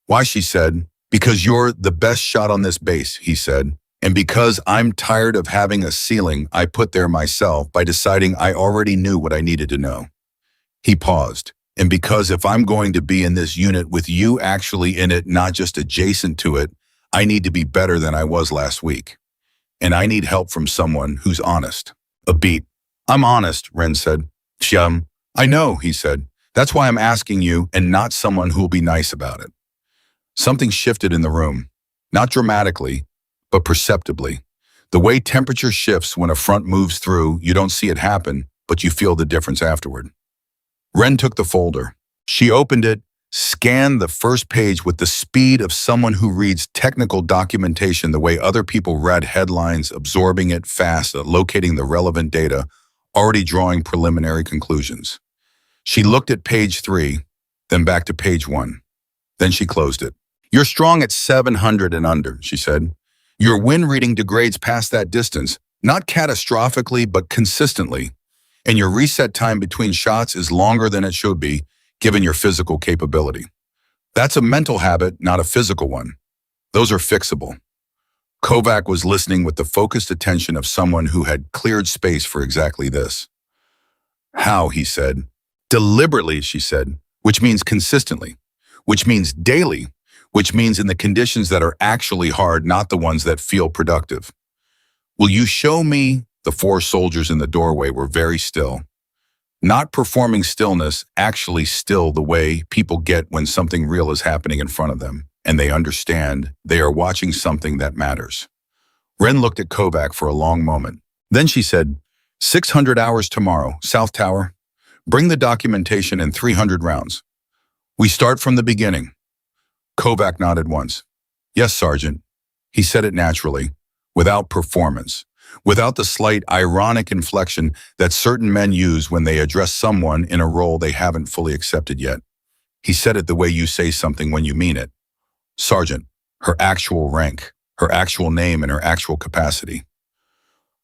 "Why?" she said. "Because you're the best shot on this base," he said. "And because I'm tired of having a ceiling I put there myself by deciding I already knew what I needed to know." He paused. "And because if I'm going to be in this unit with you actually in it, not just adjacent to it, I need to be better than I was last week. And I need help from someone who's honest." A beat. "I'm honest," Ren said. I know," he said. "That's why I'm asking you and not someone who'll be nice about it." Something shifted in the room. Not dramatically, but perceptibly. The way temperature shifts when a front moves through, you don't see it happen, but you feel the difference afterward. Ren took the folder. She opened it, scanned the first page with the speed of someone who reads technical documentation the way other people read headlines, absorbing it fast, locating the relevant data, already drawing preliminary conclusions. She looked at page 3, then back to page 1. Then she closed it. "You're strong at 700 and under," she said. Your win reading degrades past that distance, not catastrophically, but consistently. And your reset time between shots is longer than it should be, given your physical capability. That's a mental habit, not a physical one. Those are fixable. Kovac was listening with the focused attention of someone who had cleared space for exactly this. How, he said. Deliberately, she said, which means consistently, which means daily, which means in the conditions that are actually hard, not the ones that feel productive. Will you show me? The four soldiers in the doorway were very still. Not performing stillness, actually still the way people get when something real is happening in front of them, and they understand they are watching something that matters. Ren looked at Kovac for a long moment. Then she said, 600 hours tomorrow, South Tower. Bring the documentation in 300 rounds. We start from the beginning. Kovac nodded once. Yes, Sergeant. He said it naturally, without performance, without the slight ironic inflection that certain men use when they address someone in a role they haven't fully accepted yet. He said it the way you say something when you mean it. Sergeant, her actual rank, her actual name, and her actual capacity.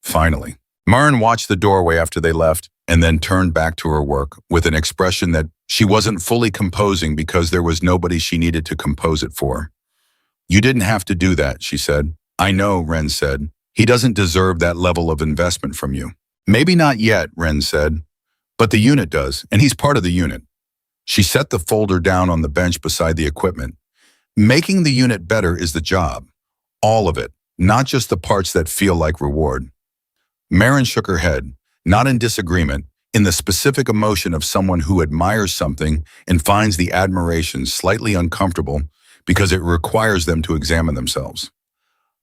Finally, Marin watched the doorway after they left and then turned back to her work with an expression that she wasn't fully composing because there was nobody she needed to compose it for. You didn't have to do that, she said. I know, Ren said. He doesn't deserve that level of investment from you. Maybe not yet, Ren said. But the unit does, and he's part of the unit. She set the folder down on the bench beside the equipment. Making the unit better is the job. All of it, not just the parts that feel like reward. Marin shook her head, not in disagreement, in the specific emotion of someone who admires something and finds the admiration slightly uncomfortable because it requires them to examine themselves.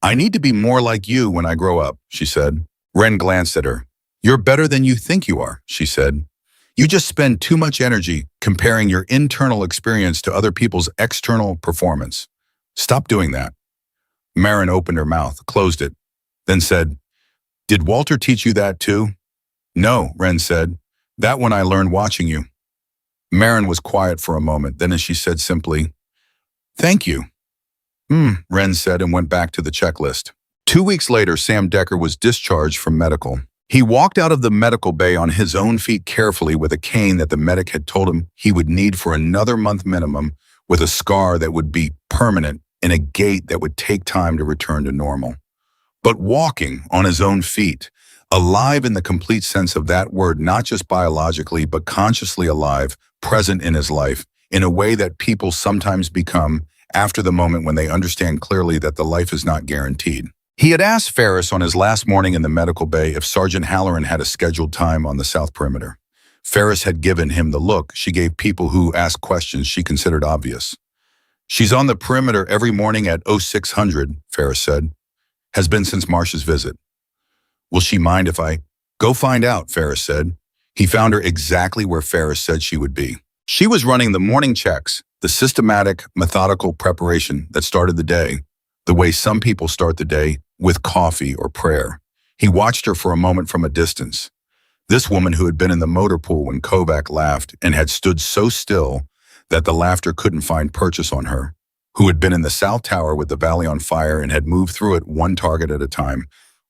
I need to be more like you when I grow up, she said. Ren glanced at her. You're better than you think you are, she said. You just spend too much energy comparing your internal experience to other people's external performance. Stop doing that. Marin opened her mouth, closed it, then said, Did Walter teach you that too? No, Ren said. That one I learned watching you. Marin was quiet for a moment, then as she said simply, Thank you. Ren said and went back to the checklist. 2 weeks later, Sam Decker was discharged from medical. He walked out of the medical bay on his own feet carefully with a cane that the medic had told him he would need for another month minimum, with a scar that would be permanent and a gait that would take time to return to normal. But walking on his own feet, alive in the complete sense of that word, not just biologically, but consciously alive, present in his life, in a way that people sometimes become after the moment when they understand clearly that the life is not guaranteed. He had asked Ferris on his last morning in the medical bay if Sergeant Halloran had a scheduled time on the south perimeter. Ferris had given him the look she gave people who asked questions she considered obvious. She's on the perimeter every morning at 0600, Ferris said. Has been since Marsh's visit. Will she mind if I go find out, Ferris said. He found her exactly where Ferris said she would be. She was running the morning checks, the systematic, methodical preparation that started the day, the way some people start the day, with coffee or prayer. He watched her for a moment from a distance. This woman who had been in the motor pool when Kovac laughed and had stood so still that the laughter couldn't find purchase on her, who had been in the South Tower with the valley on fire and had moved through it one target at a time,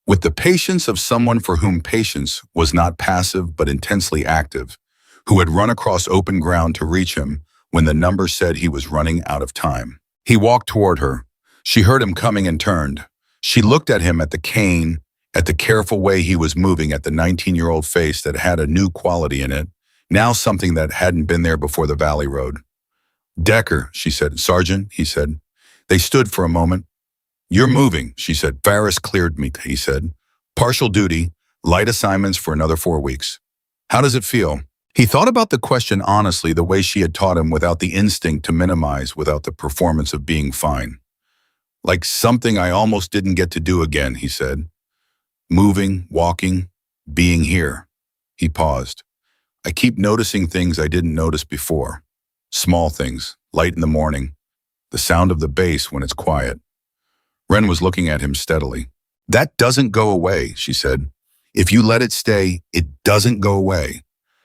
with the patience of someone for whom patience was not passive but intensely active, who had run across open ground to reach him when the number said he was running out of time. He walked toward her. She heard him coming and turned. She looked at him, at the cane, at the careful way he was moving, at the 19-year-old face that had a new quality in it, now something that hadn't been there before the Valley Road. Decker, she said. Sergeant, he said. They stood for a moment. You're moving, she said. Ferris cleared me, he said. Partial duty, light assignments for another 4 weeks. How does it feel? He thought about the question honestly, the way she had taught him, without the instinct to minimize, without the performance of being fine. Like something I almost didn't get to do again, he said. Moving, walking, being here. He paused. I keep noticing things I didn't notice before. Small things, light in the morning, the sound of the bass when it's quiet. Ren was looking at him steadily. That doesn't go away, she said. If you let it stay, it doesn't go away.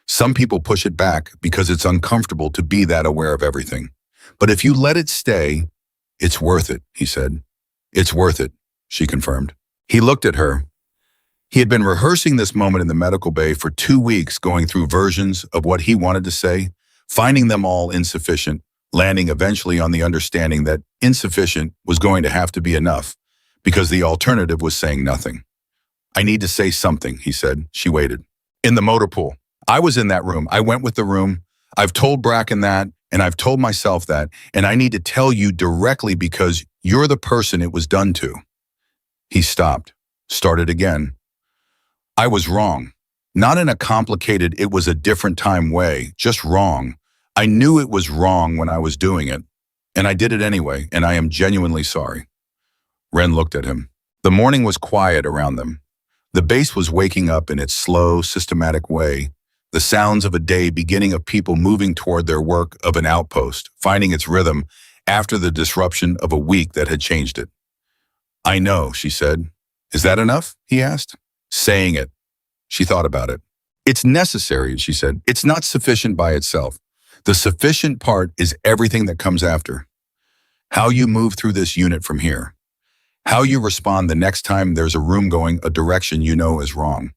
Some people push it back because it's uncomfortable to be that aware of everything. But if you let it stay, it's worth it, he said. It's worth it, she confirmed. He looked at her. He had been rehearsing this moment in the medical bay for 2 weeks, going through versions of what he wanted to say, finding them all insufficient, landing eventually on the understanding that insufficient was going to have to be enough, because the alternative was saying nothing. I need to say something, he said. She waited. In the motor pool. I was in that room. I went with the room. I've told Bracken that, and I've told myself that, and I need to tell you directly because you're the person it was done to. He stopped, started again. I was wrong. Not in a complicated, it was a different time way, just wrong. I knew it was wrong when I was doing it, and I did it anyway, and I am genuinely sorry. Ren looked at him. The morning was quiet around them. The base was waking up in its slow, systematic way, the sounds of a day beginning of people moving toward their work of an outpost, finding its rhythm after the disruption of a week that had changed it. I know, she said. Is that enough? He asked. Saying it. She thought about it. It's necessary, she said. It's not sufficient by itself. The sufficient part is everything that comes after. How you move through this unit from here. How you respond the next time there's a room going a direction you know is wrong.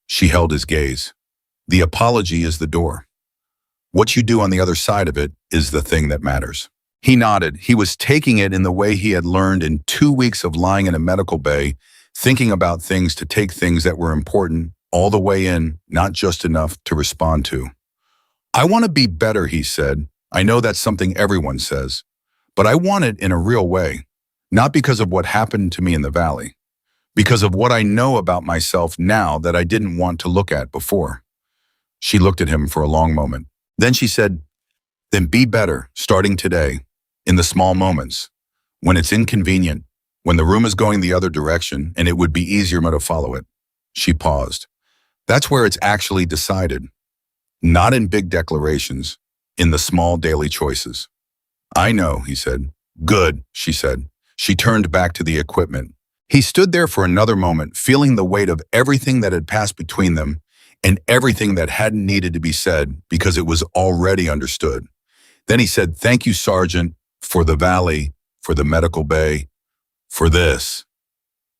She held his gaze. The apology is the door. What you do on the other side of it is the thing that matters. He nodded. He was taking it in the way he had learned in 2 weeks of lying in a medical bay, thinking about things to take things that were important all the way in, not just enough to respond to. I want to be better, he said. I know that's something everyone says, but I want it in a real way. Not because of what happened to me in the valley, because of what I know about myself now that I didn't want to look at before. She looked at him for a long moment. Then she said, then be better, starting today, in the small moments, when it's inconvenient, when the room is going the other direction and it would be easier to follow it. She paused. That's where it's actually decided. Not in big declarations, in the small daily choices. I know, he said. Good, she said. She turned back to the equipment. He stood there for another moment, feeling the weight of everything that had passed between them and everything that hadn't needed to be said because it was already understood. Then he said, thank you, Sergeant, for the valley, for the medical bay, for this.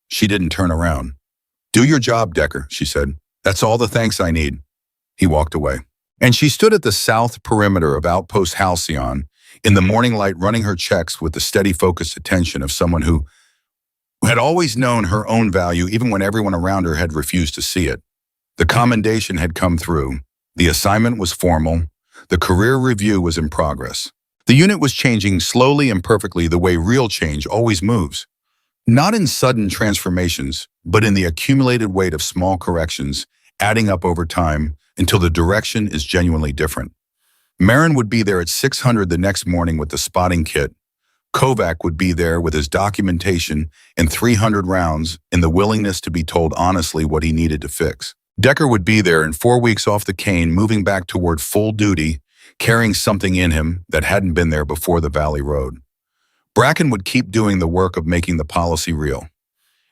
She didn't turn around. Do your job, Decker, she said. That's all the thanks I need. He walked away. And she stood at the south perimeter of Outpost Halcyon, in the morning light, running her checks with the steady, focused attention of someone who had always known her own value even when everyone around her had refused to see it. The commendation had come through. The assignment was formal. The career review was in progress. The unit was changing slowly and perfectly the way real change always moves. Not in sudden transformations, but in the accumulated weight of small corrections, adding up over time until the direction is genuinely different. Marin would be there at 600 the next morning with the spotting kit. Kovac would be there with his documentation and 300 rounds and the willingness to be told honestly what he needed to fix. Decker would be there in 4 weeks off the cane, moving back toward full duty, carrying something in him that hadn't been there before the Valley Road. Bracken would keep doing the work of making the policy real.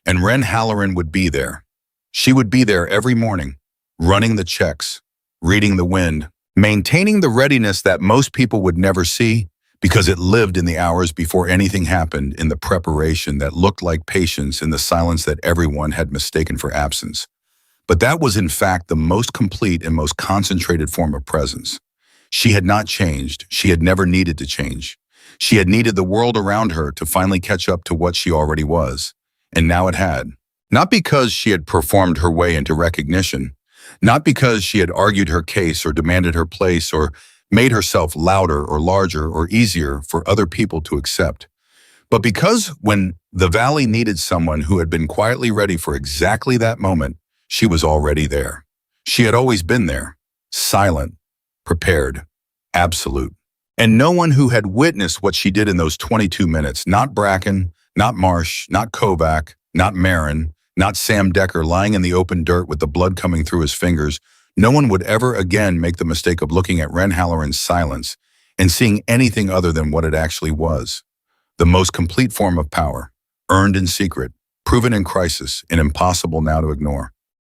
And Ren Halloran would be there. She would be there every morning, running the checks, reading the wind, maintaining the readiness that most people would never see because it lived in the hours before anything happened, in the preparation that looked like patience, in the silence that everyone had mistaken for absence. But that was in fact the most complete and most concentrated form of presence. She had not changed. She had never needed to change. She had needed the world around her to finally catch up to what she already was. And now it had. Not because she had performed her way into recognition, not because she had argued her case or demanded her place or made herself louder or larger or easier for other people to accept, but because when the Valley needed someone who had been quietly ready for exactly that moment, she was already there. She had always been there, silent, prepared, absolute. And no one who had witnessed what she did in those 22 minutes, not Bracken, not Marsh, not Kovac, not Marin, not Sam Decker lying in the open dirt with the blood coming through his fingers, no one would ever again make the mistake of looking at Ren Halloran's silence and seeing anything other than what it actually was. The most complete form of power, earned in secret, proven in crisis, and impossible now to ignore.